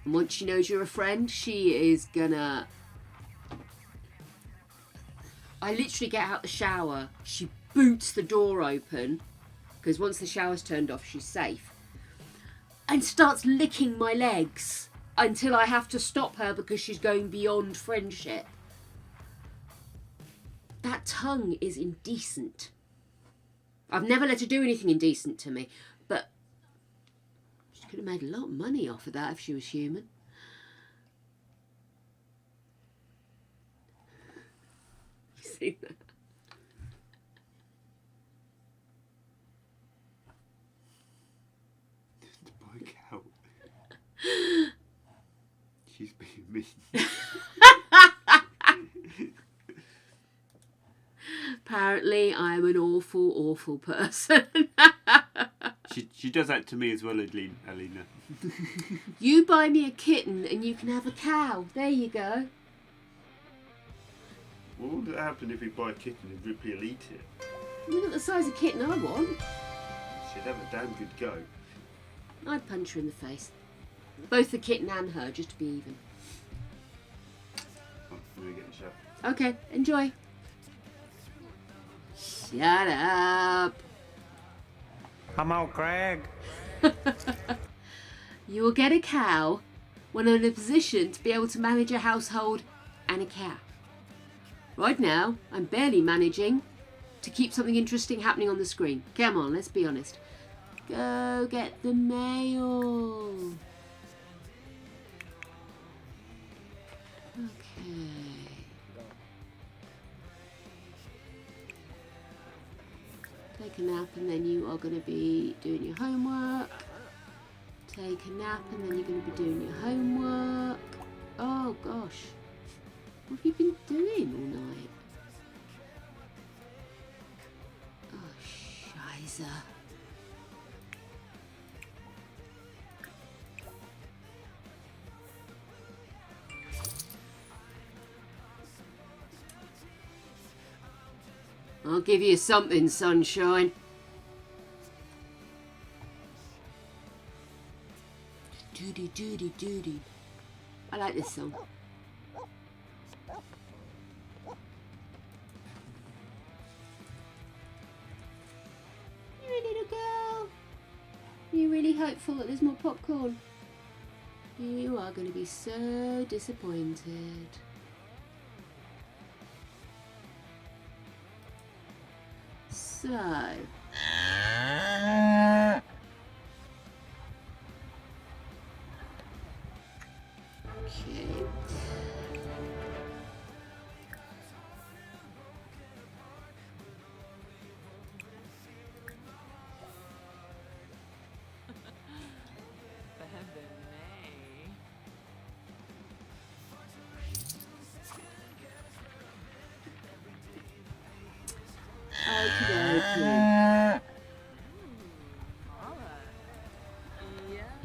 And once she knows you're a friend, she is gonna... I literally get out the shower, she boots the door open, because once the shower's turned off, she's safe, and starts licking my legs until I have to stop her because she's going beyond friendship. That tongue is indecent. I've never let her do anything indecent to me, but she could have made a lot of money off of that if she was human. You seen that? The boy cow. She's being mean. Apparently, I'm an awful, awful person. She does that to me as well, Alina. You buy me a kitten and you can have a cow. There you go. What would happen if we buy a kitten and Ripley will eat it? Look at the size of kitten I want. She'd have a damn good go. I'd punch her in the face. Both the kitten and her, just to be even. Oh, I'm going to get the shower. Okay, enjoy. Shut up. Come on, Craig. You will get a cow when I'm in a position to be able to manage a household and a cow. Right now, I'm barely managing to keep something interesting happening on the screen. Come on, let's be honest. Go get the mail. Okay. Take a nap and then you are going to be doing your homework. Take a nap and then you're going to be doing your homework. Oh gosh. What have you been doing all night? Oh, Scheiße. I'll give you something, sunshine. Doody doody doody. I like this song. You little girl. You're really hopeful that there's more popcorn. You are going to be so disappointed. So, okay. Okay.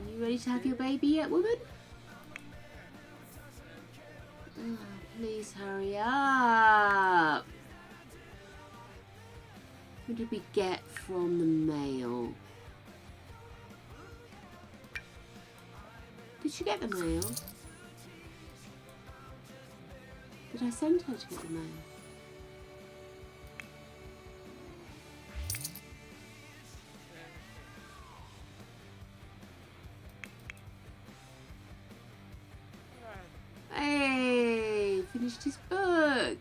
You ready to have your baby yet, woman? Oh, please hurry up. What did we get from the mail? Did she get the mail? Did I send her to get the mail? Hey, finished his book.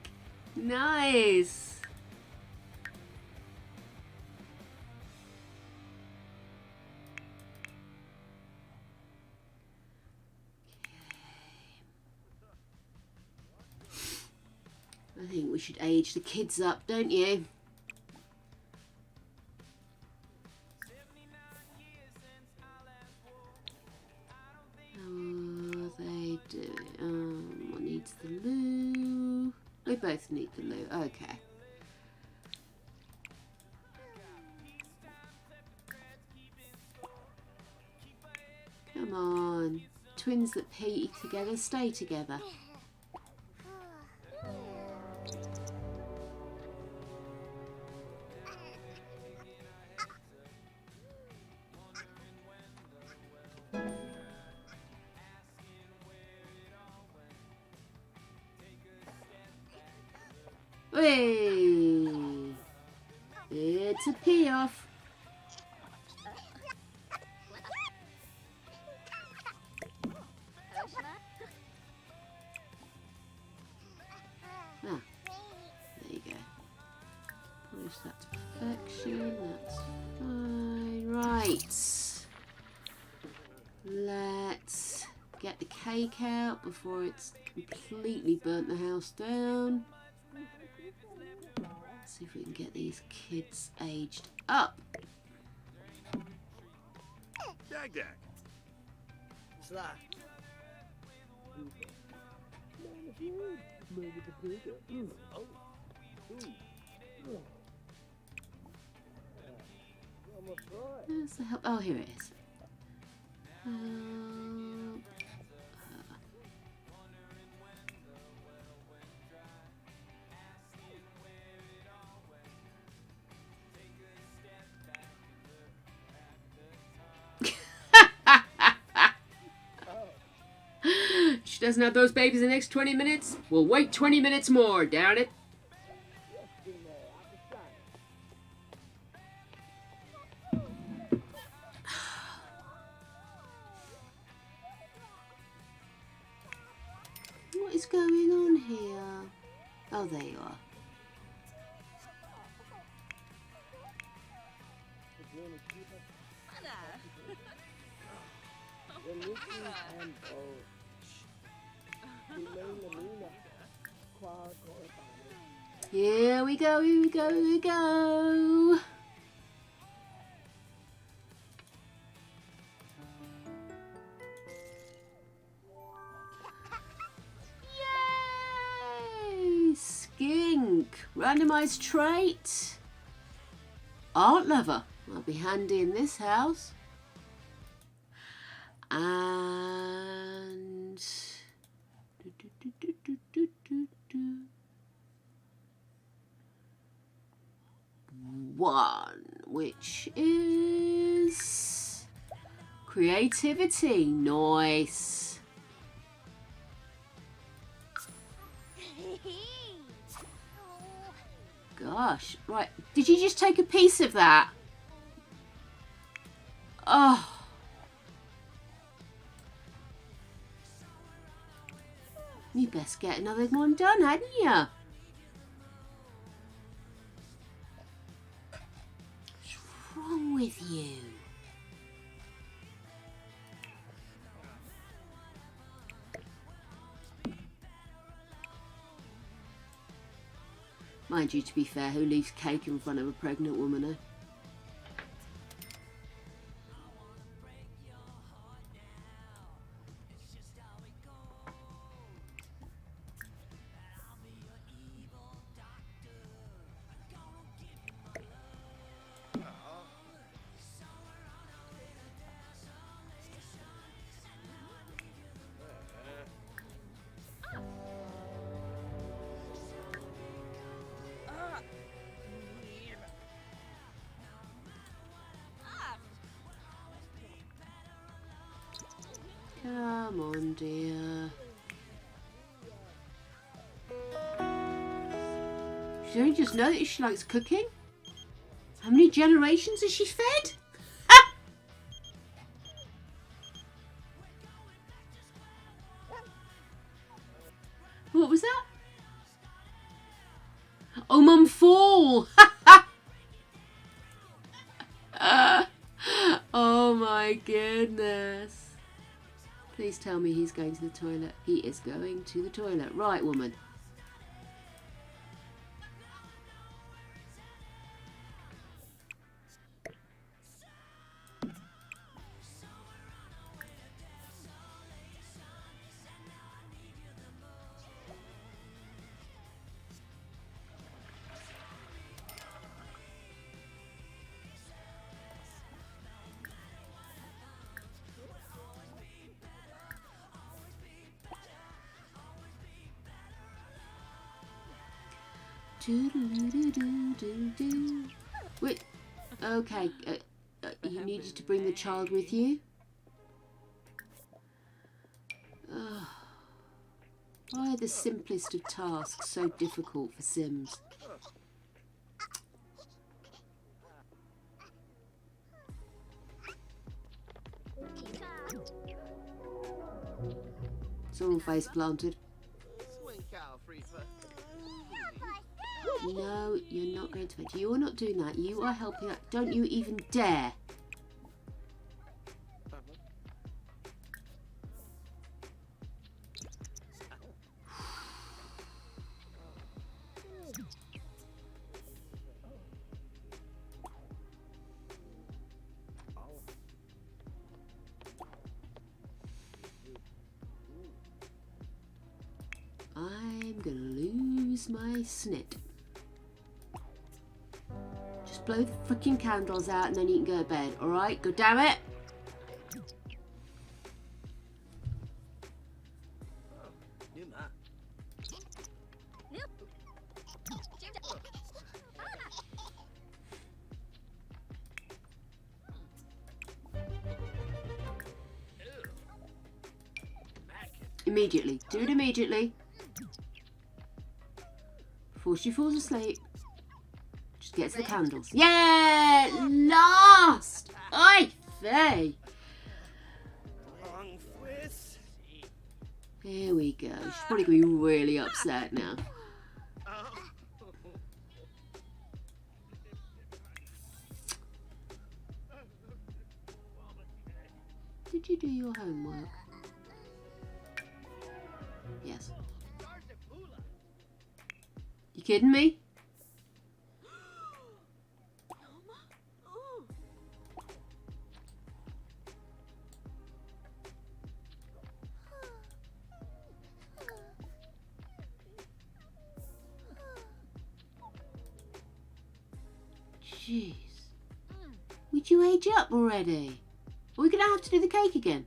Nice. I think we should age the kids up, don't you? What needs the loo? We both need the loo. Okay. Come on. Twins that pee together stay together. Hey, it's a pee off. Ah, there you go. Polish that to perfection. That's fine. Right. Let's get the cake out before it's completely burnt the house down. See if we can get these kids aged up. Dag dag. What's that? Where's the help? Oh, here it is. She doesn't have those babies in the next 20 minutes? We'll wait 20 minutes more, darn it. What is going on here? Oh, there you are. Here we go, here we go, here we go. Yay! Skink. Randomized trait. Art lover. That'll be handy in this house. And... one, which is creativity. Nice. Gosh, right. Did you just take a piece of that? Oh. You best get another one done, hadn't you? What's wrong with you? Mind you, to be fair, who leaves cake in front of a pregnant woman, eh? Come on, dear. She only just noticed she likes cooking. How many generations has she fed? What was that? Oh, Mum Fall! Oh my goodness. Please tell me he's going to the toilet. He is going to the toilet. Right, woman. Wait, okay, you needed to bring the child with you? Why are the simplest of tasks so difficult for Sims? Someone face planted. Swing cow, Freefa. No, you're not going to. You are not doing that. You are helping out. Don't you even dare. I'm gonna lose my snit. Just blow the freaking candles out and then you can go to bed, alright? God damn it! New map. Immediately. Do it immediately. Before she falls asleep. Just get to the candles. Yeah! Last! Oi! Faye! Long twist. Here we go. She's probably going to be really upset now. Did you do your homework? Yes. You kidding me? Jeez. Would you age up already? Are we going to have to do the cake again?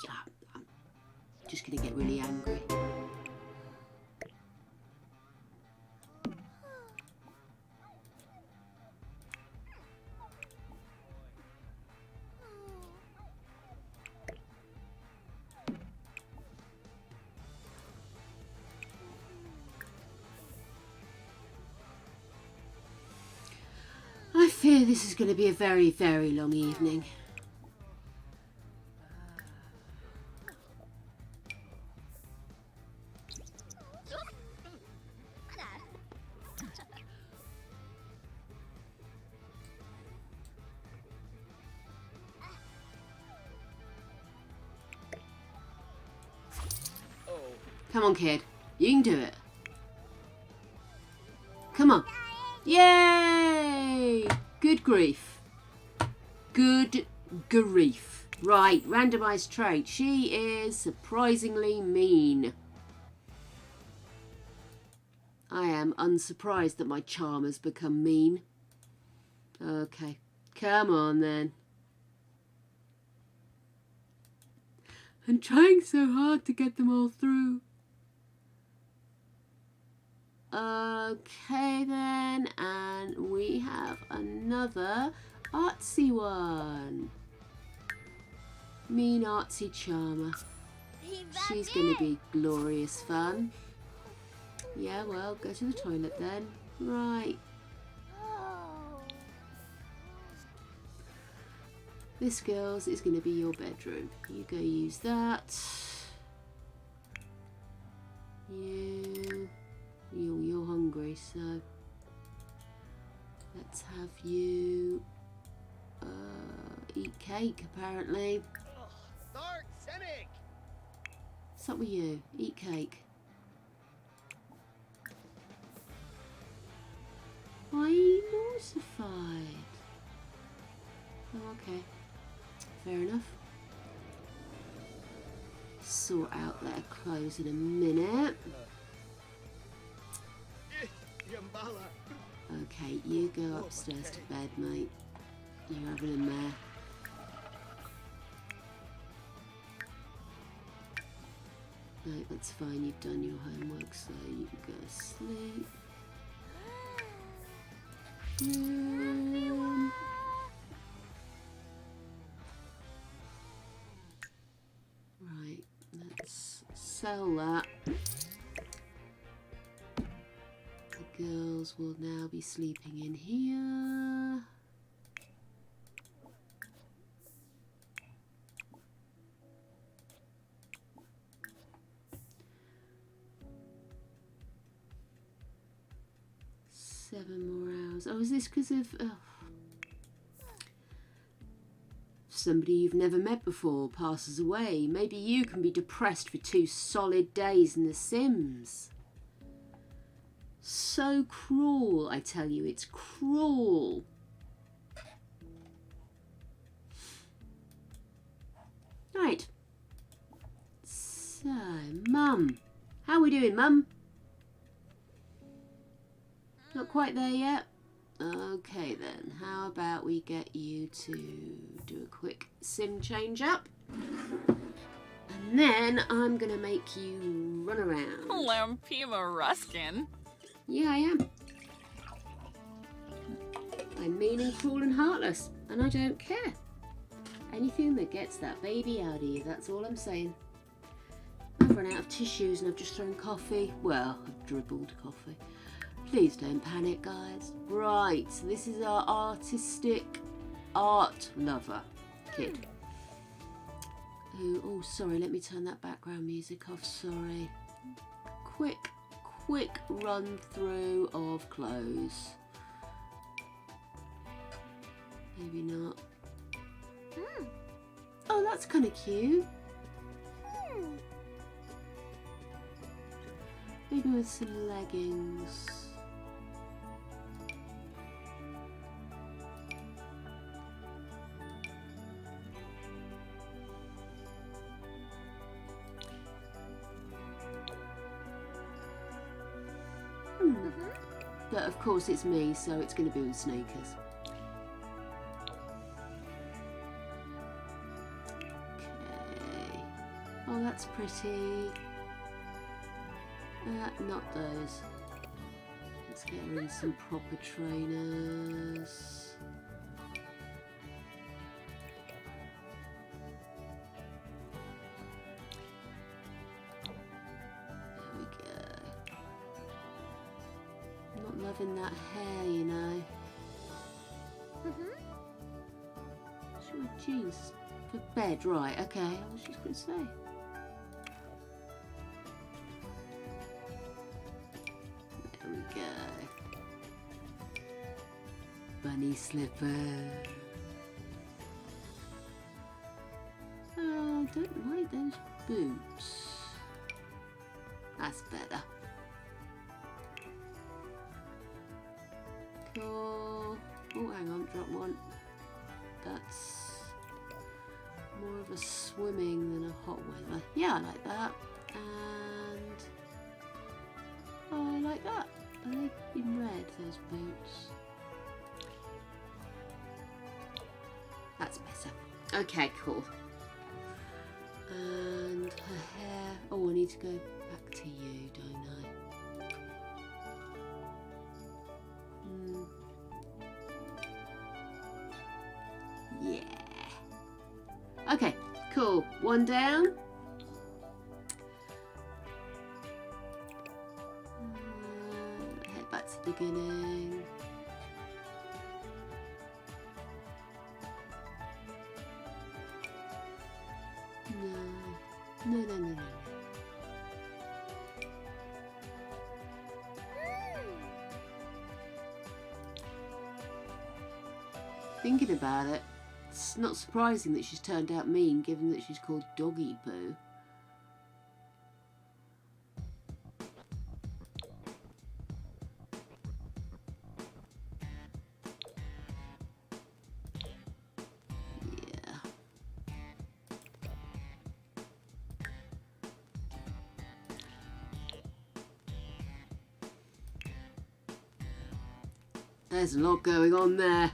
Yeah, I'm just going to get really angry. I fear this is going to be a very, very long evening. Come on, kid. You can do it. Come on. Yay! Good grief. Good grief. Right, randomised trait. She is surprisingly mean. I am unsurprised that my charm has become mean. Okay, come on then. I'm trying so hard to get them all through. Okay then, and we have another artsy one. Mean artsy charmer. She's going to be glorious fun. Yeah, well, go to the toilet then. Right. This, girls, is going to be your bedroom. You go use that. You're hungry, so let's have you eat cake, apparently. Dark Cynic. What's up with you? Eat cake. Why are you mortified? Oh, okay. Fair enough. Sort out their clothes in a minute. Okay, you go upstairs to bed, mate. You're having a mare. No, that's fine. You've done your homework, so you can go to sleep. Right, let's sell that. The girls girls will now be sleeping in here. Seven more hours. Oh, is this because of somebody you've never met before passes away? Maybe you can be depressed for 2 solid days in The Sims. So cruel, I tell you, it's cruel. Right. So, Mum. How are we doing, Mum? Not quite there yet? Okay then, how about we get you to do a quick sim change up? And then I'm gonna make you run around. Lampima Ruskin. Yeah, I am. I'm mean and cruel and heartless, and I don't care. Anything that gets that baby out of you, that's all I'm saying. I've run out of tissues and I've just thrown coffee. Well, I've dribbled coffee. Please don't panic, guys. Right, so this is our artistic art lover kid. Who, oh, sorry, let me turn that background music off, sorry. Quick run through of clothes. Maybe not. Oh, that's kind of cute. Maybe with some leggings. But of course it's me, so it's going to be with sneakers. Okay. Oh, that's pretty. Not those. Let's get her in some proper trainers. There we go. I'm not loving that hair, you know. Sure, jeans for bed, right? Okay, I was just going to say. There we go. Bunny slipper. I don't like those boots. That's better. Cool. Oh, hang on, drop one. That's more of a swimming than a hot weather. Yeah, I like that. And I like that. Are they in red, those boots? That's better. Okay, cool. And her hair. Oh, I need to go back to you, don't I? Yeah. Okay, cool. One down. Head back to the beginning. No. Thinking about it, it's not surprising that she's turned out mean, given that she's called Doggy Poo. Yeah. There's a lot going on there.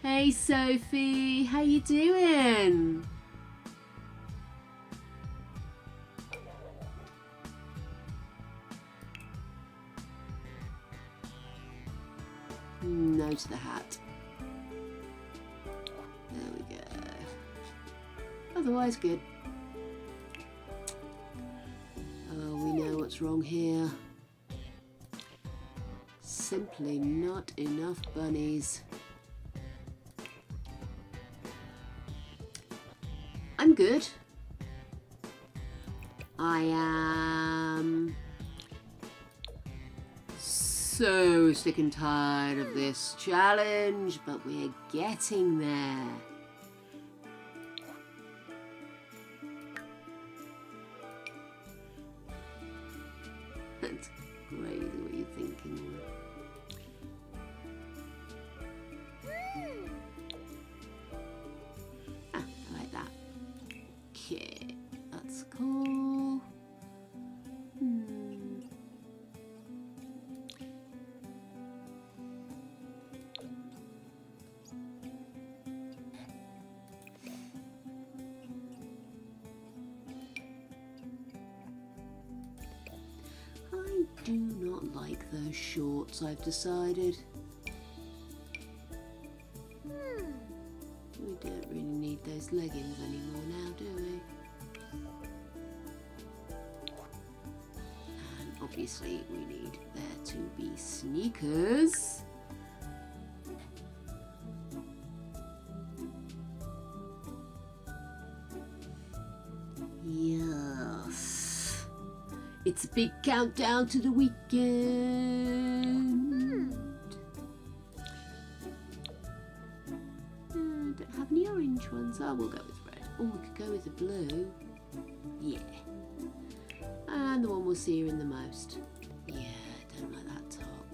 Hey Sophie, how you doing? No to the hat. There we go. Otherwise good. Oh, we know what's wrong here. simply not enough bunnies. I'm good. I am so sick and tired of this challenge, but we're getting there. That's crazy what you're thinking. Ah, I like that. Okay, that's cool. I do not like those shorts, I've decided. We don't really need those leggings anymore now, do we? And obviously we need there to be sneakers. Yes. It's a big countdown to the weekend. Don't have any orange ones. Oh, we'll go with red. Oh, we could go with the blue. Yeah. And the one we'll see her in the most. Yeah, don't like that top.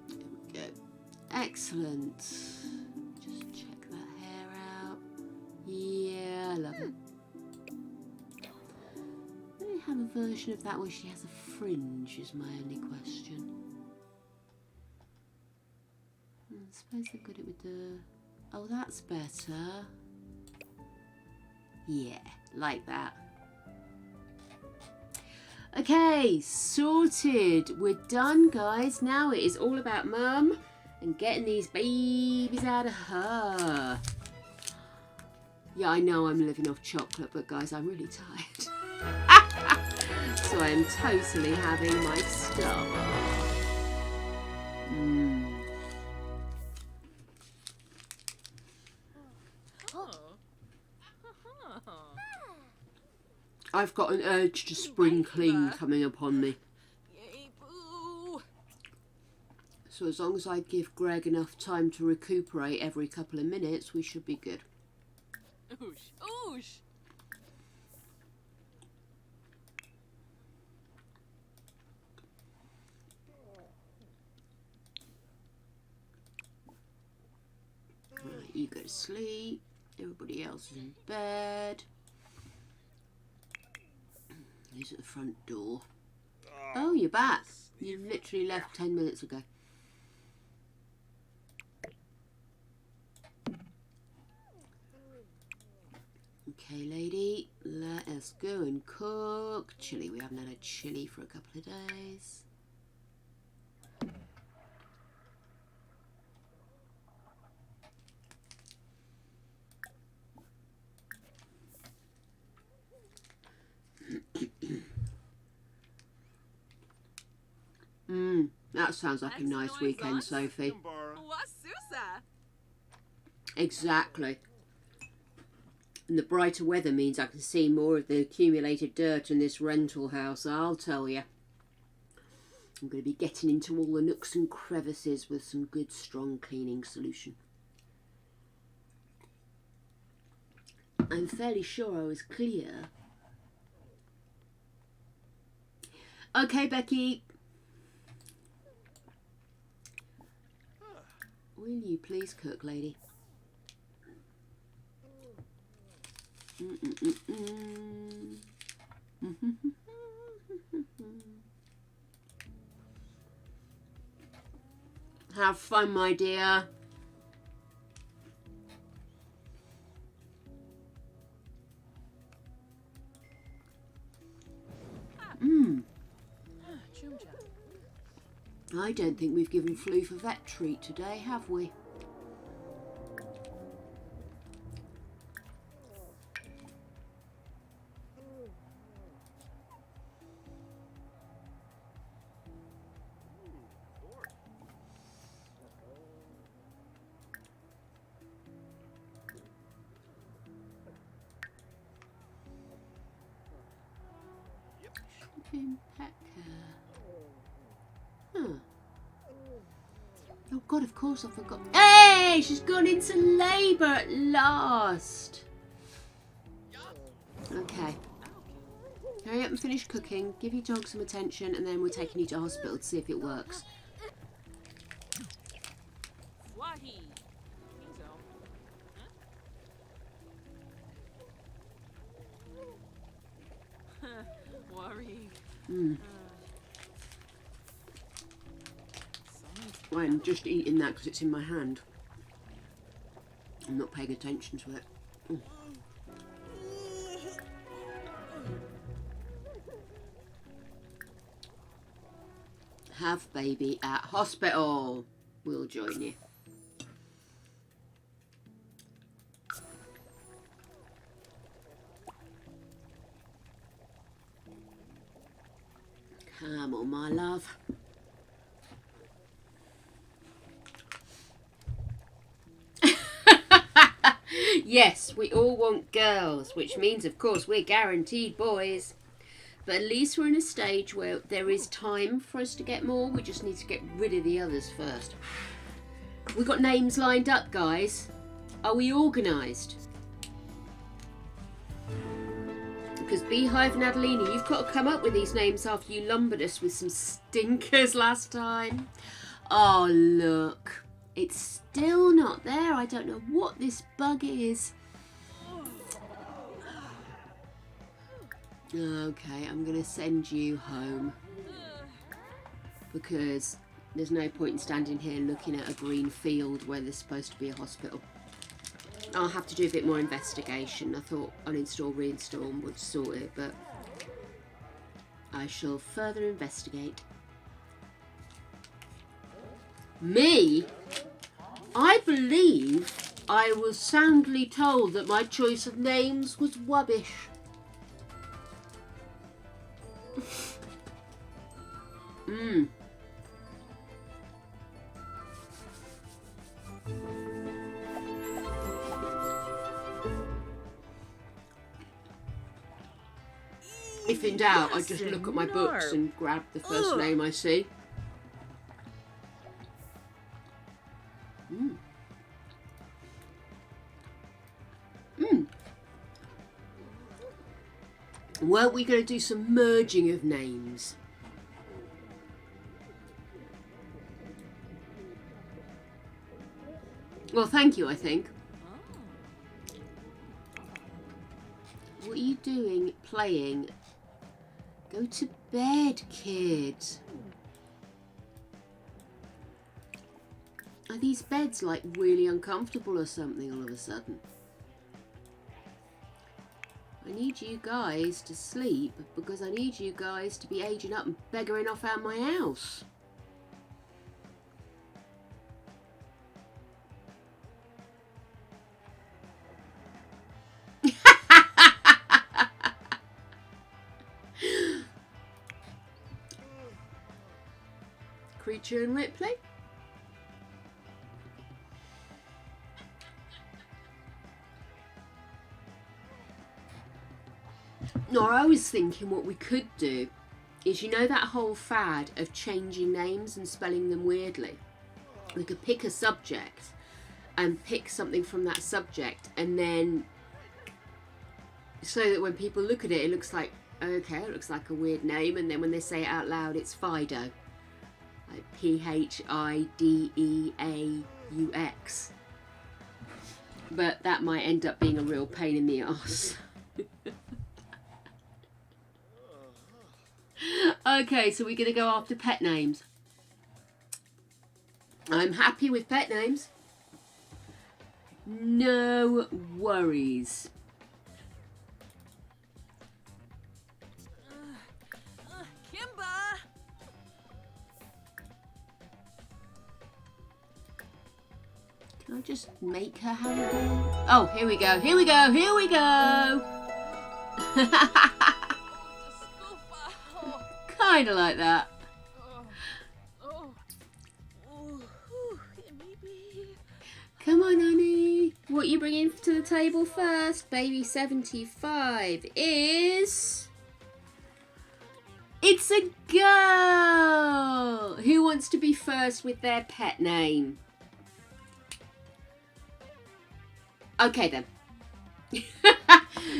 There we go. Excellent. Just check that hair out. Yeah, I love it. Let me have a version of that where she has a fringe is my only question. I suppose they've got it with the... Oh, that's better. Yeah, like that. Okay, sorted. We're done, guys. Now it is all about Mum and getting these babies out of her. Yeah, I know I'm living off chocolate, but guys, I'm really tired. So I am totally having my Starbucks. I've got an urge to spring clean coming upon me. Yay, boo! So as long as I give Greg enough time to recuperate every couple of minutes, we should be good. Oosh, oosh! Right, you go to sleep. Everybody else is in bed. He's at the front door. Oh, you're back. You literally left 10 minutes ago. Okay, lady, let us go and cook chili. We haven't had a chili for a couple of days. That sounds like a nice weekend, Sophie. Wasusa! Exactly. And the brighter weather means I can see more of the accumulated dirt in this rental house, I'll tell you. I'm going to be getting into all the nooks and crevices with some good strong cleaning solution. I'm fairly sure I was clear. Okay, Becky. Will you please cook, lady? Have fun, my dear. I don't think we've given Floof a vet treat today, have we? Pet care. Huh. Oh God, of course I forgot. Hey, she's gone into labour at last. Okay. Hurry up and finish cooking. Give your dog some attention, and then we're taking you to hospital to see if it works. Wahi. Worry. I'm just eating that because it's in my hand. I'm not paying attention to it. Have baby at hospital. We'll join you. Come on, my love. Yes, we all want girls, which means, of course, we're guaranteed boys. But at least we're in a stage where there is time for us to get more. We just need to get rid of the others first. We've got names lined up, guys. Are we organised? Because Beehive and Adelina, you've got to come up with these names after you lumbered us with some stinkers last time. Oh, look. It's still not there. I don't know what this bug is. Okay, I'm going to send you home. Because there's no point in standing here looking at a green field where there's supposed to be a hospital. I'll have to do a bit more investigation. I thought uninstall, reinstall would sort it, but I shall further investigate. Me? I believe I was soundly told that my choice of names was rubbish. If in doubt, I just look at my books and grab the first name I see. Weren't we going to do some merging of names? Well, thank you, I think. What are you doing playing? Go to bed, kid. Are these beds like really uncomfortable or something all of a sudden? I need you guys to sleep because I need you guys to be aging up and begging off out my house. Creature and Ripley? No, I was thinking what we could do is, you know, that whole fad of changing names and spelling them weirdly. We could pick a subject and pick something from that subject, and then so that when people look at it, it looks like, okay, it looks like a weird name, and then when they say it out loud, it's Fido. Like Phideaux. But that might end up being a real pain in the arse. Okay, so we're going to go after pet names. I'm happy with pet names. No worries. Kimba! Did I just make her have a baby? Oh, here we go, here we go, here we go! Kinda like that. Come on, honey. What you bringing to the table first? Baby 75 is... It's a girl! Who wants to be first with their pet name? Okay then.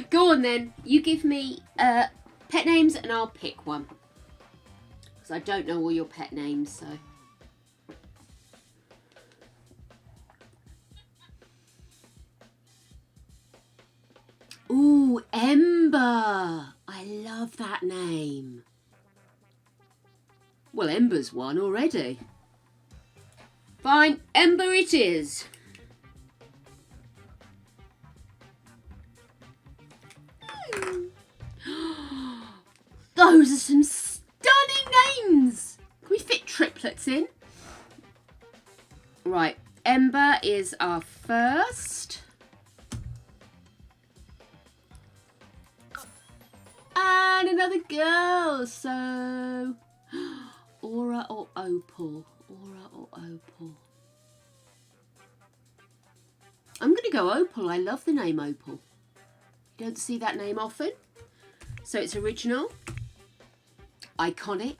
Go on then. You give me pet names and I'll pick one. Because I don't know all your pet names, so... Ooh, Ember. I love that name. Well, Ember's one already. Fine, Ember it is. Those are some stunning names. Can we fit triplets in? Right, Ember is our first. And another girl, so Aura or Opal? Aura or Opal? I'm going to go Opal. I love the name Opal. You don't see that name often. So it's original, iconic.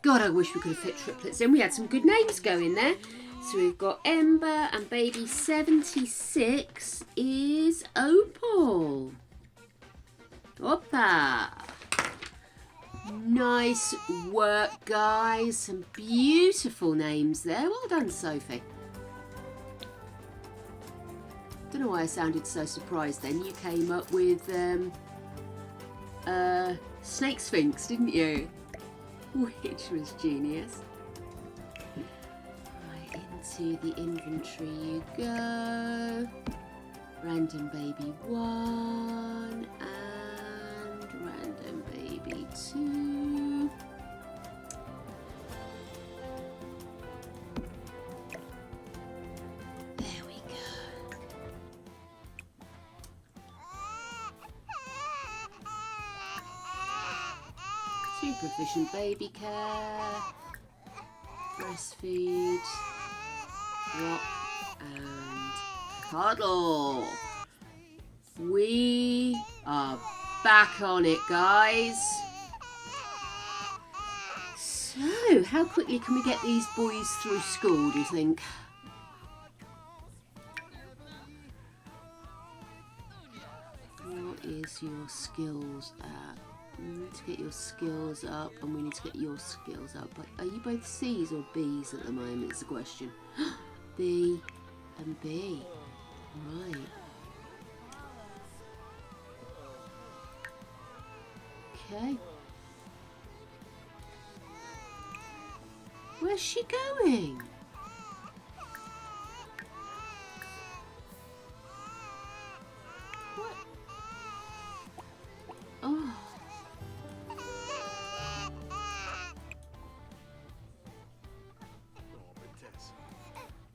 God, I wish we could have fit triplets in. We had some good names going there. So we've got Ember and baby 76 is Opal. Hoppa. Nice work, guys. Some beautiful names there. Well done, Sophie. Don't know why I sounded so surprised then. You came up with Snake Sphinx, didn't you? Which was genius. Right, into the inventory you go. Random baby 1 and random baby 2. There we go. Supervision baby care, breastfeed, rock and cuddle. We are back on it, guys. So, how quickly can we get these boys through school, do you think? What is your skills at? We need to get your skills up and we need to get your skills up. But are you both C's or B's at the moment is the question. B and B. Right. Okay. Where's she going? What? Oh.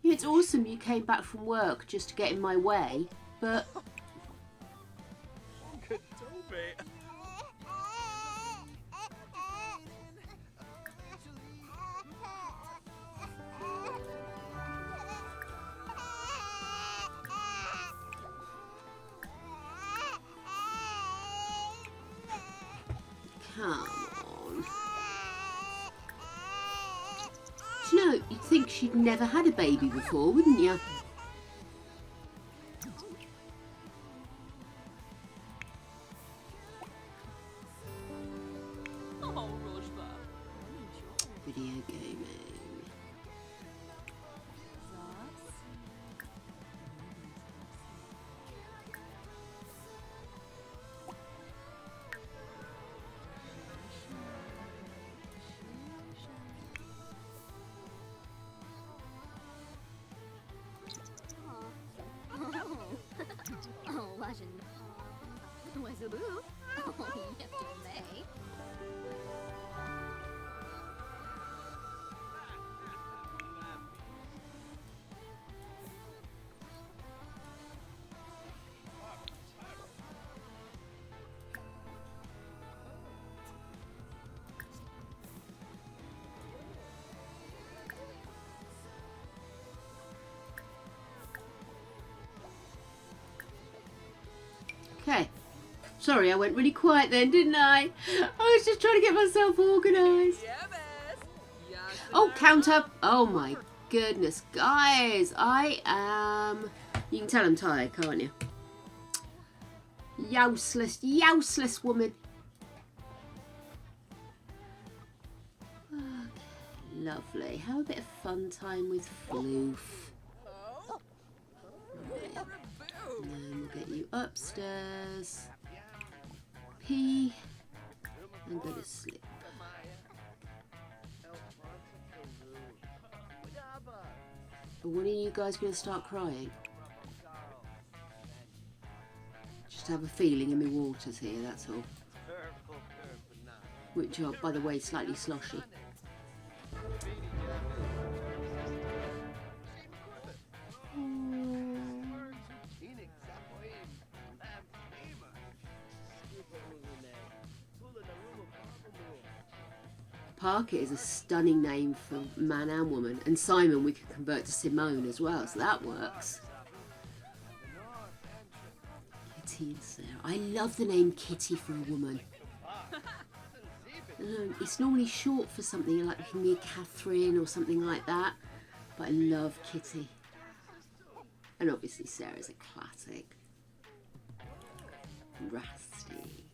Yeah, it's awesome you came back from work just to get in my way, but... Come on. Do you know, you'd think she'd never had a baby before, wouldn't you? Video gaming. Sorry, I went really quiet then, didn't I? I was just trying to get myself organised. Oh, count up. Oh my goodness, guys. I am... You can tell I'm tired, can't you? Useless woman. Okay, lovely. Have a bit of fun time with Floof. Right. And then we'll get you upstairs. Pee. And go to sleep. But when are you guys going to start crying? Just have a feeling in my waters here, that's all. Which are, by the way, slightly sloshy. Parker is a stunning name for man and woman, and Simon we could convert to Simone as well, so that works. Kitty and Sarah. I love the name Kitty for a woman. It's normally short for something like it can be Catherine or something like that, but I love Kitty. And obviously Sarah's a classic. Rusty.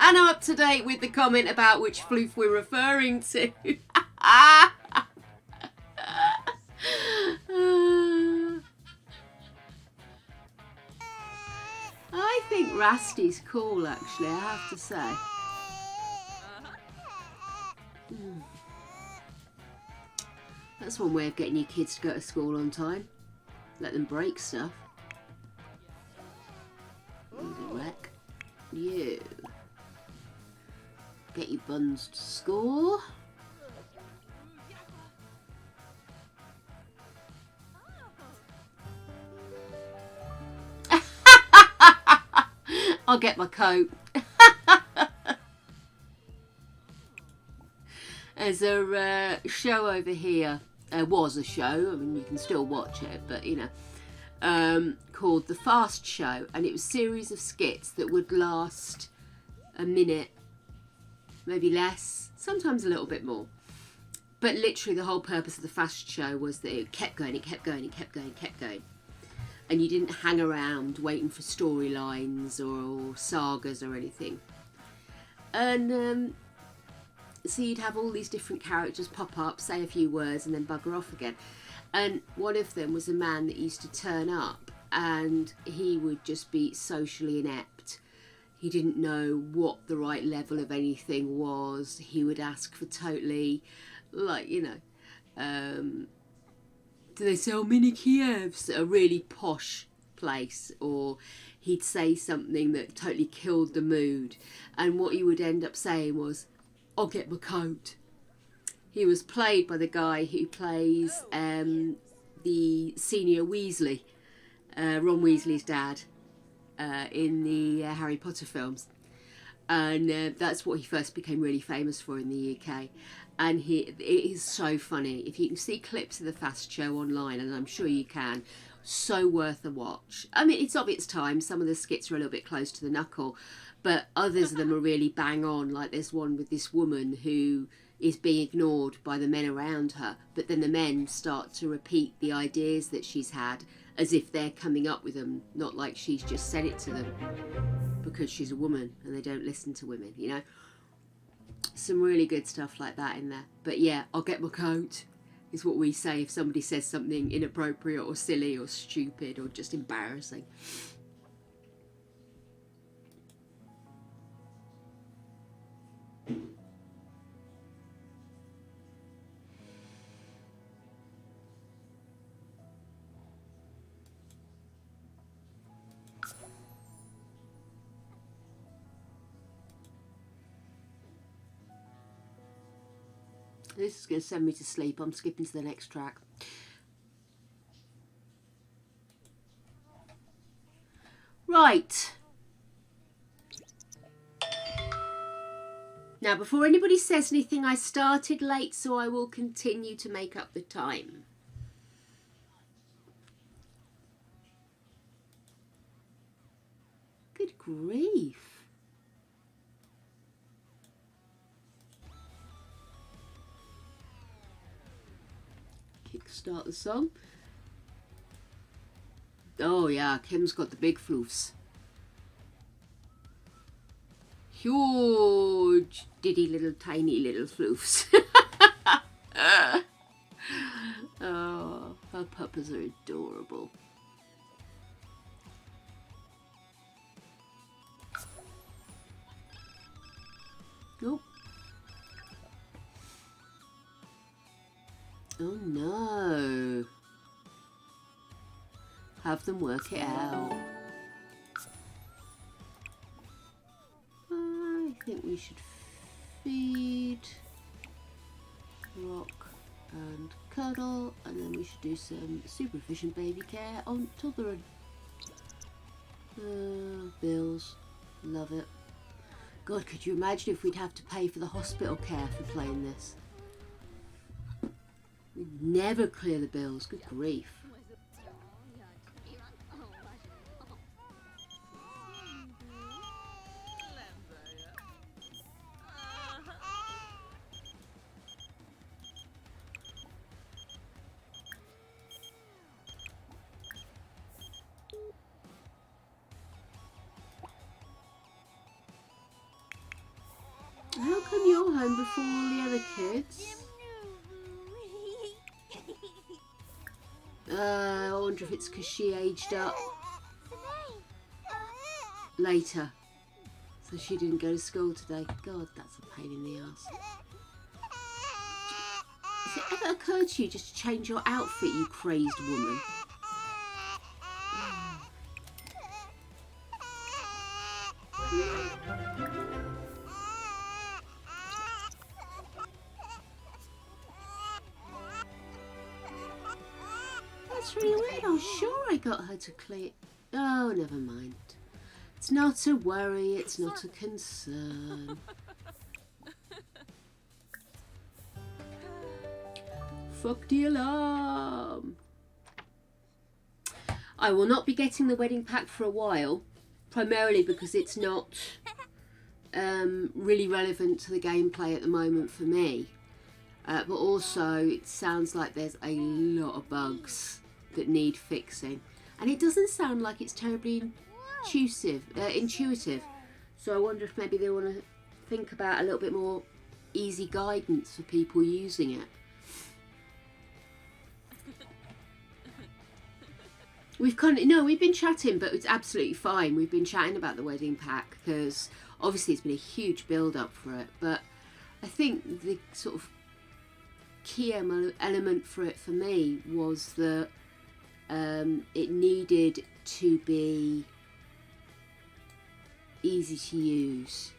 And I'm up to date with the comment about which floof we're referring to. I think Rusty's cool, actually, I have to say. That's one way of getting your kids to go to school on time. Let them break stuff. He's a wreck. You. Get your buns to school. I'll get my coat. There's a show over here. Was a show. I mean, you can still watch it, but you know, called The Fast Show, and it was a series of skits that would last a minute, maybe less, sometimes a little bit more. But literally, the whole purpose of The Fast Show was that it kept going, it kept going, it kept going, it kept going. And you didn't hang around waiting for storylines or sagas or anything. And so you'd have all these different characters pop up, say a few words, and then bugger off again. And one of them was a man that used to turn up, and he would just be socially inept. He didn't know what the right level of anything was. He would ask for totally, like, you know, do they sell mini Kievs at a really posh place? Or he'd say something that totally killed the mood. And what he would end up saying was, I'll get my coat. He was played by the guy who plays the senior Weasley, Ron Weasley's dad, in the Harry Potter films. And that's what he first became really famous for in the UK. And it is so funny. If you can see clips of The Fast Show online, and I'm sure you can, so worth a watch. I mean, it's of its time. Some of the skits are a little bit close to the knuckle, but others of them are really bang on. Like there's one with this woman who is being ignored by the men around her, but then the men start to repeat the ideas that she's had as if they're coming up with them, not like she's just said it to them, because she's a woman and they don't listen to women, you know. Some really good stuff like that in there. But yeah, I'll get my coat is what we say if somebody says something inappropriate or silly or stupid or just embarrassing. This is going to send me to sleep. I'm skipping to the next track. Right. Now, before anybody says anything, I started late, so I will continue to make up the time. Good grief. Kickstart the song. Oh yeah, Kim's got the big floofs. Huge, diddy little, tiny little floofs. Oh, her puppas are adorable. Nope. Oh no. Have them work it out. I think we should feed, rock and cuddle, and then we should do some super efficient baby care on Totherin. Bills. Love it. God, could you imagine if we'd have to pay for the hospital care for playing this? We'd never clear the bills. Good grief. How come you're home before all the other kids? I wonder if it's because she aged up later, so she didn't go to school today. God, that's a pain in the ass. Has it ever occurred to you just to change your outfit, you crazed woman? That's really weird. I'm sure I got her to clear. Oh, never mind. It's not a worry. It's not a concern. Fuck the alarm. I will not be getting the wedding pack for a while, primarily because it's not really relevant to the gameplay at the moment for me. But also, it sounds like there's a lot of bugs that need fixing, and it doesn't sound like it's terribly intuitive. So I wonder if maybe they want to think about a little bit more easy guidance for people using it. We've been chatting, but it's absolutely fine. We've been chatting about the wedding pack because obviously it's been a huge build up for it, but I think the sort of key element for it for me was that it needed to be easy to use,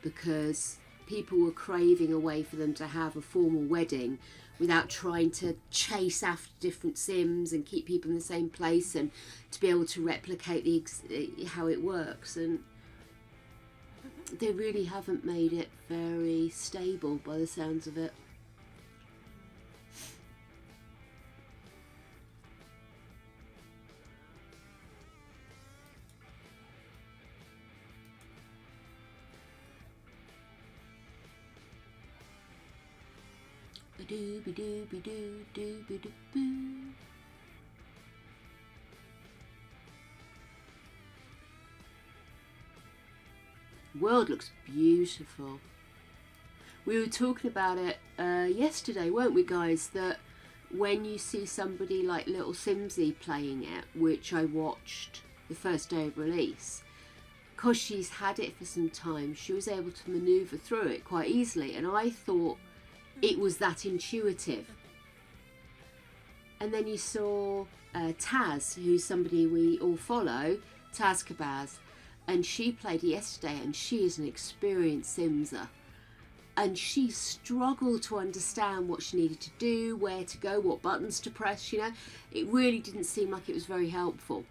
because people were craving a way for them to have a formal wedding without trying to chase after different sims and keep people in the same place, and to be able to replicate how it works. And they really haven't made it very stable by the sounds of it. World looks beautiful. We were talking about it yesterday, weren't we, guys? That when you see somebody like Little Simsy playing it, which I watched the first day of release, because she's had it for some time, she was able to manoeuvre through it quite easily, and I thought it was that intuitive. And then you saw Taz, who's somebody we all follow, Taz Kabaz, and she played yesterday, and she is an experienced Simser, and she struggled to understand what she needed to do, where to go, what buttons to press. It really didn't seem like it was very helpful.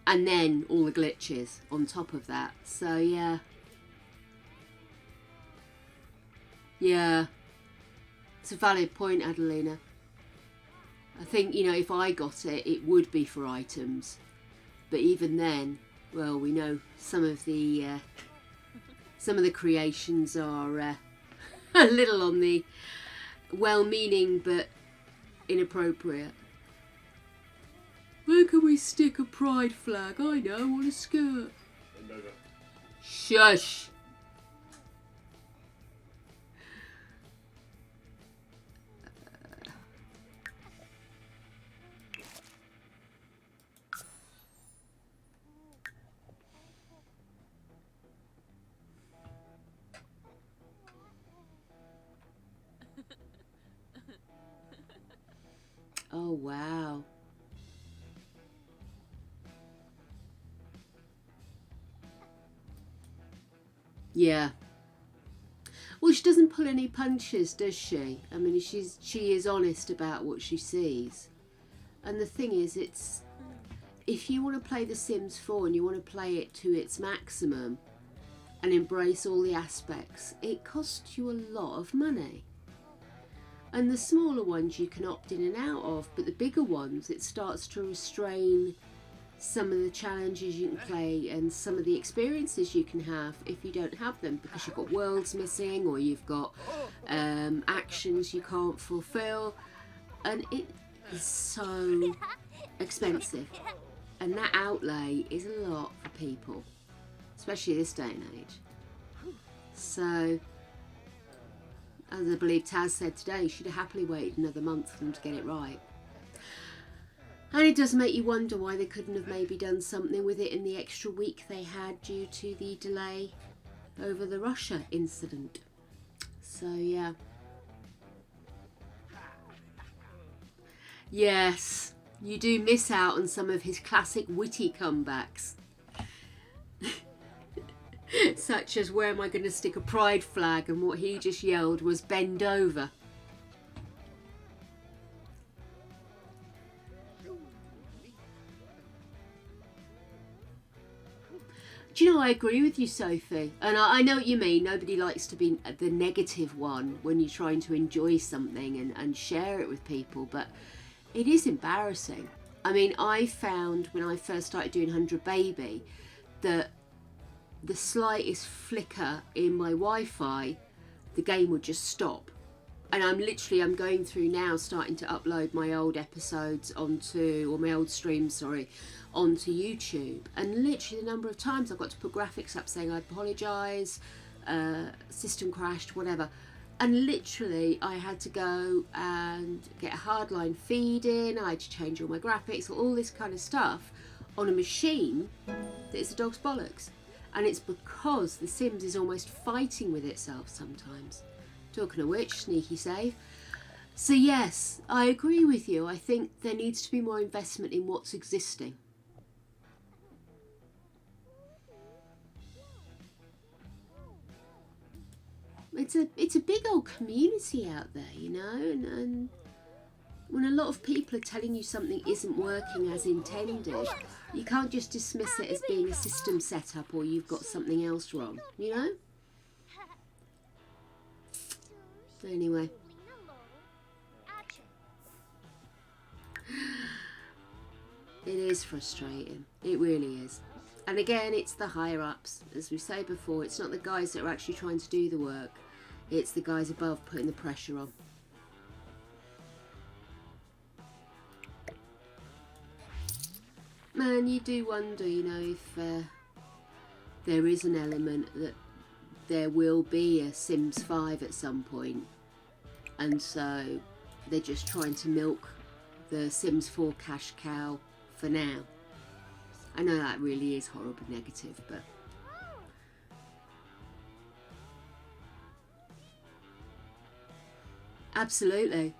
And then all the glitches on top of that. So yeah, Yeah. It's a valid point, Adelina. I think, you know, if I got it, it would be for items. But even then, well, we know some of the creations are a little on the well-meaning but inappropriate. Where can we stick a pride flag? I know, on a skirt. Shush! Oh, wow. Yeah. Well, she doesn't pull any punches, does she? I mean, she is honest about what she sees. And the thing is, it's, if you want to play The Sims 4 and you want to play it to its maximum and embrace all the aspects, it costs you a lot of money. And the smaller ones you can opt in and out of, but the bigger ones, it starts to restrain some of the challenges you can play and some of the experiences you can have if you don't have them, because you've got worlds missing or you've got actions you can't fulfill, and it is so expensive, and that outlay is a lot for people, especially this day and age. So, as I believe Taz said today, she'd have happily waited another month for them to get it right. And it does make you wonder why they couldn't have maybe done something with it in the extra week they had due to the delay over the Russia incident. So, yeah. Yes, you do miss out on some of his classic witty comebacks. Such as, where am I going to stick a pride flag? And what he just yelled was, bend over. Do you know, I agree with you, Sophie. And I know what you mean. Nobody likes to be the negative one when you're trying to enjoy something and share it with people. But it is embarrassing. I mean, I found when I first started doing 100 Baby that the slightest flicker in my Wi-Fi, the game would just stop. And I'm going through now, starting to upload my old episodes onto, or my old streams, sorry, onto YouTube. And literally the number of times I've got to put graphics up saying I apologise, system crashed, whatever. And literally I had to go and get a hardline feed in, I had to change all my graphics, all this kind of stuff on a machine that is a dog's bollocks. And it's because The Sims is almost fighting with itself sometimes. Talking of which, sneaky save. So yes, I agree with you. I think there needs to be more investment in what's existing. It's a big old community out there, you know, and when a lot of people are telling you something isn't working as intended, you can't just dismiss it as being a system setup or you've got something else wrong, you know? Anyway. It is frustrating. It really is. And again, it's the higher-ups. As we say before, it's not the guys that are actually trying to do the work. It's the guys above putting the pressure on. Man, you do wonder, you know, if there is an element that there will be a Sims 5 at some point, and so they're just trying to milk the Sims 4 cash cow for now. I know that really is horrible negative, but absolutely.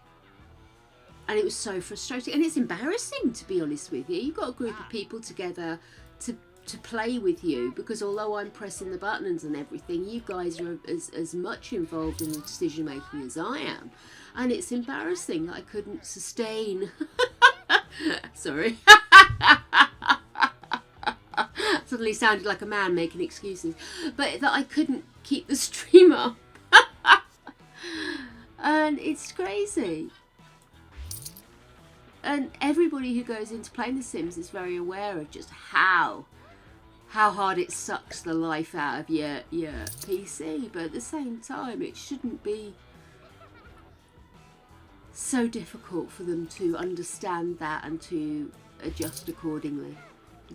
And it was so frustrating, and it's embarrassing, to be honest with you. You've got a group of people together to play with you, because although I'm pressing the buttons and everything, you guys are as much involved in the decision making as I am, and it's embarrassing that I couldn't sustain sorry suddenly sounded like a man making excuses, but that I couldn't keep the stream up And it's crazy. And everybody who goes into playing The Sims is very aware of just how hard it sucks the life out of your PC. But at the same time, it shouldn't be so difficult for them to understand that and to adjust accordingly.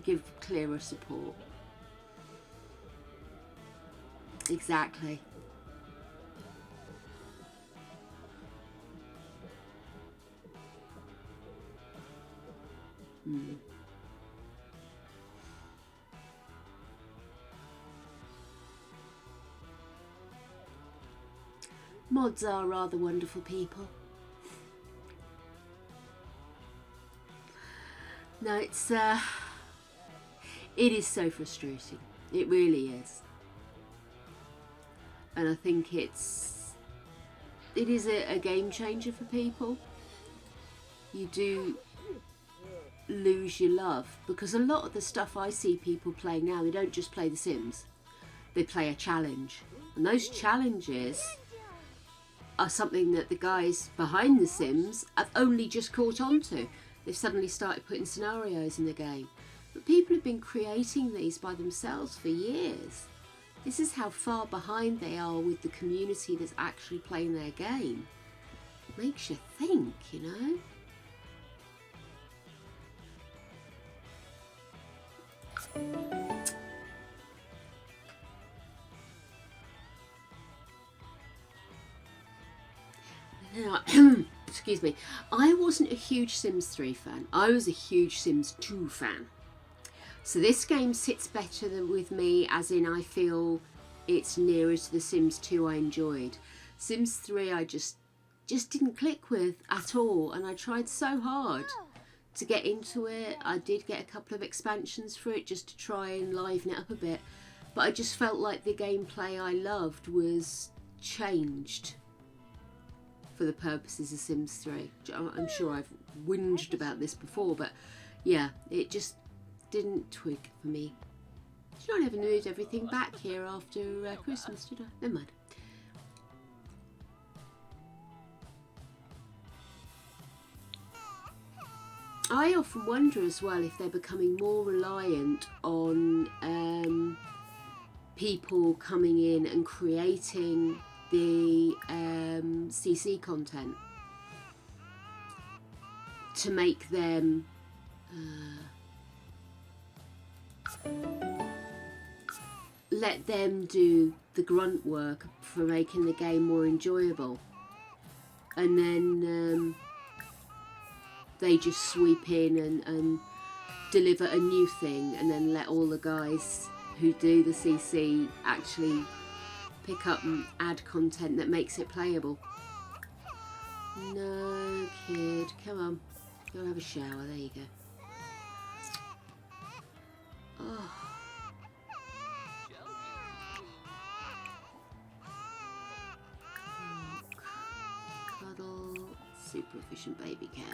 Give clearer support. Exactly. Mods are rather wonderful people. No, it is so frustrating. It really is. And I think it is a game changer for people. You do lose your love, because a lot of the stuff I see people play now, they don't just play The Sims, they play a challenge, and those challenges are something that the guys behind The Sims have only just caught on to. They've suddenly started putting scenarios in the game, but people have been creating these by themselves for years. This is how far behind they are with the community that's actually playing their game. Makes you think, you know. Excuse me. I wasn't a huge Sims 3 fan. I was a huge Sims 2 fan. So this game sits better than with me, as in I feel it's nearer to the Sims 2 I enjoyed. Sims 3 I just didn't click with at all, and I tried so hard to get into it. I did get a couple of expansions for it just to try and liven it up a bit, but I just felt like the gameplay I loved was changed for the purposes of Sims 3. I'm sure I've whinged about this before, but yeah, it just didn't twig for me. Did I never moved everything back here after Christmas, did I? Never mind. I often wonder as well if they're becoming more reliant on people coming in and creating the CC content to make them let them do the grunt work for making the game more enjoyable, and then they just sweep in and deliver a new thing, and then let all the guys who do the CC actually pick up and add content that makes it playable. No, kid, come on, go have a shower. There you go. Oh. Cuddle, super efficient baby care.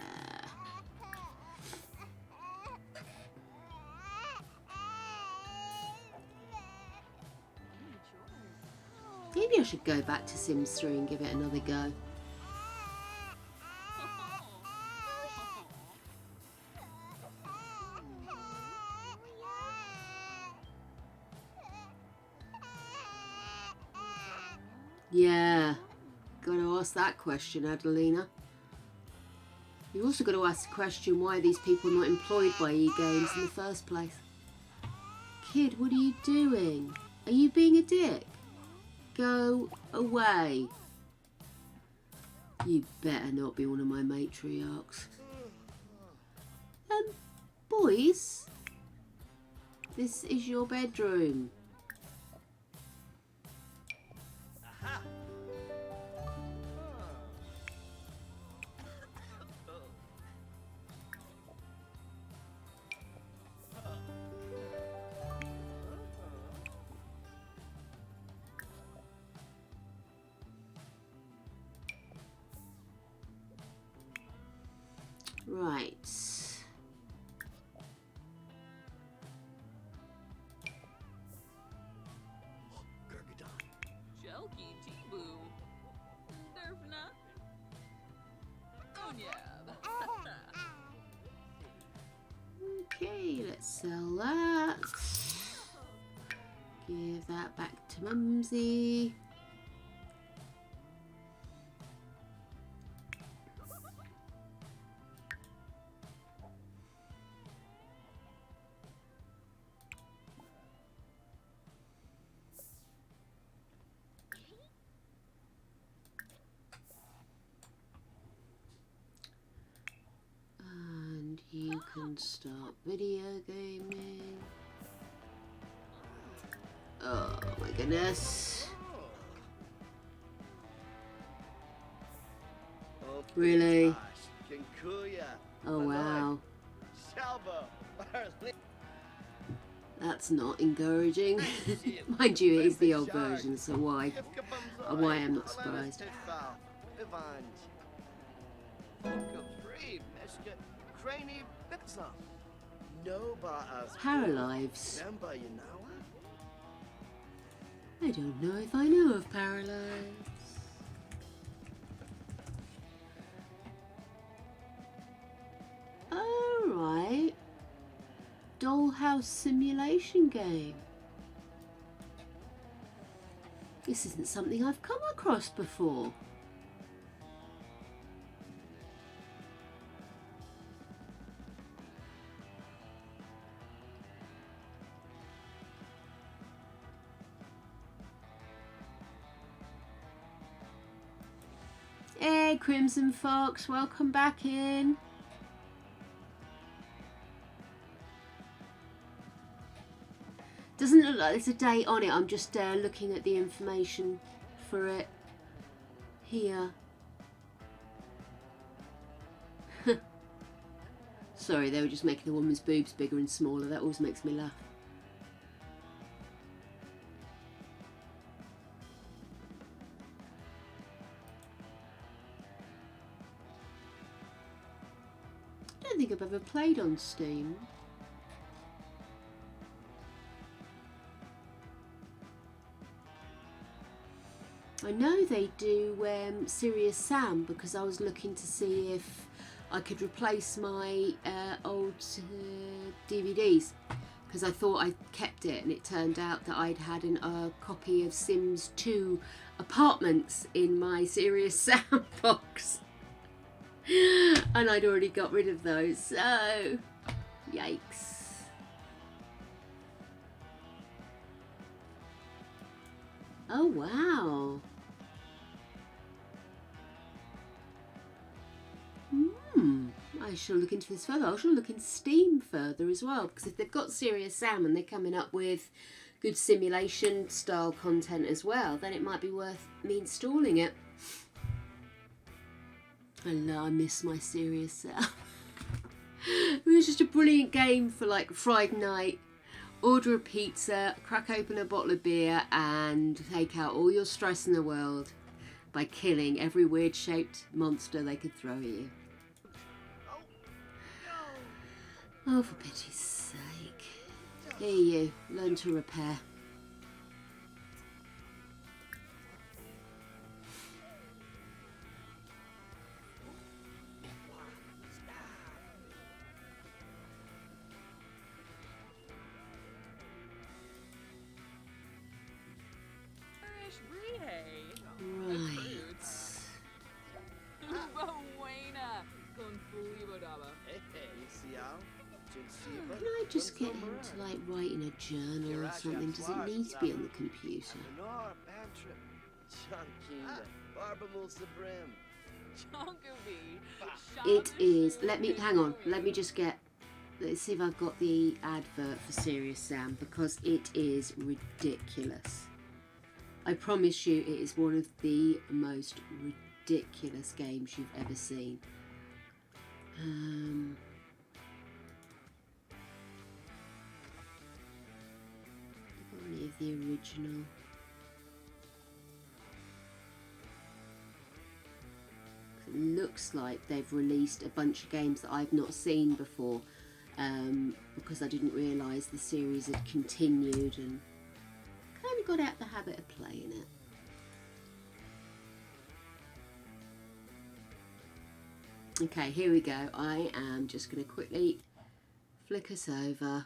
Maybe I should go back to Sims 3 and give it another go. Yeah, got to ask that question, Adelina. You've also got to ask the question, why are these people not employed by E-Games in the first place? Kid, what are you doing? Are you being a dick? Go away. You better not be one of my matriarchs. Boys, this is your bedroom. Right. Jelky T-Boo. Derfna. Steal that. Give that back to Mumsy. And you can start video gaming. Oh my goodness. Really? Oh wow. That's not encouraging. Mind you, it is the old version, so why I'm not surprised. Paralives. I don't know if I know of Paralives. Alright. Dollhouse simulation game. This isn't something I've come across before. Hey, Crimson Fox, welcome back in. Doesn't look like there's a date on it. I'm just looking at the information for it here. Sorry, they were just making the woman's boobs bigger and smaller. That always makes me laugh. I don't think I've ever played on Steam. I know they do Serious Sam because I was looking to see if I could replace my old DVDs because I thought I kept it and it turned out that I'd had a copy of Sims 2 Apartments in my Serious Sam box and I'd already got rid of those, so yikes. Oh wow. I shall look into this further. I shall look into Steam further as well, because if they've got Serious Sam and they're coming up with good simulation style content as well, then it might be worth me installing it. I miss my Serious Sam. It was just a brilliant game for like Friday night. Order a pizza, crack open a bottle of beer and take out all your stress in the world by killing every weird shaped monster they could throw at you. Oh, for pity's sake. Here you, learn to repair. Can I just get him to like write in a journal or something? Does it need to be on the computer? It is. Hang on. Let's see if I've got the advert for Serious Sam because it is ridiculous. I promise you, it is one of the most ridiculous games you've ever seen. Any of the original. It looks like they've released a bunch of games that I've not seen before because I didn't realise the series had continued and kind of got out the habit of playing it. Okay, here we go. I am just going to quickly flick us over.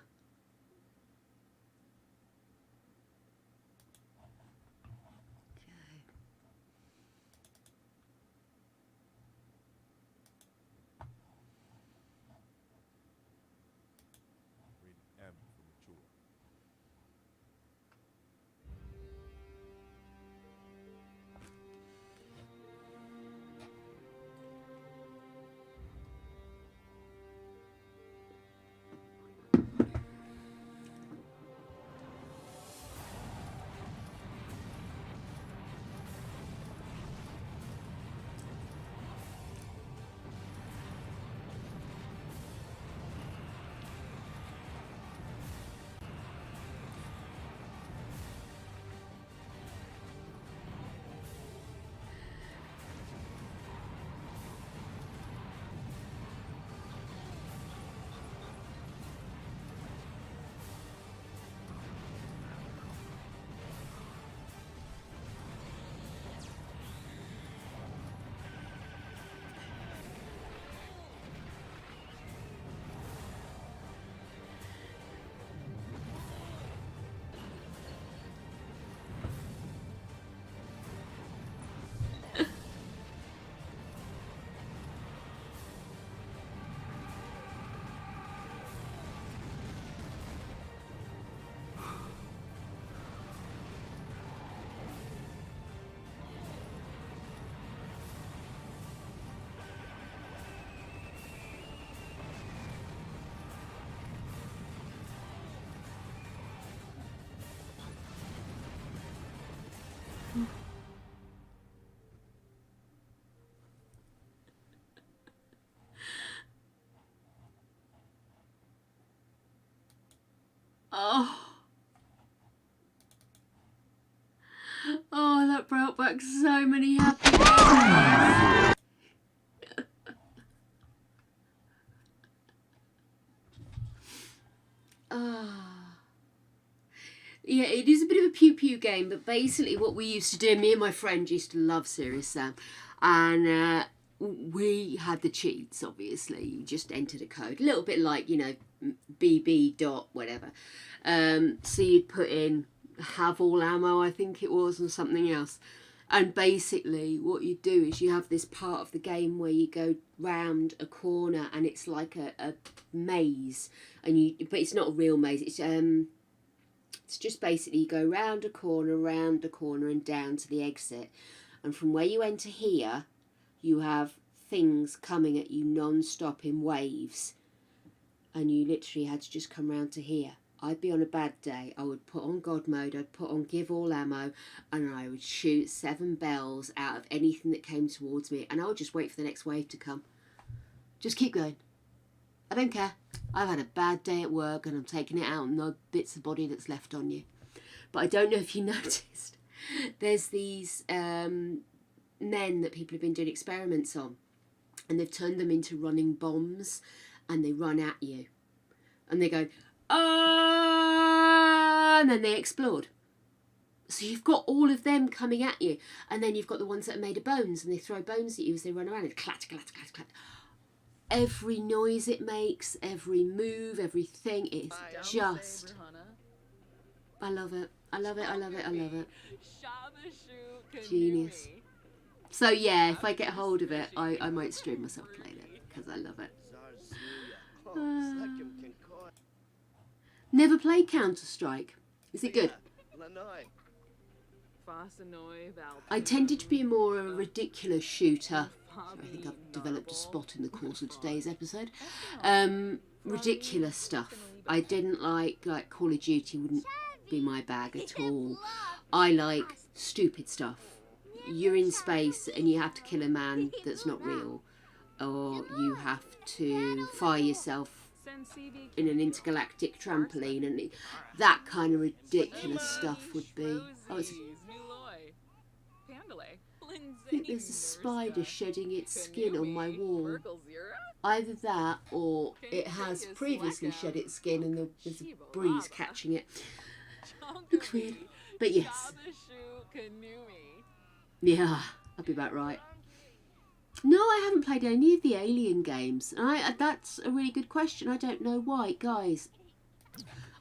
Oh. Oh, that brought back so many happy memories. Ah. Yeah, it is a bit of a pew-pew game, but basically what we used to do, me and my friend used to love Serious Sam, and we had the cheats, obviously. You just entered a code, a little bit like, you know, BB dot whatever. So you'd put in have all ammo, I think it was, and something else. And basically what you do is you have this part of the game where you go round a corner and it's like a maze, but it's not a real maze. It's just basically you go round a corner, and down to the exit. And from where you enter here, you have things coming at you non-stop in waves. And you literally had to just come round to here. I'd be on a bad day. I would put on God mode, I'd put on give all ammo, and I would shoot 7 bells out of anything that came towards me. And I would just wait for the next wave to come. Just keep going. I don't care. I've had a bad day at work and I'm taking it out on the bits of body that's left on you. But I don't know if you noticed, there's these men that people have been doing experiments on, and they've turned them into running bombs, and they run at you. And they go, ah, and then they explode. So you've got all of them coming at you. And then you've got the ones that are made of bones, and they throw bones at you as they run around. And clatter, clatter, clatter, clatter. Every noise it makes, every move, everything, it's just... I love it. I love it, I love it, I love it. Genius. So yeah, if I get hold of it, I might stream myself playing it, because I love it. Never played Counter-Strike. Is it good? I tended to be more a ridiculous shooter. I think I've developed a spot in the course of today's episode. Ridiculous stuff. I didn't like Call of Duty wouldn't be my bag at all. I like stupid stuff. You're in space and you have to kill a man that's not real, or you have to fire yourself in an intergalactic trampoline, and that kind of ridiculous stuff would be... Oh, I think there's a spider shedding its skin on my wall. Either that, or it has previously shed its skin and there's a breeze catching it. Looks weird. But yes. Yeah, I'll be about right. No, I haven't played any of the Alien games. That's a really good question. I don't know why. Guys,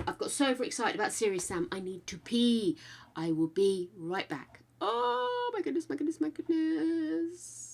I've got so overexcited about Serious Sam. I need to pee. I will be right back. Oh my goodness, my goodness, my goodness.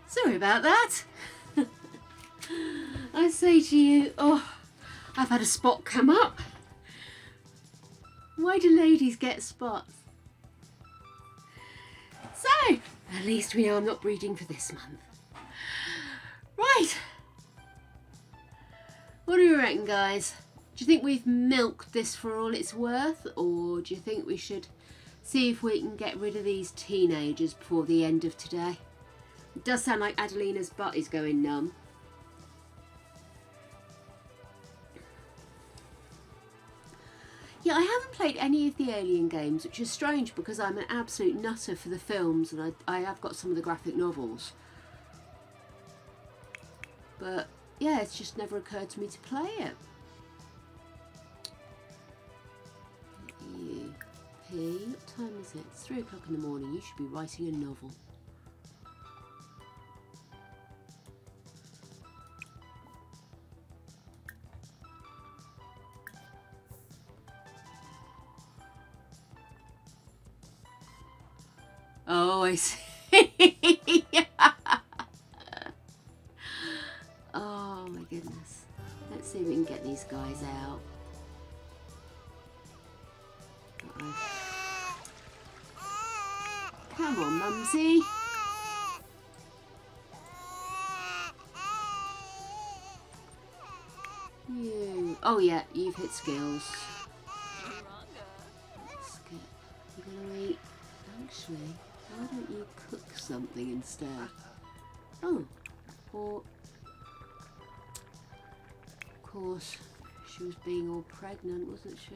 Sorry about that. I say to you, oh, I've had a spot come up. Why do ladies get spots? So, at least we know I'm not breeding for this month. Right. What do you reckon, guys? Do you think we've milked this for all it's worth, or do you think we should see if we can get rid of these teenagers before the end of today? It does sound like Adelina's butt is going numb. Yeah, I haven't played any of the Alien games, which is strange because I'm an absolute nutter for the films, and I have got some of the graphic novels. But yeah, it's just never occurred to me to play it. P, what time is it? It's 3 o'clock in the morning. You should be writing a novel. Oh, I see. Oh my goodness. Let's see if we can get these guys out. Uh-oh. Come on, Mumsy. You. Oh yeah, you've hit skills. Skip. You're gonna eat. Actually, why don't you cook something instead? Oh, or of course, she was being all pregnant, wasn't she?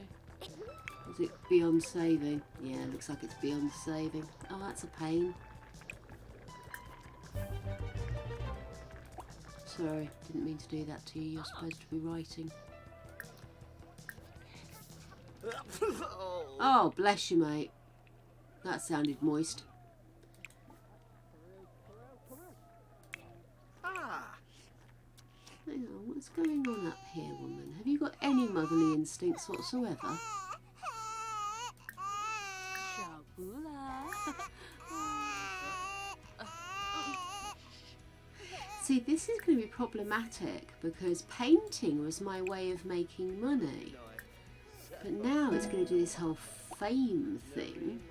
Was it beyond saving? Yeah, looks like it's beyond saving. Oh, that's a pain. Sorry, didn't mean to do that to you. You're supposed to be writing. Oh, bless you, mate. That sounded moist. Hang on, what's going on up here, woman? Have you got any motherly instincts whatsoever? See, this is going to be problematic because painting was my way of making money. But now it's going to do this whole fame thing.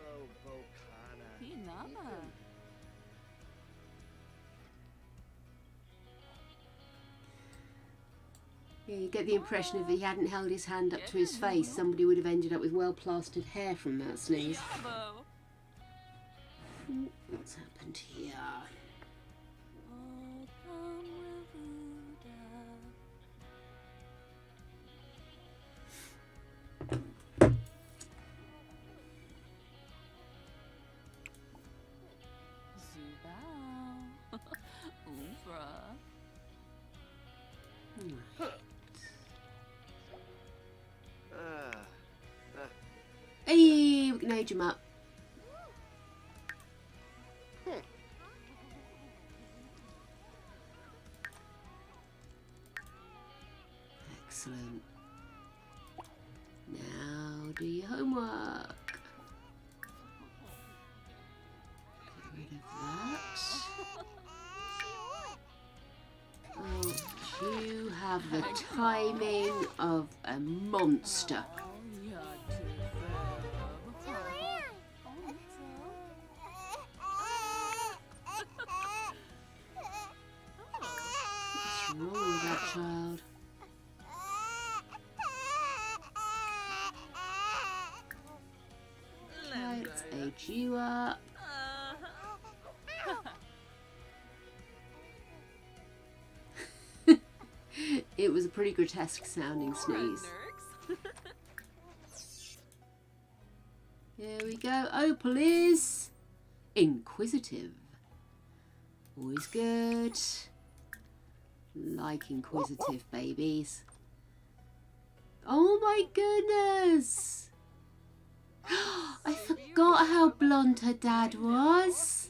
Yeah, you get the impression if he hadn't held his hand up to his face, somebody would have ended up with well-plastered hair from that sneeze. What's happened here? Hey, we can age him up. Excellent. Now do your homework. Get rid of that. Oh, you have the timing of a monster. What's wrong with that child? Okay, let's age you up. It was a pretty grotesque sounding sneeze. Here we go. Opal is inquisitive. Always good. Like inquisitive babies. Oh my goodness! I forgot how blonde her dad was.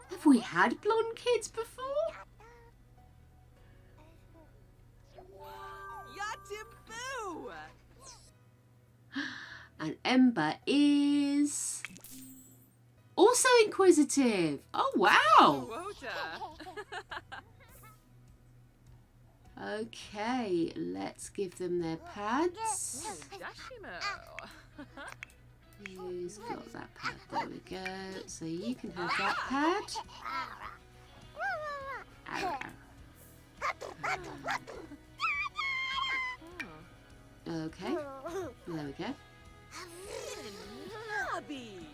Have we had blonde kids before? And Ember is also inquisitive. Oh, wow. Wota. Okay, let's give them their pads. Dashimo. Who's got that pad? There we go. So you can have that pad. Okay, there we go. Lobby.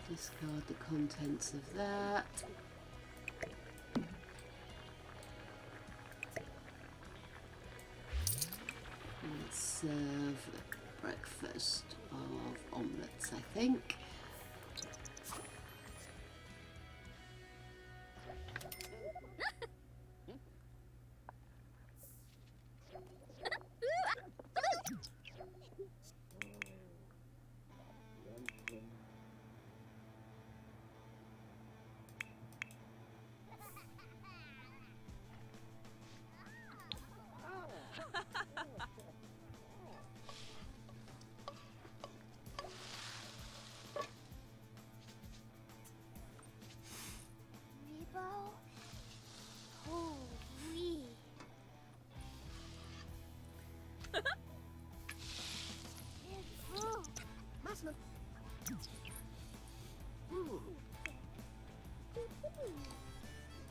Discard the contents of that. Let's serve breakfast of omelettes, I think.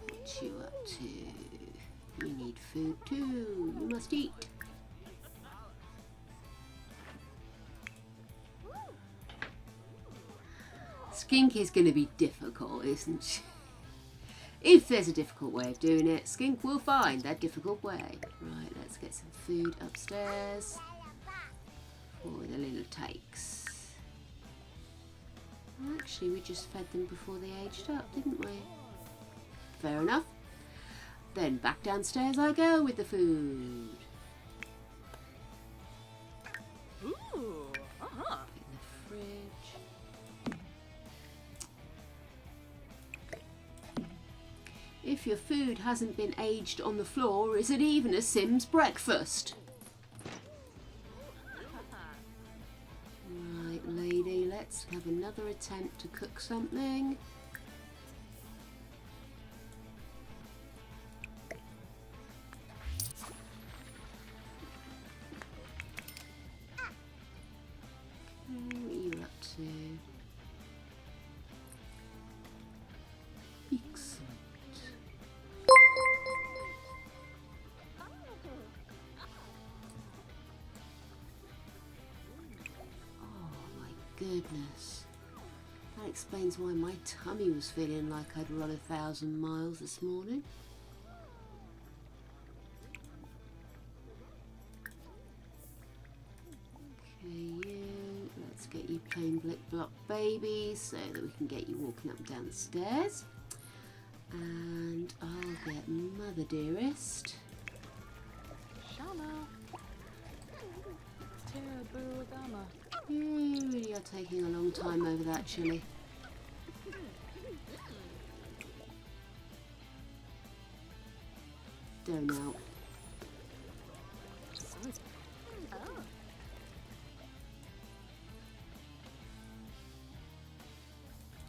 What you up to? You need food too. You must eat. Skink is going to be difficult, isn't she? If there's a difficult way of doing it, Skink will find that difficult way. Right, let's get some food upstairs for the little takes. Actually, we just fed them before they aged up, didn't we? Fair enough. Then back downstairs I go with the food. Ooh. In the fridge. If your food hasn't been aged on the floor, is it even a Sim's breakfast? Right, lady, let's have another attempt to cook something. What are you up to? Excellent. Oh my goodness. That explains why my tummy was feeling like I'd run 1,000 miles this morning. Let's get you plain blick block babies so that we can get you walking up and down the stairs. And I'll get Mother Dearest. Shama. Taboo Gama. You really are taking a long time over that chili. Don't out.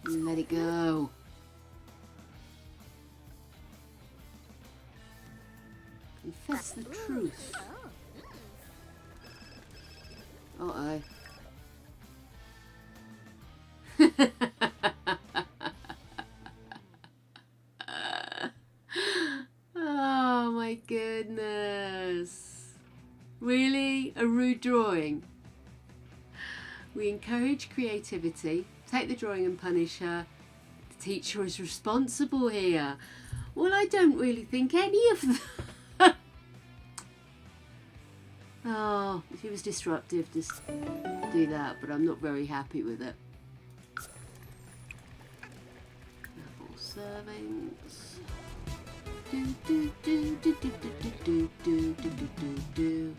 Let it go. Confess the truth. Uh-oh. Oh my goodness. Really? A rude drawing? We encourage creativity. Take the drawing and punish her. The teacher is responsible here. Well, I don't really think any of them. Oh, if it was disruptive, just do that, but I'm not very happy with it. Double servings. Do do do do do do do do do do do do.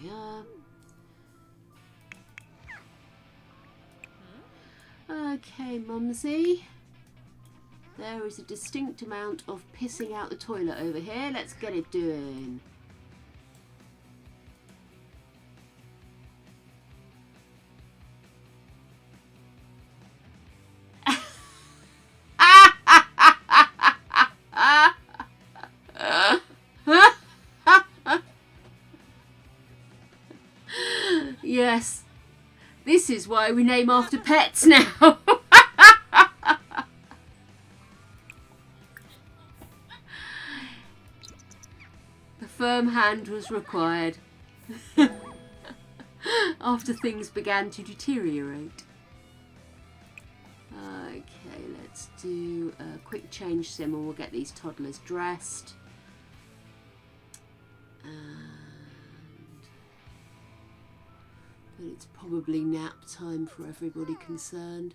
we are. Okay, Mumsy. There is a distinct amount of pissing out the toilet over here. Let's get it doing. Yes. This is why we name after pets now. A firm hand was required after things began to deteriorate. Okay, let's do a quick change sim and we'll get these toddlers dressed. But it's probably nap time for everybody concerned.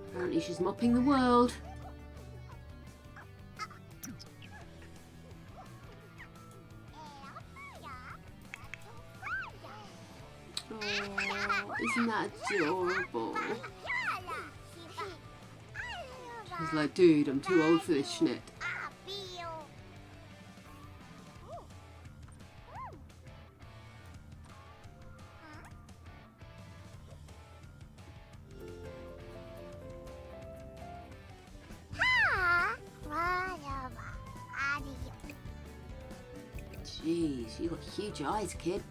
Apparently she's mopping the world. Oh, isn't that adorable? She's like, dude, I'm too old for this schnit. Jeez, you got huge eyes, kid.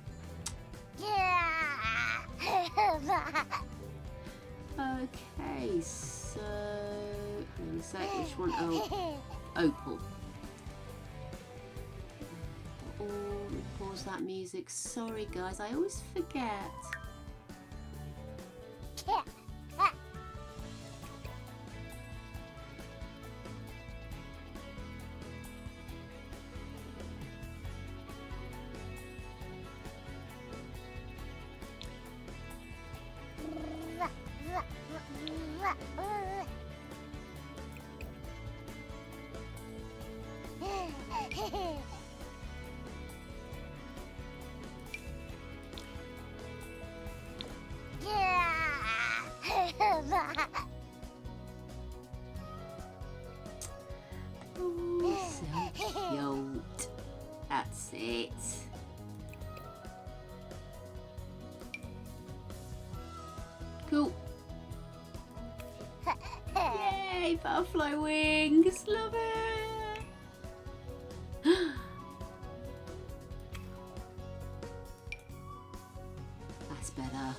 Okay, so let me say which one. Oh, Opal. Oh, let me pause that music. Sorry, guys, I always forget. Ooh, so cute. That's it. Cool. Yay, butterfly wings. Love it. That's better.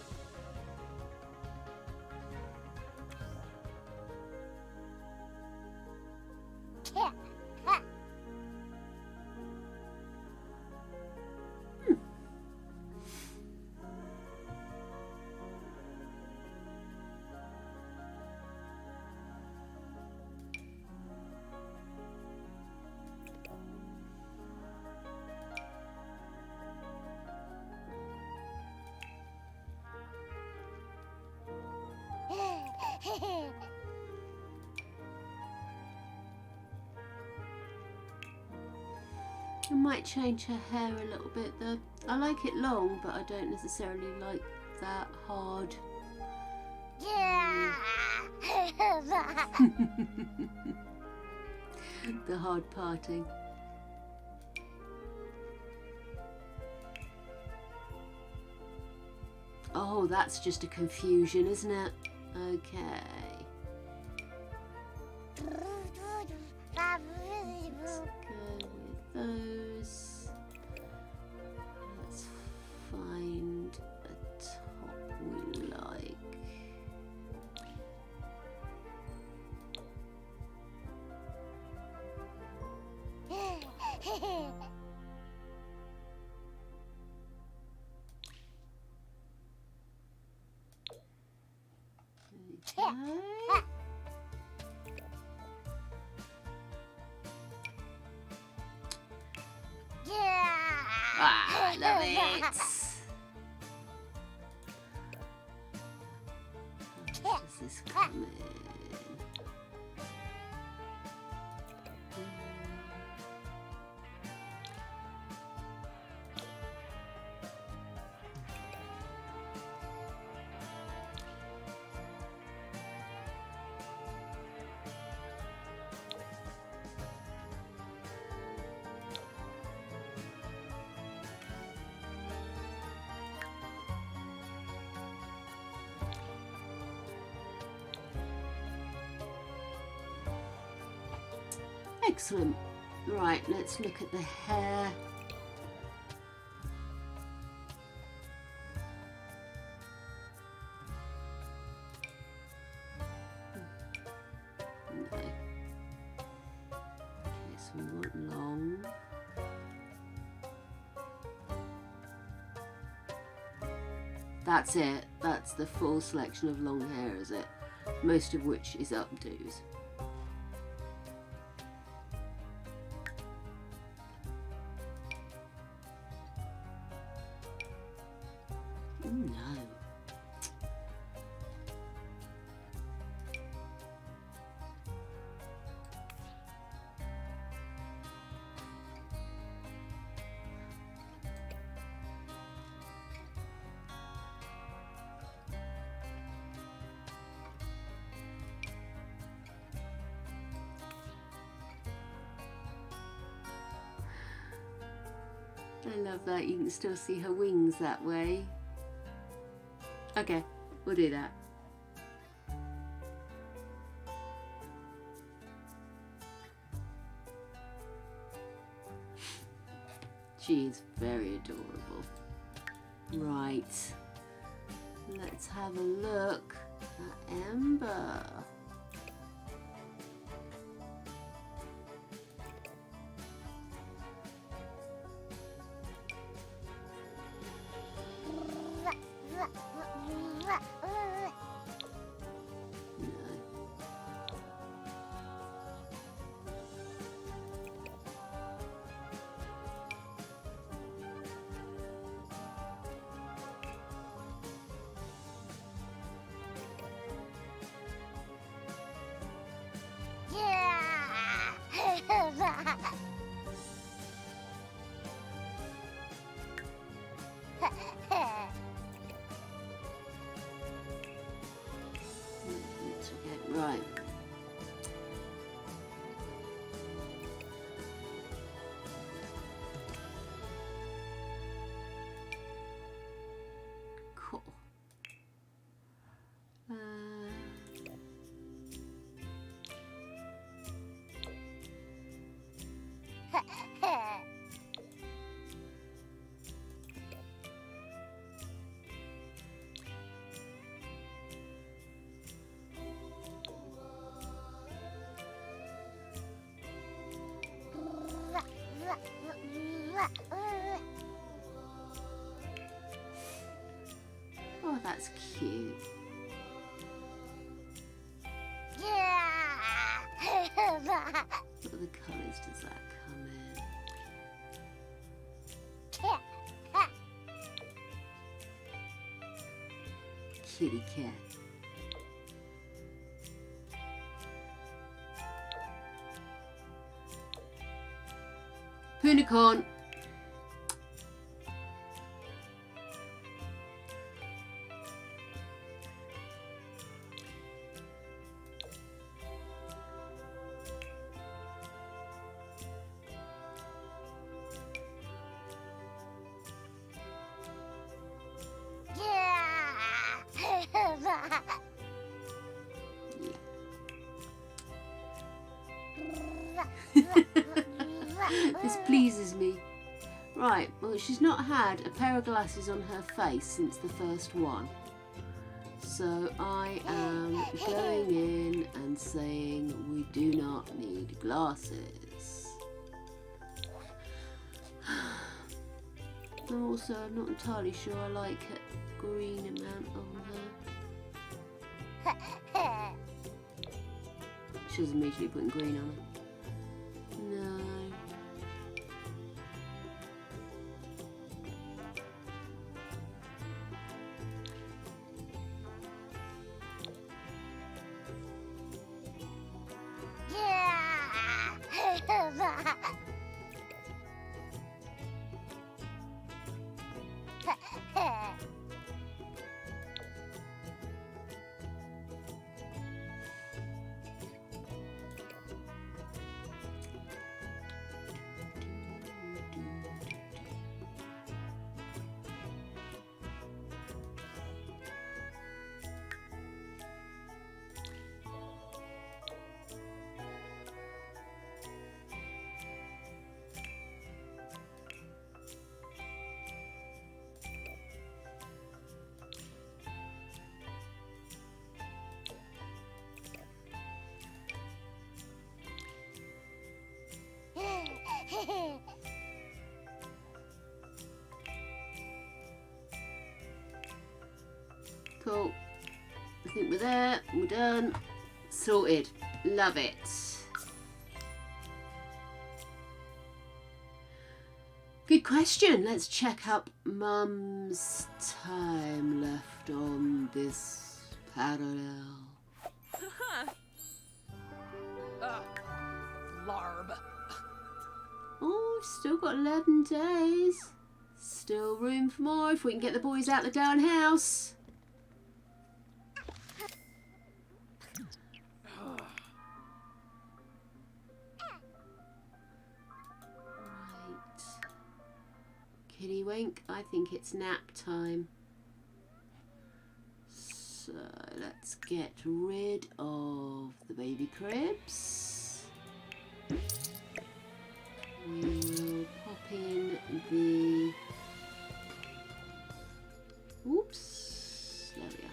I might change her hair a little bit though. I like it long, but I don't necessarily like that hard. The hard parting. Oh, that's just a confusion, isn't it? Okay. Let's go with those. Let's find a top we like. Okay. Ah, I love it. How does this come in? Excellent. Right, let's look at the hair. No. Okay, so we want long. That's it. That's the full selection of long hair, is it? Most of which is updos. No. I love that. You can still see her wings that way. Okay, we'll do that. She is very adorable. Right, let's have a look at Ember. Right. Cool. Oh, that's cute. What other colours does that come in? Kitty cat. Unicorn. This pleases me. Right, well, she's not had a pair of glasses on her face since the first one. So I am going in and saying we do not need glasses. And also, I'm not entirely sure I like a green amount on her. She was immediately putting green on her. No. Cool. I think we're there. We're done. Sorted. Love it. Good question. Let's check up Mum's time left on this parallel. Larb. Oh, still got 11 days. Still room for more if we can get the boys out the darn house. Right. Kitty wink. I think it's nap time. So let's get rid of the baby cribs. We will pop in the... Oops. There we are.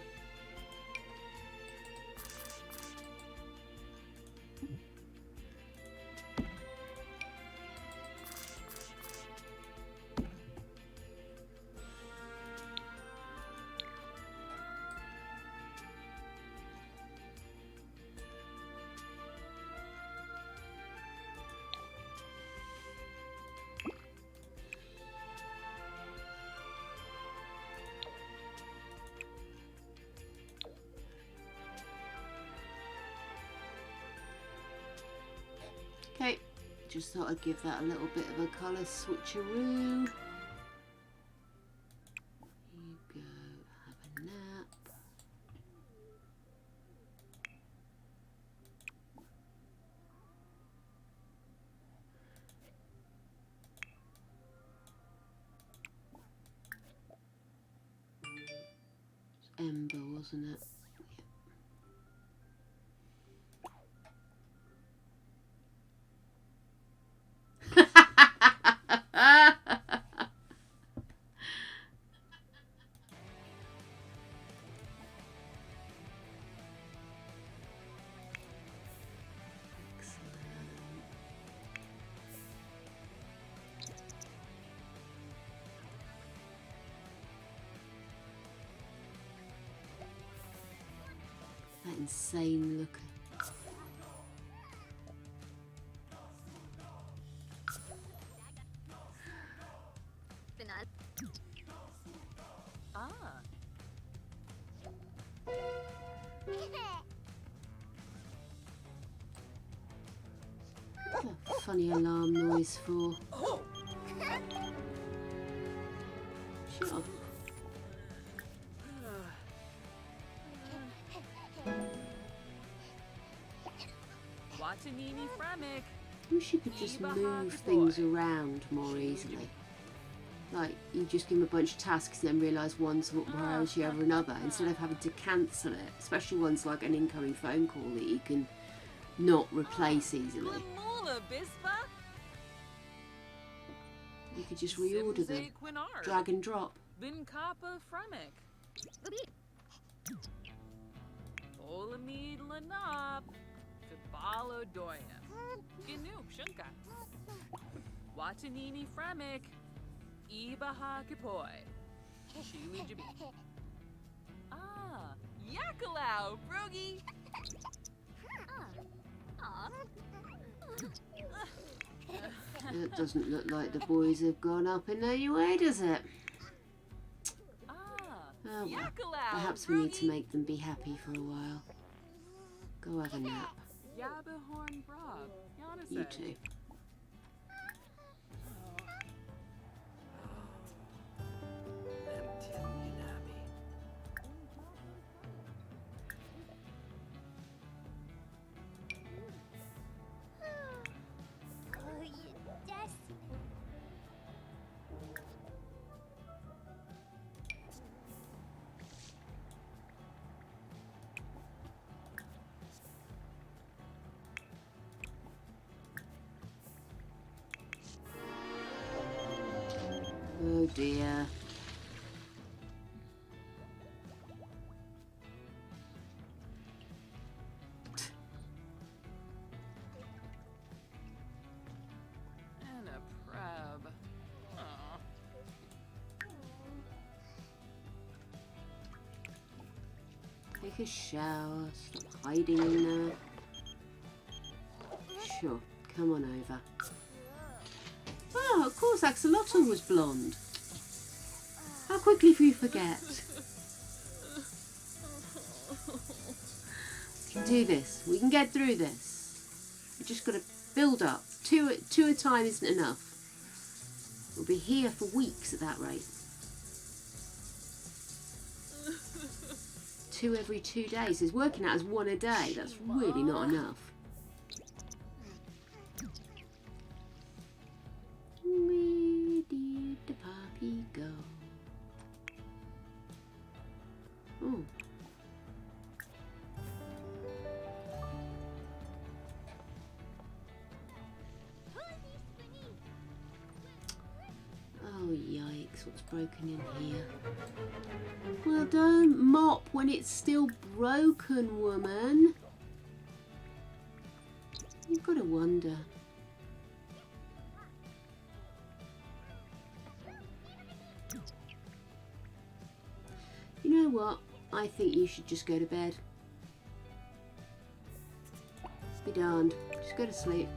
Okay, just thought I'd give that a little bit of a colour switcheroo. You go, have a nap. It's Ember, wasn't it? That insane look. Ah. What's that funny alarm noise for? Shut up. Watanini Fremic. I wish you could just move things around more easily. Like, you just give them a bunch of tasks and then realise one's what priority over another instead of having to cancel it. Especially ones like an incoming phone call that you can not replace easily. Lamula Bispa. You could just reorder them. Quinard. Drag and drop. Vinkapa Fremic. Olamid Lanap. Tabalo Doya. Ginoop Shunka. Watanini Fremic. Ibaha Kipoi. Shiwi Jabi. Ah, Yakalau, Brogi. It doesn't look like the boys have gone up in any way, does it? Ah, Oh well. Yakalau. Perhaps we need to make them be happy for a while. Go have a nap. Yabahorn Brog. You too. Oh dear. And a take a shower. Stop hiding in there. Sure, come on over. Oh, of course, Axolotl was blonde. How quickly do you forget? We can do this. We can get through this. We just got to build up. Two at a time isn't enough. We'll be here for weeks at that rate. 2 every 2 days is working out as 1 a day. That's really not enough. Where did the puppy go? Oh. Oh, yikes, what's broken in here? Well, don't mop when it's still broken, woman. You've got to wonder. You know what? I think you should just go to bed. Be darned. Just go to sleep.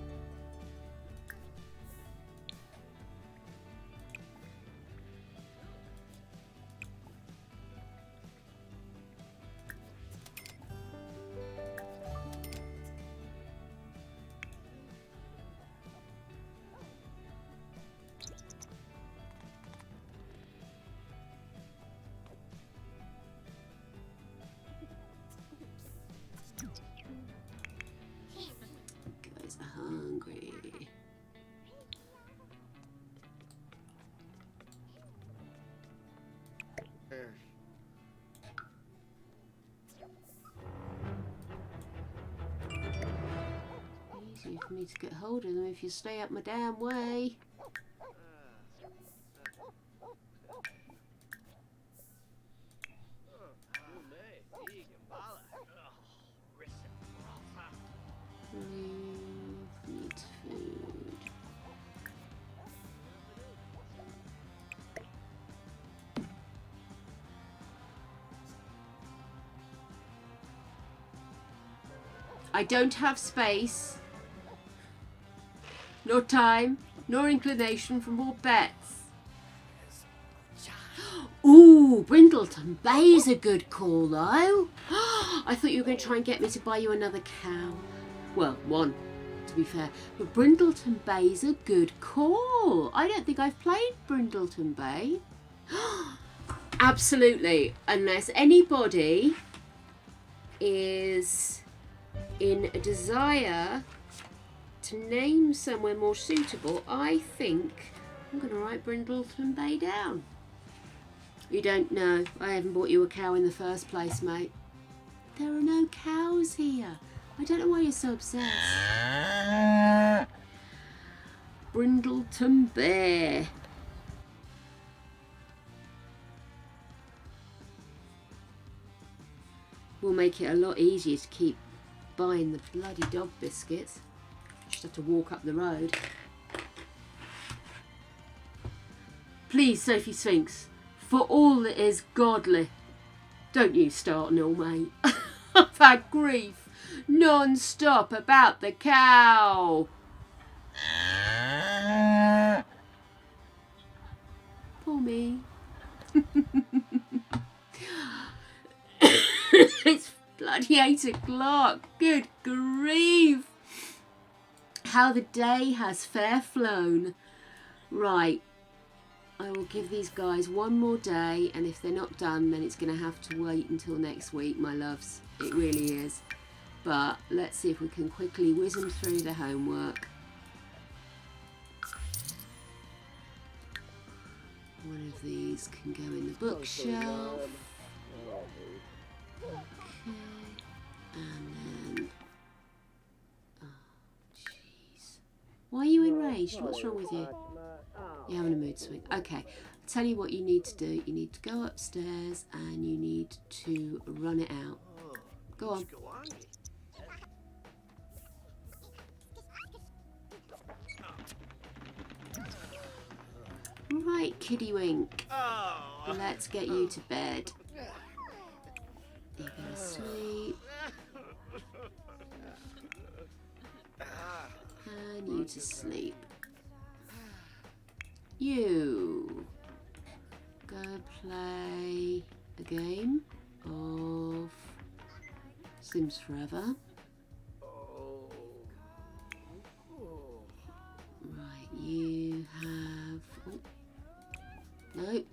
Guys are hungry. Easy for me to get hold of them if you stay up my damn way. Needs food. I don't have space, nor time, nor inclination for more bets. Ooh, Brindleton Bay's a good call, though. I thought you were going to try and get me to buy you another cow. Well, one, to be fair. But Brindleton Bay's a good call. I don't think I've played Brindleton Bay. Absolutely. Unless anybody is in a desire to name somewhere more suitable, I think I'm going to write Brindleton Bay down. You don't know. I haven't bought you a cow in the first place, mate. There are no cows here. I don't know why you're so obsessed. Brindleton Bay. Will make it a lot easier to keep buying the bloody dog biscuits. Just have to walk up the road. Please, Sophie Sphinx, for all that is godly, don't you start nil, mate. I've had grief non-stop about the cow. Poor me. It's bloody 8 o'clock. Good grief. How the day has fair flown. Right. I will give these guys one more day, and if they're not done, then it's going to have to wait until next week, my loves. It really is. But let's see if we can quickly whiz them through the homework. One of these can go in the bookshelf. Okay. And then... Oh, jeez. Why are you enraged? What's wrong with you? You're having a mood swing. Okay, I'll tell you what you need to do. You need to go upstairs and you need to run it out. Go on. Right, Kiddywink. Let's get you to bed. You're gonna sleep. And you to sleep. You go play a game of Sims Forever. Right, you have... Oh, no.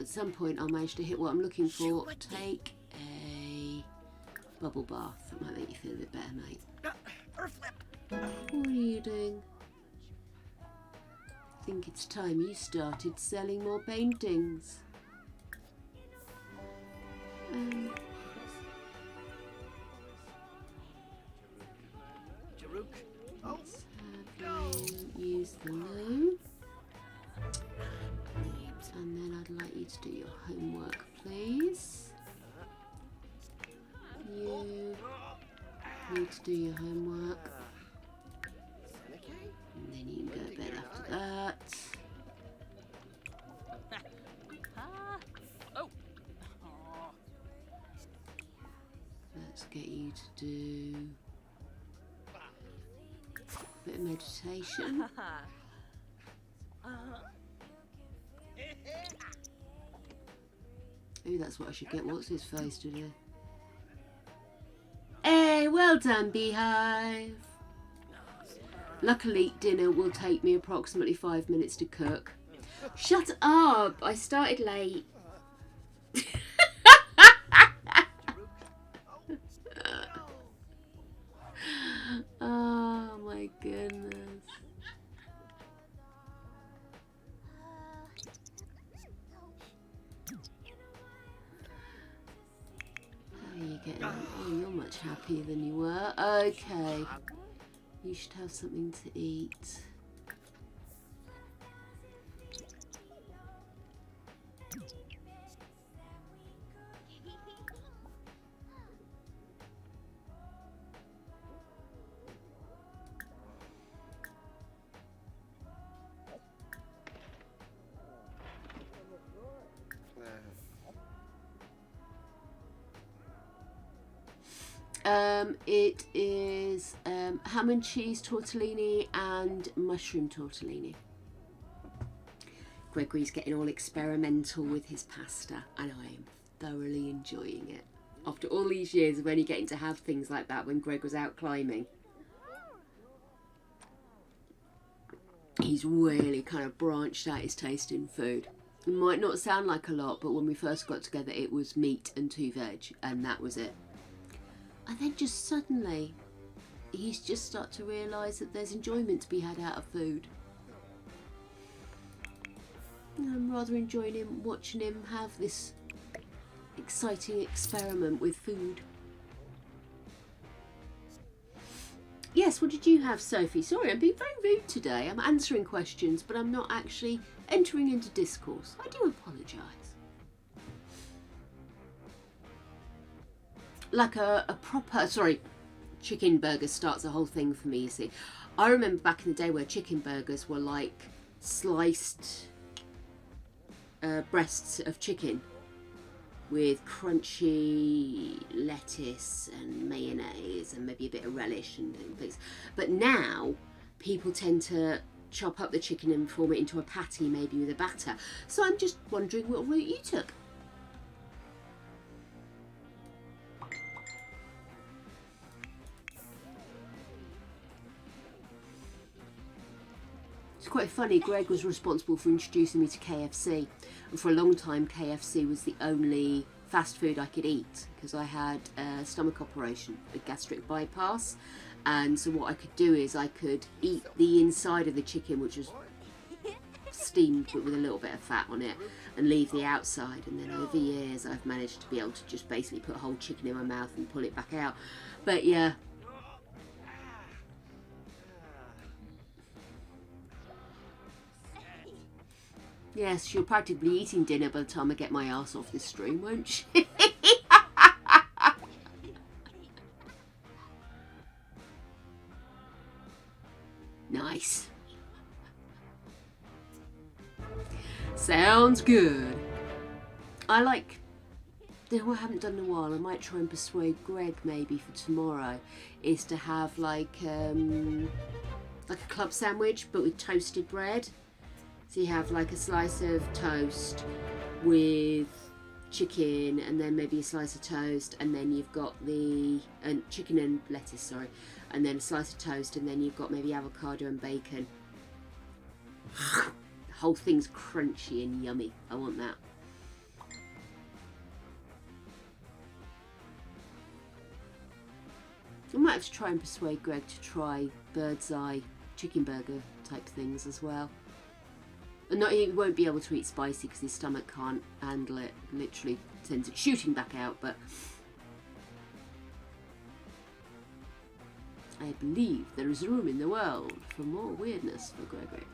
At some point I'll manage to hit what I'm looking for. Take a bubble bath. That might make you feel a bit better, mate. What are you doing? I think it's time you started selling more paintings. Let's have you use the loo. And then I'd like you to do your homework, please. You need to do your homework. And then you can go to bed after that. Oh. Let's get you to do a bit of meditation. Maybe that's what I should get. What's his face to do? Hey, well done, Beehive. Luckily, dinner will take me approximately 5 minutes to cook. Shut up! I started late. Oh my goodness. How are you getting on? Oh, you're much happier than you were. Okay. You should have something to eat. It is ham and cheese tortellini and mushroom tortellini. Gregory's getting all experimental with his pasta and I am thoroughly enjoying it. After all these years of only getting to have things like that when Greg was out climbing, he's really kind of branched out his taste in food. It might not sound like a lot, but when we first got together it was meat and 2 veg and that was it. And then just suddenly, he's just started to realise that there's enjoyment to be had out of food. And I'm rather enjoying watching him have this exciting experiment with food. Yes, what did you have, Sophie? Sorry, I'm being very rude today. I'm answering questions, but I'm not actually entering into discourse. I do apologise. Like a proper, chicken burger starts the whole thing for me, you see. I remember back in the day where chicken burgers were like sliced breasts of chicken with crunchy lettuce and mayonnaise and maybe a bit of relish and things. But now people tend to chop up the chicken and form it into a patty, maybe with a batter. So I'm just wondering what route you took. It's quite funny, Greg was responsible for introducing me to KFC, and for a long time KFC was the only fast food I could eat because I had a stomach operation, a gastric bypass, and so what I could do is I could eat the inside of the chicken, which was steamed but with a little bit of fat on it, and leave the outside, and then over years I've managed to be able to just basically put a whole chicken in my mouth and pull it back out. But yeah. Yes, she'll practically be eating dinner by the time I get my ass off this stream, won't she? Nice. Sounds good. I like what I haven't done in a while, I might try and persuade Greg maybe for tomorrow, is to have like a club sandwich but with toasted bread. So you have like a slice of toast with chicken, and then maybe a slice of toast, and then you've got the chicken and lettuce, sorry, and then a slice of toast, and then you've got maybe avocado and bacon. The whole thing's crunchy and yummy. I want that. I might have to try and persuade Greg to try bird's eye chicken burger type things as well. And not, he won't be able to eat spicy because his stomach can't handle it. Literally sends it shooting back out. But I believe there is room in the world for more weirdness for Gregory.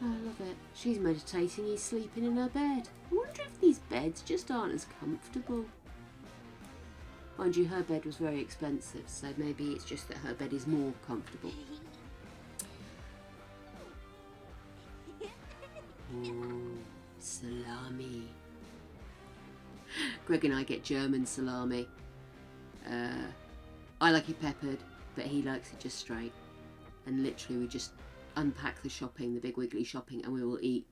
I love it. She's meditating, he's sleeping in her bed. I wonder if these beds just aren't as comfortable. Mind you, her bed was very expensive, so maybe it's just that her bed is more comfortable. Ooh, salami. Greg and I get German salami. I like it peppered, but he likes it just straight. And literally we just unpack the shopping, the big wiggly shopping, and we will eat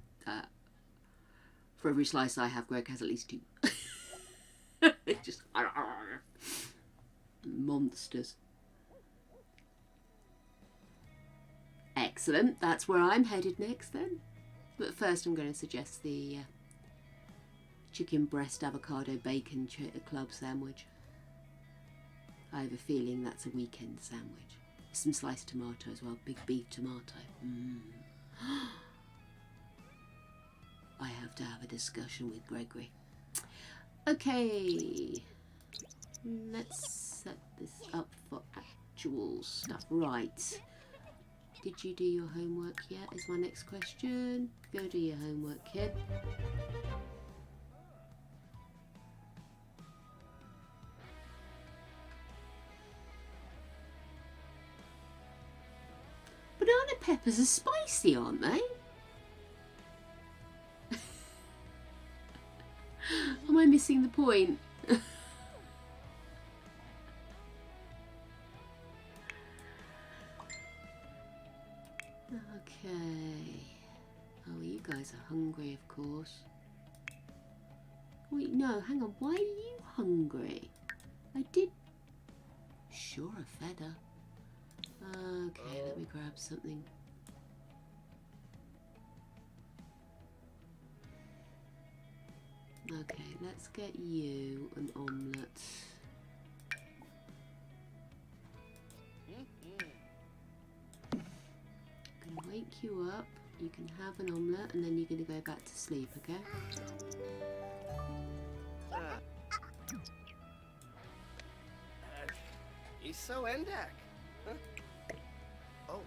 for every slice I have, Greg has at least 2. It's just monsters. Excellent, that's where I'm headed next then. But first I'm going to suggest the chicken breast avocado bacon club sandwich. I have a feeling that's a weekend sandwich. Some sliced tomato as well, big beef tomato. I have to have a discussion with Gregory. Okay, let's set this up for actual stuff. Right, did you do your homework yet is my next question. Go do your homework, kid. Banana peppers are spicy, aren't they? Am I missing the point? Okay. Oh, you guys are hungry, of course. Wait, no, hang on. Why are you hungry? I did... Sure, a feather. Okay, let me grab something. Okay, let's get you an omelette. I'm gonna wake you up. You can have an omelette, and then you're gonna go back to sleep, okay? He's so endak. Huh? Oh.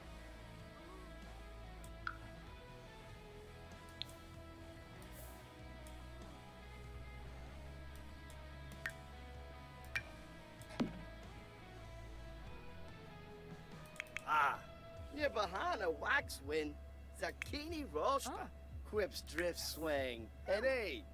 Near Bahana wax win, Zakini rosta, quips drift swing, and hey.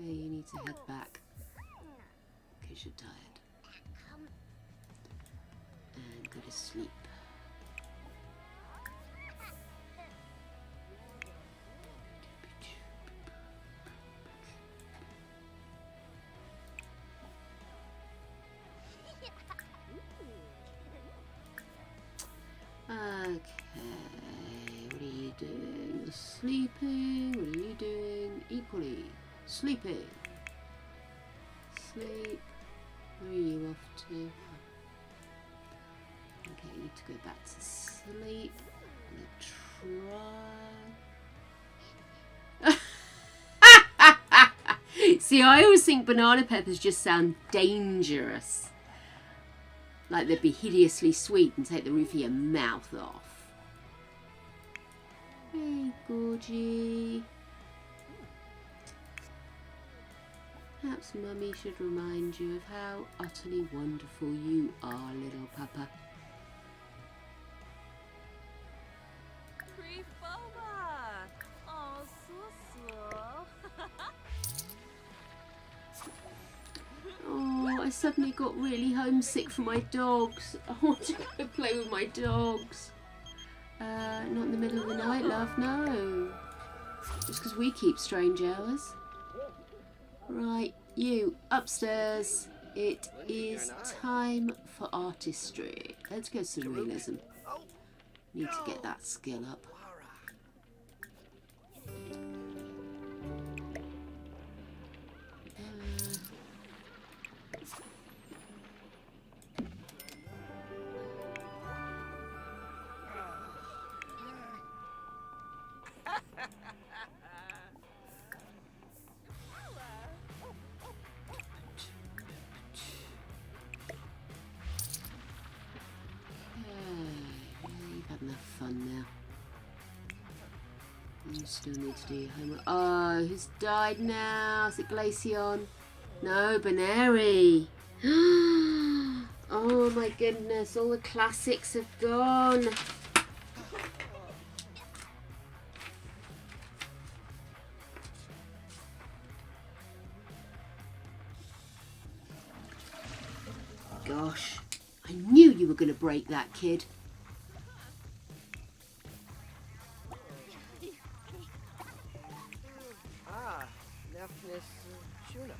Okay, you need to head back because you're tired. And go to sleep. Okay, what are you doing? You're sleeping. What are you doing? Equally. Sleeping. Sleep. Where are you off to? Okay, you need to go back to sleep. Try. See, I always think banana peppers just sound dangerous. Like they'd be hideously sweet and take the roof of your mouth off. Hey, Gorgie. Perhaps Mummy should remind you of how utterly wonderful you are, little Papa. Creepoba! Oh, so. Oh, I suddenly got really homesick for my dogs. I want to go play with my dogs. Not in the middle of the night, love, no. Just because we keep strange hours. Right, you, upstairs. It is time for artistry. Let's go surrealism. Need to get that skill up. You've had enough fun now. You still need to do your homework. Oh, who's died now? Is it Glaceon? No, Baneri. Oh my goodness, all the classics have gone. Gosh, I knew you were going to break that, kid. Neftness Shuna.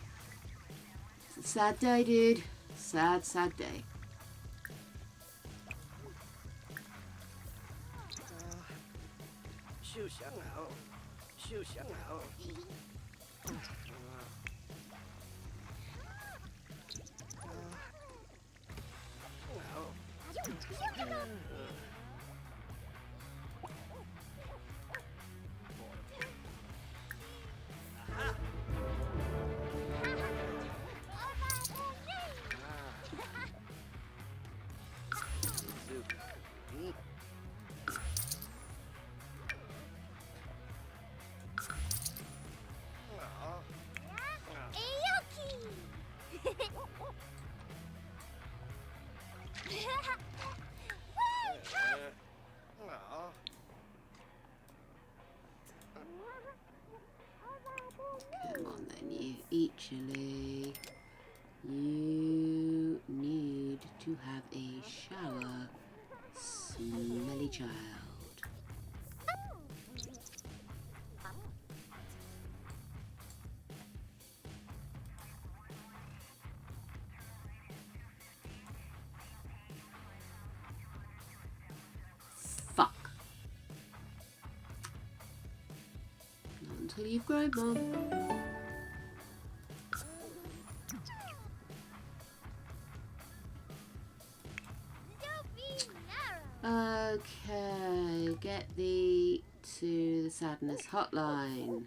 It's a sad day, dude. Sad, sad day. Shu Xiang Hao. Shu Xiang Hao. Come on then, you eat chili. You need to have a shower, smelly child. Fuck. Not until you've grown, Mum. Okay, get thee to the sadness hotline.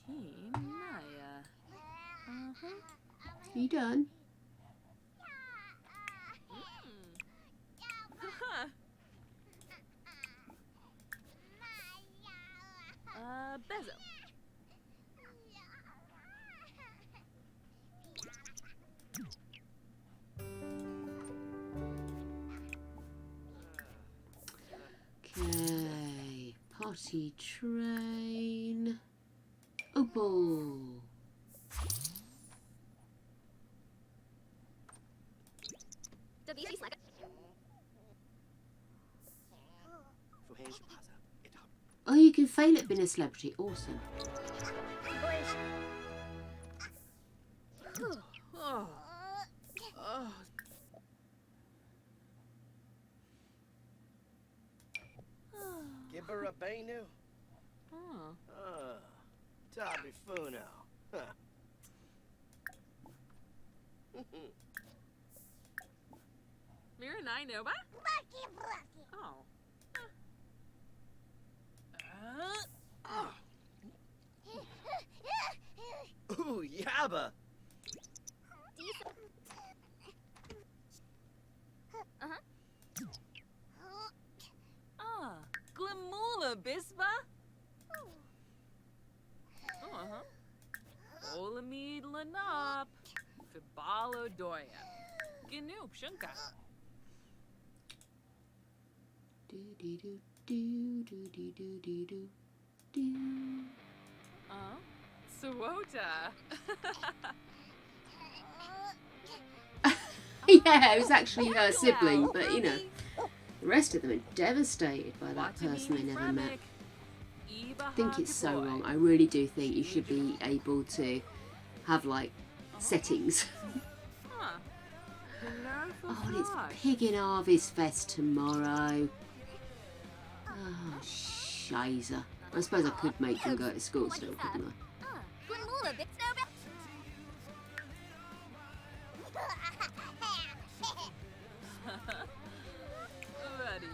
Naya. You done? Bezo. Okay, potty train. Opal. Oh, you can fail at being a celebrity. Awesome. Oh. Oh. Gibber a Bainu. Oh. Tabi Funo. Huh. Mira and I know ba? Oh. Ooh, yabba. Glimula bisba? Olamid lanap. Fibalo doya. Ginoop shunka. Do do do do do do do do do do. Suota. Yeah, it was actually her sibling, but you know, the rest of them are devastated by that person they never met. I think it's so wrong. I really do think you should be able to have like settings. Oh, and it's Piggin Harvest Fest tomorrow. Oh, shizer. I suppose I could make them go to school still, couldn't I? Ready.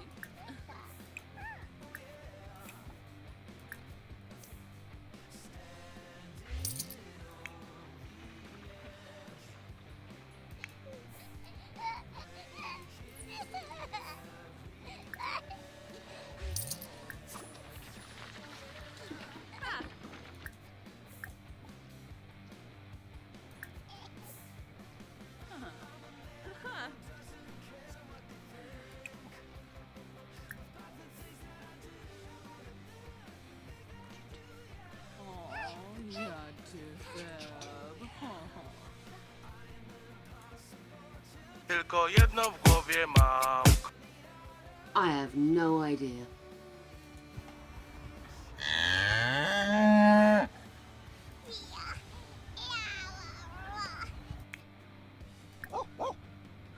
Tylko jedno w głowie mam. I have no idea.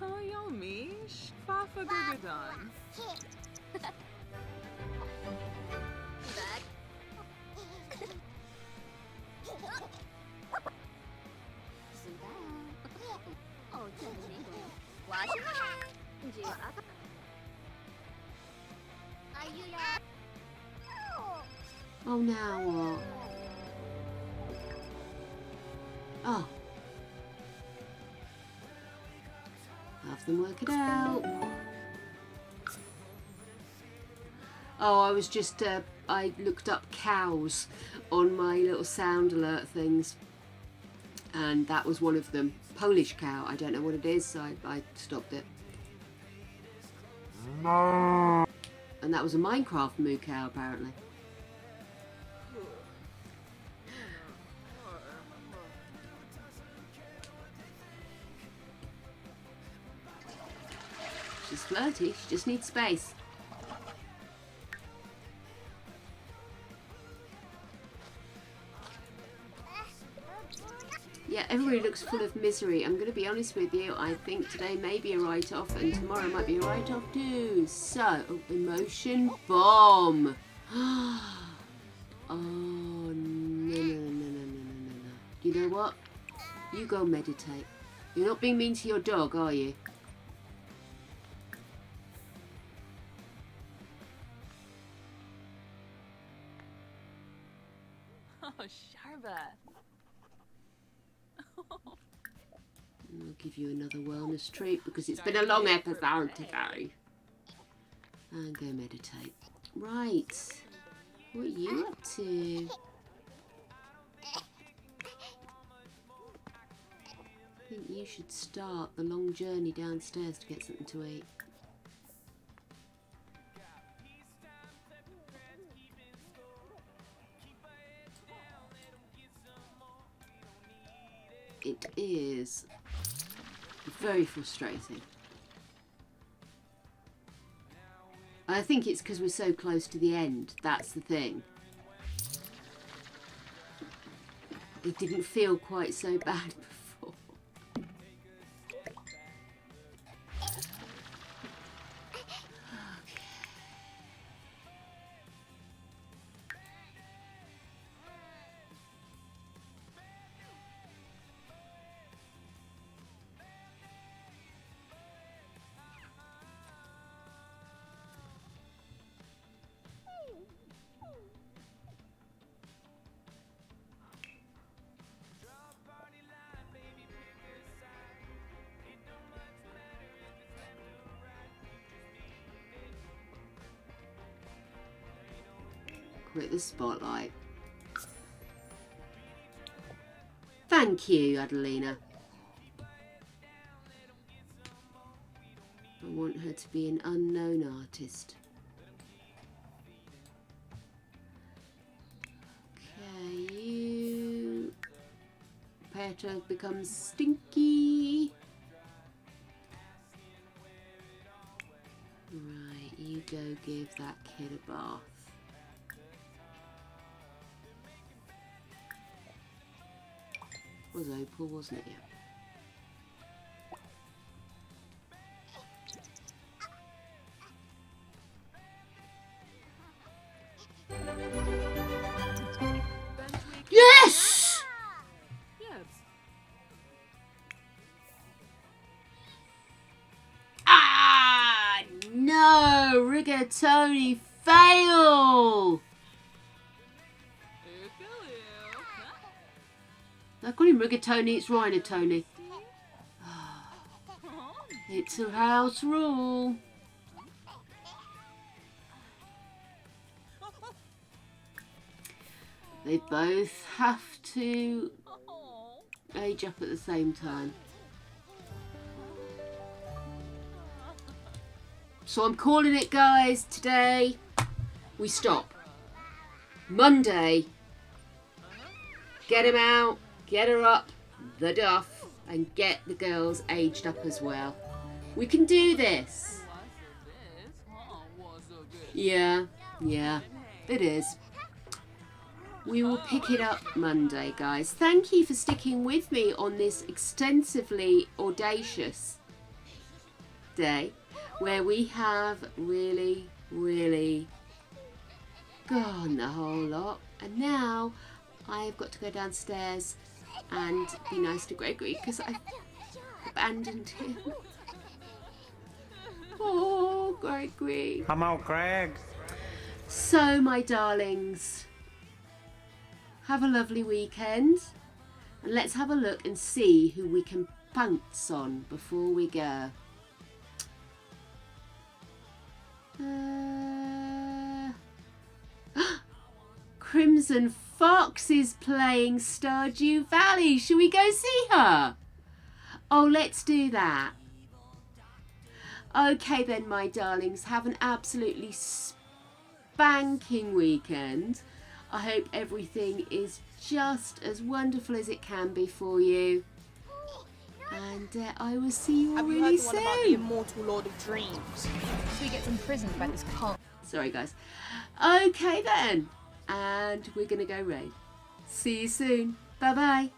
Hayomish Fafa Gurgadon. Oh, now what? Oh. Have them work it out. Oh, I was just, I looked up cows on my little sound alert things. And that was one of them. Polish cow. I don't know what it is, so I stopped it. No. And that was a Minecraft moo cow, apparently. She's flirty, she just needs space. Yeah, everybody looks full of misery. I'm going to be honest with you, I think today may be a write-off and tomorrow might be a write-off too. So, emotion bomb. Oh, no. You know what? You go meditate. You're not being mean to your dog, are you? Oh, Sharba. I'll give you another wellness treat because it's been a long episode today. And go meditate. Right. What are you up to? I think you should start the long journey downstairs to get something to eat. It is very frustrating. I think it's because we're so close to the end. That's the thing. It didn't feel quite so bad before. with the spotlight. Thank you, Adelina. I want her to be an unknown artist. Okay, you... Petra becomes stinky. Right, you go give that kid a bath. Was Opal, wasn't it? Yeah. Yes! Yes. Ah, no! Rigatoni fail! I call him Rigatoni, it's Rhinotoni. It's a house rule. They both have to age up at the same time. So I'm calling it, guys. Today we stop. Monday, get him out, get her up the duff, and get the girls aged up as well. We can do this. Yeah, it is. We will pick it up Monday, guys. Thank you for sticking with me on this extensively audacious day where we have really gone the whole lot. And now I've got to go downstairs and be nice to Gregory because I abandoned him. Oh, Gregory. Come out, Greg. So, my darlings, have a lovely weekend. And let's have a look and see who we can pounce on before we go. Crimson Fox is playing Stardew Valley. Should we go see her? Oh, let's do that. Okay then, my darlings, have an absolutely spanking weekend. I hope everything is just as wonderful as it can be for you. And I will see you all Have you really heard the one soon. about the immortal Lord of Dreams? So he gets imprisoned by this cult. Sorry, guys. Okay then. And we're going to go raid. See you soon. Bye-bye.